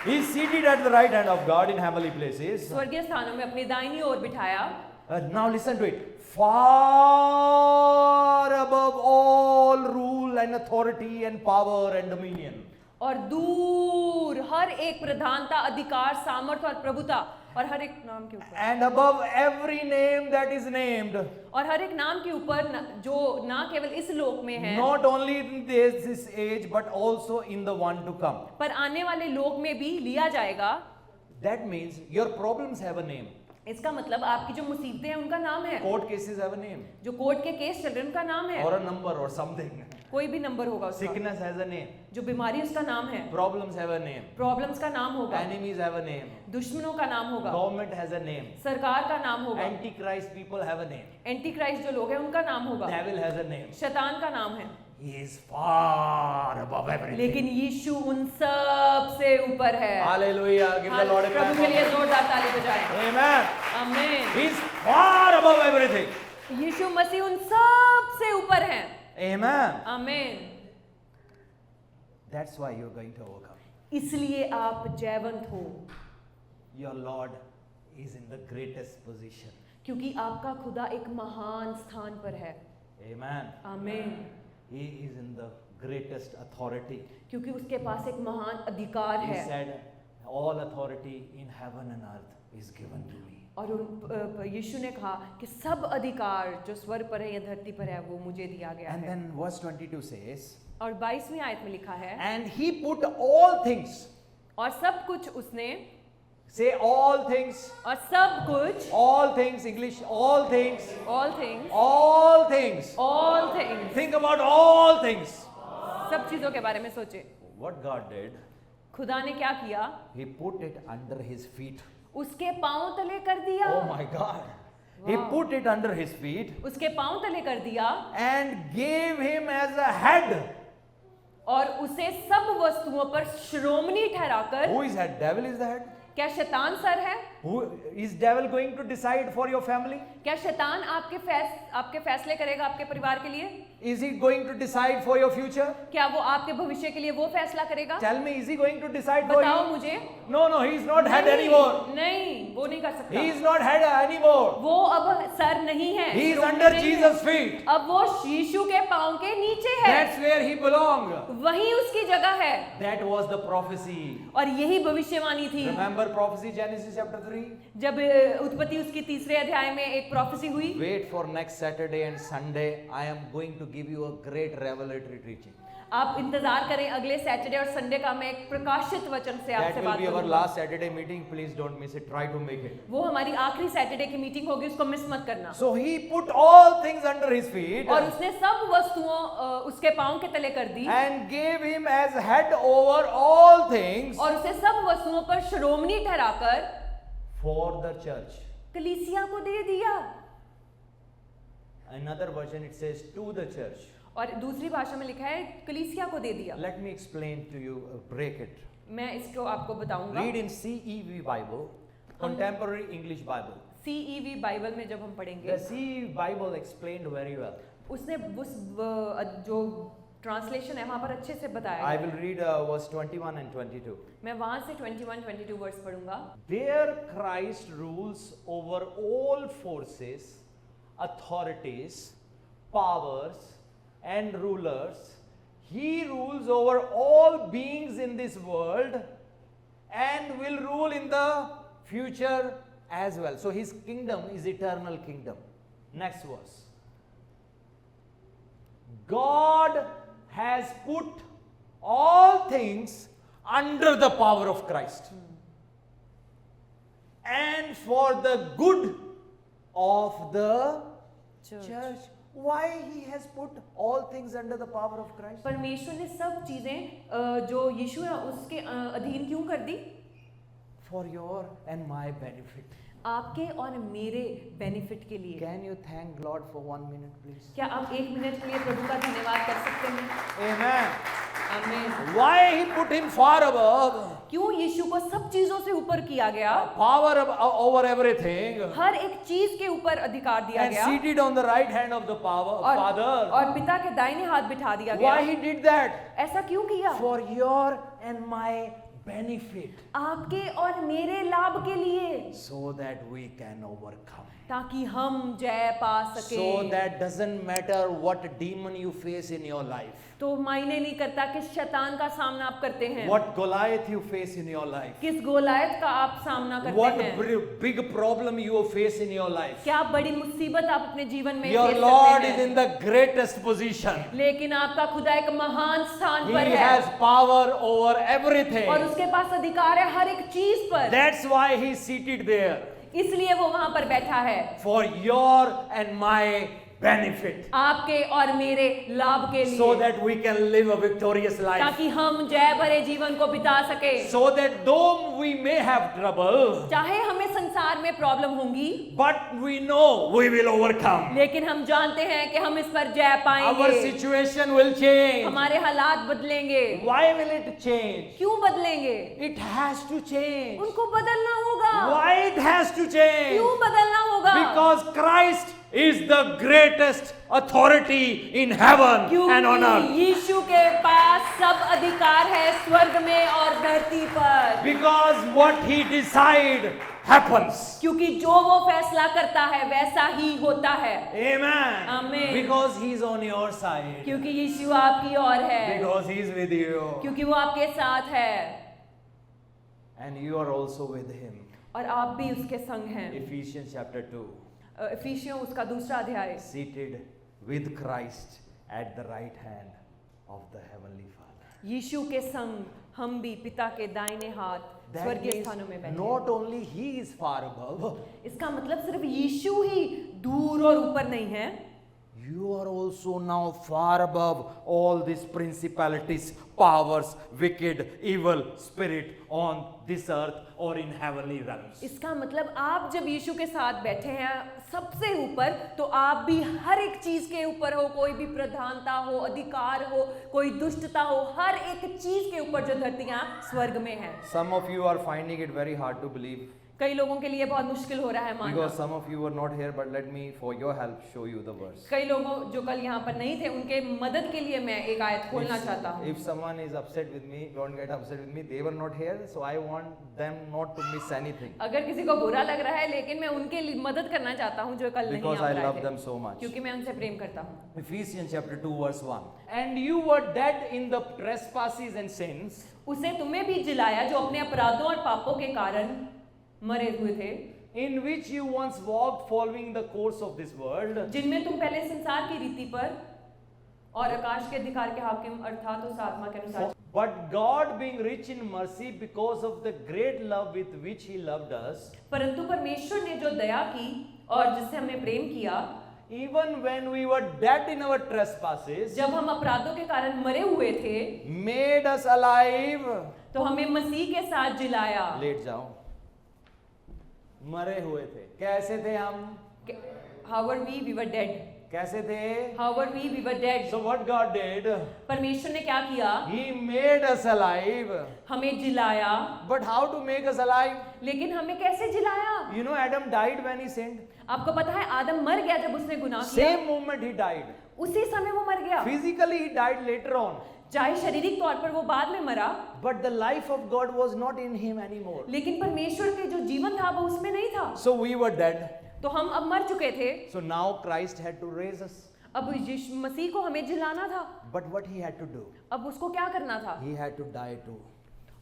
S1: He is seated at the right hand of God in heavenly places.
S2: स्वर्गीय स्थानों में अपनी दाहिनी ओर बिठाया।
S1: Now listen to it. Far above all rule and authority and power and dominion.
S2: और दूर हर एक प्रधानता, अधिकार, सामर्थ्य और प्रभुता और हर एक नाम के ऊपर
S1: And above every name that is named.
S2: और हर एक नाम के ऊपर जो ना केवल इस लोक में है,
S1: Not only in this age but also in the one to come.
S2: पर आने वाले लोक में भी लिया जाएगा।
S1: That means your problems have a name.
S2: इसका मतलब आपकी जो मुसीबतें हैं उनका नाम है।
S1: Court cases have a name.
S2: जो कोर्ट के केस चल रहे हैं उनका नाम है।
S1: Or a number or something.
S2: कोई भी नंबर होगा उसका।
S1: Sickness has a name.
S2: जो बीमारी उसका नाम है।
S1: Problems have a name.
S2: Problems का नाम होगा।
S1: Enemies have a name.
S2: दुश्मनों का नाम होगा।
S1: Government has a name.
S2: सरकार का नाम होगा।
S1: Antichrist people have a name.
S2: Anti Christ जो लोग हैं उनका नाम होगा।
S1: Devil has a name.
S2: शैतान का नाम है।
S1: He is far above everything.
S2: लेकिन यीशु उन सब से ऊपर है।
S1: Hallelujah. Give the Lord a clap.
S2: प्रभु के लिए जोरदार ताली बजाएं।
S1: Amen.
S2: आमीन।
S1: He is far above everything.
S2: यीशु मसीह उन सब से ऊपर है।
S1: Amen.
S2: आमीन।
S1: That's why you're going to overcome.
S2: इसलिए आप जयवंत हो,
S1: Your Lord is in the greatest position.
S2: क्योंकि आपका खुदा एक महान स्थान पर है।
S1: Amen.
S2: आमीन।
S1: He is in the greatest authority.
S2: क्योंकि उसके पास एक महान अधिकार
S1: He
S2: है।
S1: said, all authority in heaven and earth is given to me.
S2: और यीशु ने कहा कि सब अधिकार जो स्वर्ग पर है या धरती पर है वो मुझे दिया गया
S1: And
S2: है।
S1: then verse 22 says,
S2: और 22वीं आयत में लिखा है,
S1: and he put all things,
S2: और सब कुछ उसने,
S1: say all things,
S2: और सब कुछ,
S1: all things, English, all things,
S2: all things,
S1: all things.
S2: all things,
S1: Think about all things.
S2: सब चीजों के बारे में सोचे।
S1: What God did,
S2: खुदा ने क्या किया?
S1: he put it under his feet.
S2: उसके पांव तले कर दिया।
S1: Oh my God. He
S2: Wow.
S1: put it under his feet
S2: उसके पांव तले कर दिया
S1: and gave him as a head.
S2: और उसे सब वस्तुओं पर श्रोमणी ठहराकर,
S1: Who is head? Devil is the head.
S2: क्या शैतान सर है?
S1: Who is devil going to decide for your family?
S2: क्या शैतान आपके फैसले करेगा आपके परिवार के लिए?
S1: Is he going to decide for your future?
S2: क्या वो आपके भविष्य के लिए वो फैसला करेगा?
S1: Tell me, is he going to decide for
S2: बताओ
S1: you?
S2: मुझे।
S1: No, no, he is not head
S2: नहीं,
S1: anymore.
S2: नहीं, वो नहीं कर सकता।
S1: He is not head anymore.
S2: वो अब सर नहीं है।
S1: He is
S2: श्रोमणी
S1: under
S2: नहीं है।
S1: Jesus' feet.
S2: अब वो यीशु के पांव के नीचे है।
S1: That's where he belonged.
S2: वही उसकी जगह है।
S1: That was the prophecy.
S2: और यही भविष्यवाणी थी।
S1: Remember prophecy Genesis chapter 3?
S2: जब उत्पत्ति उसकी तीसरे अध्याय में एक प्रोफेसी हुई।
S1: Wait for next Saturday and Sunday. I am going to give you a great revelatory teaching.
S2: आप इंतजार करें अगले सैटरडे और संडे का, मैं एक प्रकाशित वचन से
S1: That
S2: आपसे
S1: will
S2: बात
S1: be our
S2: करूंगा।
S1: last Saturday meeting. Please don't miss it. Try to make it.
S2: वो हमारी आखिरी सैटरडे की मीटिंग होगी, उसको मिस मत करना।
S1: So he put all things under his feet
S2: और उसने सब वस्तुओं उसके पांव के तले कर दी
S1: and gave him as head over all things
S2: और उसे सब वस्तुओं पर श्रोमणी ठहराकर
S1: for the church.
S2: कलीसिया को दे दिया।
S1: Another version it says to the church.
S2: और दूसरी भाषा में लिखा है कलीसिया को दे दिया।
S1: Let me explain to you, break it.
S2: मैं इसको आपको बताऊंगा।
S1: Read in CEV Bible, Contemporary English Bible.
S2: CEV Bible में जब हम पढ़ेंगे,
S1: The CEV Bible explained very well.
S2: उसने उस जो ट्रांसलेशन है वहां पर अच्छे से बताया
S1: I
S2: है।
S1: will read verse 21 and 22.
S2: मैं वहां से 21-22 वर्स पढ़ूंगा।
S1: There Christ rules over all forces, authorities, powers, and rulers. He rules over all beings in this world and will rule in the future as well. So his kingdom is eternal kingdom. Next verse. God has put all things under the power of Christ and for the good of the church. Why he has put all things under the power of Christ?
S2: परमेश्वर ने सब चीजें जो यीशु है उसके अधीन क्यों कर दी?
S1: For your and my benefit.
S2: आपके और मेरे बेनिफिट के लिए।
S1: Can you thank Lord for 1 minute, please?
S2: क्या आप 1 मिनट के लिए प्रभु का धन्यवाद कर सकते हैं?
S1: Amen.
S2: आमीन।
S1: Why he put him far above?
S2: क्यों यीशु को सब चीजों से ऊपर किया गया?
S1: Power over everything.
S2: हर एक चीज के ऊपर अधिकार दिया
S1: And
S2: गया
S1: seated on the right hand of the power Father.
S2: और पिता के दाहिने हाथ बिठा दिया
S1: Why
S2: गया।
S1: he did that?
S2: ऐसा क्यों किया?
S1: For your and my benefit.
S2: आपके और मेरे लाभ के लिए,
S1: So that we can overcome.
S2: ताकि हम जय पा सके।
S1: So that doesn't matter what demon you face in your life.
S2: तो मायने नहीं करता किस शैतान का सामना आप करते हैं,
S1: What Goliath you face in your life.
S2: किस गोलायत का आप सामना करते
S1: What
S2: हैं,
S1: big problem you face in your life.
S2: क्या बड़ी मुसीबत आप अपने जीवन में
S1: Your
S2: फेस
S1: Lord
S2: करते
S1: is
S2: हैं,
S1: in the greatest position.
S2: लेकिन आपका खुदा एक महान स्थान
S1: He
S2: पर है
S1: has power over everything.
S2: और उसके पास अधिकार है हर एक चीज पर।
S1: That's why he is seated there.
S2: इसलिए वो वहां पर बैठा है
S1: For your and my benefit.
S2: आपके और मेरे लाभ के लिए,
S1: So that we can live a victorious life.
S2: ताकि हम जय भरे जीवन को बिता सके।
S1: So that though we may have trouble,
S2: चाहे हमें संसार में प्रॉब्लम होंगी,
S1: but we know we will overcome.
S2: लेकिन हम जानते हैं कि हम इस पर जय
S1: Our
S2: पाएंगे।
S1: situation will change.
S2: हमारे हालात बदलेंगे।
S1: Why will it change?
S2: क्यों बदलेंगे?
S1: It has to change.
S2: उनको बदलना होगा।
S1: Why it has to change?
S2: क्यों बदलना होगा?
S1: Because Christ is the greatest authority in heaven and on earth.
S2: क्योंकि यीशु के पास सब अधिकार है स्वर्ग में और धरती पर।
S1: Because what he decide happens.
S2: क्योंकि जो वो फैसला करता है वैसा ही होता है।
S1: Amen.
S2: Amen.
S1: Because He's on your side.
S2: क्योंकि यीशु आपकी ओर है,
S1: Because He's with you.
S2: क्योंकि वो आपके साथ है
S1: And you are also with Him.
S2: और आप भी उसके संग हैं।
S1: Ephesians chapter 2.
S2: इफिसियों उसका दूसरा अध्याय।
S1: Seated with Christ at the right hand of the Heavenly Father.
S2: यीशु के संग हम भी पिता के दाहिने हाथ
S1: That
S2: स्वर्गीय
S1: means
S2: स्थानों में बैठे
S1: not only He is far above,
S2: इसका मतलब सिर्फ यीशु ही दूर और ऊपर नहीं है,
S1: you are also now far above all these principalities, powers, wicked, evil spirit on this earth or in heavenly realms.
S2: इसका मतलब आप जब यीशु के साथ बैठे हैं सबसे ऊपर, तो आप भी हर एक चीज के ऊपर हो, कोई भी प्रधानता हो, अधिकार हो, कोई दुष्टता हो, हर एक चीज के ऊपर जो धरतियां स्वर्ग में है।
S1: Some of you are finding it very hard to believe
S2: कई लोगों के लिए बहुत मुश्किल हो रहा है मानना,
S1: because some of you were not here, but let me for your help show you the verse.
S2: कई लोगों जो कल यहाँ पर नहीं थे उनके मदद के लिए मैं एक आयत खोलना चाहता हूँ।
S1: If someone is upset with me, don't get upset with me. They were not here, so I want them not to miss anything
S2: अगर किसी को बुरा लग रहा है, लेकिन मैं उनके लिए मदद करना चाहता हूँ जो कल नहीं
S1: because
S2: आ
S1: I
S2: रहे
S1: love
S2: थे,
S1: them so much.
S2: क्योंकि मैं उनसे प्रेम करता हूँ।
S1: Ephesians chapter 2 verse 1. And you were dead in the trespasses and sins
S2: उसे तुम्हें भी जिलाया जो अपने अपराधों और पापों के कारण मरे हुए थे,
S1: in which you once walked following the course of this world,
S2: जिनमें तुम पहले संसार की रीति पर और आकाश के अधिकार के हाकिम अर्थात उस आत्मा के अनुसार।
S1: but God being rich in mercy because of the great love with which He loved us,
S2: परंतु परमेश्वर ने जो दया की और जिससे हमें प्रेम किया,
S1: even when we were dead in our trespasses,
S2: जब हम अपराधों के कारण मरे हुए थे,
S1: made us alive.
S2: तो हमें मसीह के साथ जिलाया।
S1: लेट जाओ। मरे हुए थे। कैसे थे हम?
S2: How were we? We were dead.
S1: कैसे थे?
S2: How were we? We were dead.
S1: So what God did?
S2: परमेश्वर ने क्या किया?
S1: He made us alive.
S2: हमें जिलाया।
S1: But how to make us alive?
S2: लेकिन हमें कैसे जिलाया?
S1: You know, Adam died when he sinned.
S2: आपको पता है आदम मर गया जब उसने गुनाह किया।
S1: Same moment he died.
S2: उसी समय वो मर गया।
S1: Physically he died later on.
S2: चाहे शारीरिक तौर पर वो बाद में मरा,
S1: But the life of God was not in him anymore.
S2: लेकिन परमेश्वर के जो जीवन था वो उसमें नहीं था।
S1: So we were dead.
S2: तो हम अब मर चुके थे।
S1: So now Christ had to raise us.
S2: अब यीशु मसीह को हमें जिलाना था।
S1: But what he had to do?
S2: अब उसको क्या करना था?
S1: He had to die too.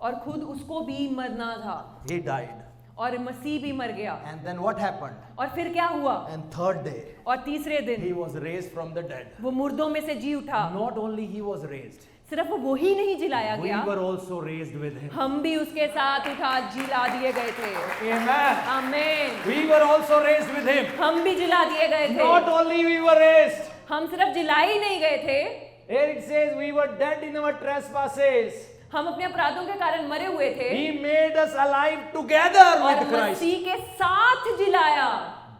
S2: और खुद उसको भी मरना था।
S1: He died.
S2: और मसीह भी मर गया।
S1: And then what happened?
S2: और फिर क्या हुआ?
S1: And third day,
S2: और तीसरे दिन
S1: he was raised from the dead.
S2: वो मुर्दों में से जी उठा।
S1: Not only he was raised,
S2: सिर्फ वो ही नहीं जिलाया
S1: we
S2: गया,
S1: were also raised with him.
S2: हम भी उसके साथ उठा जिला दिए गए थे।
S1: Amen.
S2: आमीन।
S1: We were also raised with him.
S2: हम भी जिला दिए गए थे।
S1: Not only we were raised.
S2: हम सिर्फ जिलाए ही नहीं गए थे,
S1: Here it says we were dead in our trespasses.
S2: हम अपने अपराधों के कारण मरे हुए थे
S1: He made us alive together
S2: और
S1: with Christ.
S2: मसीह के साथ जिलाया।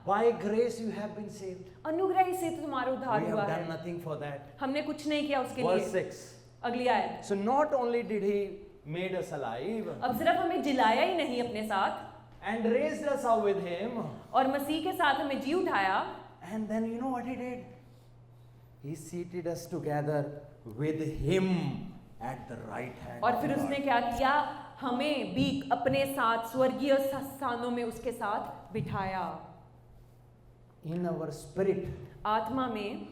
S1: By grace you have been saved.
S2: अनुग्रह से तो तुम्हारा
S1: We
S2: उद्धार हुआ
S1: have
S2: है।
S1: done nothing for that.
S2: हमने कुछ नहीं किया उसके
S1: Verse
S2: लिए।
S1: 6.
S2: अगली आयत।
S1: So not only did he made us alive
S2: अब सिर्फ हमें जिलाया ही नहीं अपने साथ
S1: and raised us up with him,
S2: और मसीह के साथ हमें जी उठाया,
S1: and then you know what he did? He seated us together with him at the right hand.
S2: और
S1: of
S2: फिर
S1: God.
S2: उसने क्या किया? हमें भी अपने साथ स्वर्गीय स्थानों में उसके साथ बिठाया।
S1: In our spirit,
S2: आत्मा में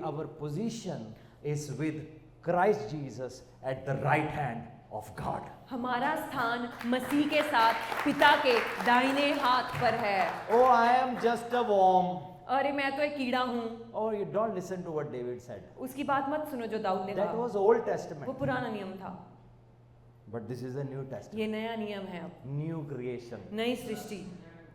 S1: our position is with Christ Jesus at the right hand of God.
S2: हमारा स्थान मसीह के साथ पिता के दाहिने हाथ पर है।
S1: Oh, I am just a worm.
S2: अरे मैं तो एक कीड़ा हूँ।
S1: Oh, you don't listen to what David said.
S2: उसकी बात मत सुनो जो दाऊद ने
S1: That
S2: कहा।
S1: was Old
S2: वो
S1: Testament.
S2: पुराना नियम था,
S1: But this is the New Testament.
S2: ये नया नियम है। अब
S1: New creation.
S2: नई सृष्टि,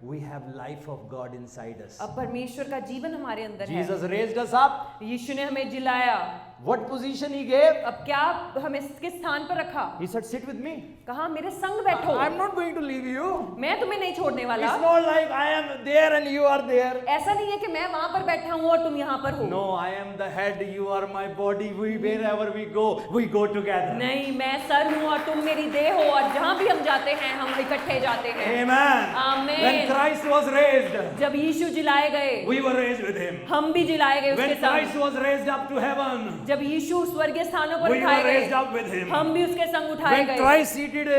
S1: We have life of God inside us.
S2: अब परमेश्वर का जीवन हमारे अंदर है।
S1: Jesus raised us up.
S2: यीशु ने हमें जिलाया।
S1: What position he gave?
S2: अब क्या हमें किस स्थान पर रखा?
S1: He said, sit with me.
S2: कहा मेरे संग बैठो।
S1: I'm not going to leave you.
S2: मैं तुम्हें नहीं छोड़ने वाला।
S1: It's not like I am there and you are there.
S2: ऐसा नहीं है कि मैं वहां पर बैठा हूँ और तुम यहाँ पर हो।
S1: No, I am the head, you are my body. Wherever we go together.
S2: नहीं, मैं सर हूँ और तुम मेरी देह हो और जहाँ भी हम जाते हैं हम इकट्ठे जाते हैं।
S1: Amen.
S2: Amen.
S1: When Christ was raised,
S2: जब यीशु जिलाए गए,
S1: we were raised with him.
S2: हम भी जिलाए गए उसके
S1: When Christ
S2: साथ।
S1: was raised up to heaven,
S2: जब यीशु स्वर्गीय स्थानों पर
S1: we
S2: उठाए
S1: were raised
S2: गए,
S1: up with him.
S2: हम भी उसके संग उठाए
S1: When
S2: गए।
S1: Christ seated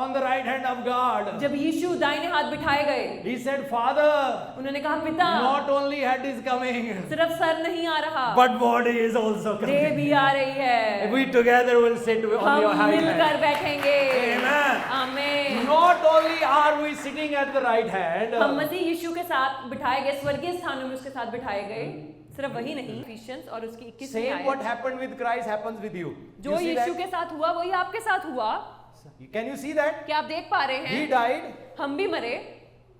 S1: on the right hand of God,
S2: जब यीशु दाहिने हाथ बिठाए गए,
S1: he said, Father,
S2: उन्होंने कहा पिता,
S1: not only head is coming,
S2: सिर्फ सर नहीं आ रहा,
S1: but body is also
S2: देह
S1: coming.
S2: भी आ रही है।
S1: We together will sit on your
S2: हम
S1: right
S2: मिलकर
S1: hand.
S2: बैठेंगे।
S1: Amen.
S2: आमीन।
S1: Not only are we sitting at the right hand,
S2: हम मसीह यीशु के साथ बिठाए गए, स्वर्गीय स्थानों में उसके साथ बिठाए गए। सिर्फ वही नहीं, इफिशियंस और उसकी 21वीं
S1: same what
S2: आयत,
S1: happened with Christ happens with you.
S2: जो
S1: You see
S2: यीशु
S1: that?
S2: के साथ हुआ वही आपके साथ हुआ।
S1: Can you see that?
S2: क्या आप देख पा रहे
S1: He
S2: हैं?
S1: died
S2: हम भी मरे,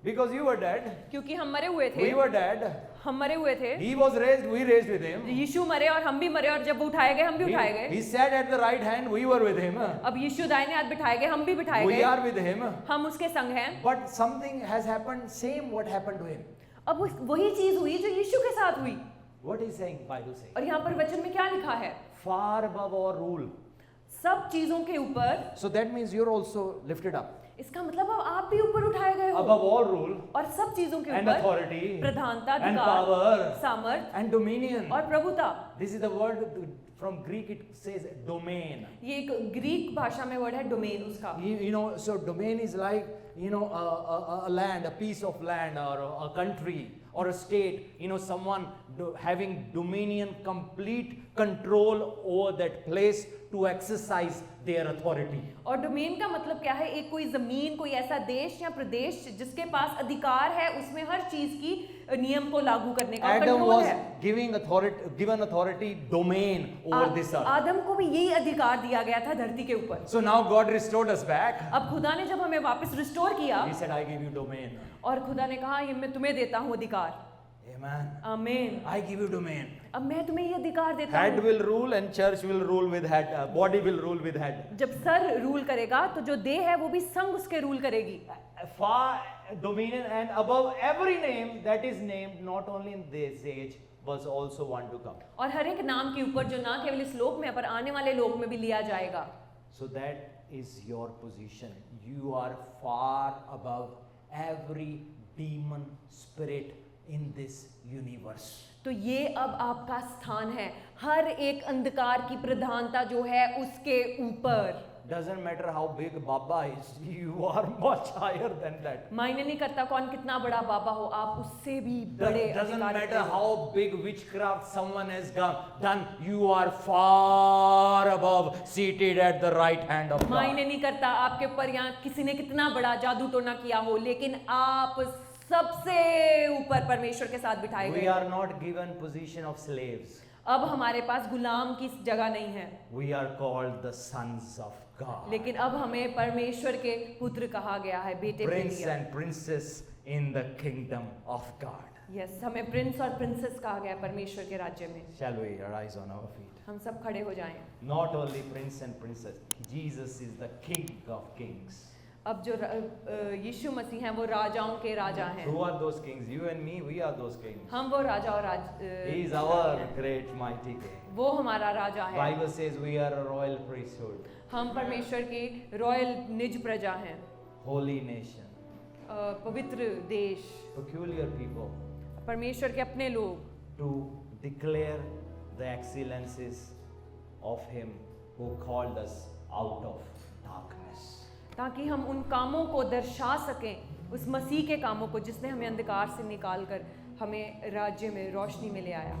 S1: because you were dead.
S2: क्योंकि हम मरे हुए थे।
S1: We were dead.
S2: हम मरे हुए थे।
S1: He was raised, we raised with him.
S2: यीशु मरे और हम भी मरे, और जब वो उठाए गए हम भी उठाए गए।
S1: He sat at the right hand, we were with him.
S2: अब यीशु दाहिने हाथ बिठाए गए, हम भी बिठाए
S1: We
S2: गए,
S1: are with him.
S2: हम उसके संग हैं।
S1: But something has happened, same what happened to him.
S2: अब वही चीज हुई जो यीशु के साथ हुई।
S1: What is saying, Bible saying?
S2: और यहाँ पर वचन में क्या लिखा है?
S1: Far above our rule.
S2: सब चीजों के ऊपर।
S1: So that means you're also lifted up.
S2: इसका मतलब अब आप भी ऊपर उठाए गए हो,
S1: Above all rule
S2: और सब चीजों के
S1: and
S2: ऊपर
S1: authority
S2: प्रधानता,
S1: and
S2: अधिकार,
S1: power
S2: सामर्थ
S1: and dominion.
S2: और प्रभुता।
S1: This is the word from Greek, it says domain.
S2: ये एक ग्रीक भाषा में वर्ड है डोमेन उसका।
S1: You know, so domain is like, you know, a land, a piece of land, or a country, or a state. You know, someone having dominion, complete control over that place to exercise their authority.
S2: और डोमेन का मतलब क्या है? एक कोई जमीन, कोई ऐसा देश या प्रदेश जिसके पास अधिकार है उसमें हर चीज की नियम को लागू करने का
S1: Adam
S2: कंट्रोल
S1: was
S2: है।
S1: given authority, domain over this earth.
S2: आदम को भी यही अधिकार दिया गया था धरती के ऊपर।
S1: So now God restored us back.
S2: अब खुदा ने जब हमें वापस रिस्टोर किया,
S1: He said, I give you domain.
S2: और खुदा ने कहा ये मैं तुम्हें देता हूँ अधिकार।
S1: Amen.
S2: आमीन।
S1: I give you domain.
S2: अब मैं तुम्हें ये अधिकार देता
S1: Head
S2: हूँ।
S1: will rule and church will rule with head. Body will rule with head.
S2: जब सर रूल करेगा तो जो देह है वो भी संग उसके रूल करेगी।
S1: Far dominion and above every name that is named, not only in this age, was also one to come.
S2: और हर एक नाम के ऊपर जो ना केवल इस लोक में पर आने वाले लोक में भी लिया जाएगा।
S1: So that is your position. You are far above every demon spirit in this universe.
S2: तो ये अब आपका स्थान है, हर एक अंधकार की प्रधानता जो है उसके ऊपर।
S1: Doesn't matter how big Baba is, you are much higher than that.
S2: मायने नहीं करता कौन कितना बड़ा बाबा हो, आप उससे भी बड़े
S1: Doesn't
S2: अधिकार
S1: matter
S2: रखते हो।
S1: how big witchcraft someone has done, you are far above, seated at the right hand of
S2: मायने
S1: God.
S2: नहीं करता आपके ऊपर यहाँ किसी ने कितना बड़ा जादू टोना किया हो, लेकिन आप सबसे ऊपर परमेश्वर के साथ बिठाए
S1: We
S2: गए।
S1: are not given position of slaves.
S2: अब हमारे पास गुलाम की जगह नहीं है,
S1: We are called the sons of God.
S2: लेकिन अब हमें परमेश्वर के पुत्र कहा गया है, बेटे
S1: Prince
S2: बेटियां।
S1: and princess in the kingdom of God.
S2: Yes, हमें प्रिंस और प्रिंसेस कहा गया है परमेश्वर के राज्य में।
S1: Shall we arise on our feet?
S2: हम सब खड़े हो जाएं।
S1: Not only prince and princess, Jesus is the king of kings.
S2: अब जो यीशु मसीह हैं वो राजाओं के राजा हैं।
S1: Who are those kings? You and me, we are those kings.
S2: हम वो राजा और
S1: He is our great mighty king.
S2: वो हमारा राजा है।
S1: Bible says we are a royal priesthood,
S2: हम परमेश्वर की रॉयल निज प्रजा हैं,
S1: holy nation,
S2: पवित्र देश,
S1: peculiar people,
S2: परमेश्वर के अपने लोग,
S1: to declare the excellencies of him who called us out of darkness.
S2: ताकि हम उन कामों को दर्शा सकें, उस मसीह के कामों को जिसने हमें अंधकार से निकाल कर हमें राज्य में रोशनी में ले आया।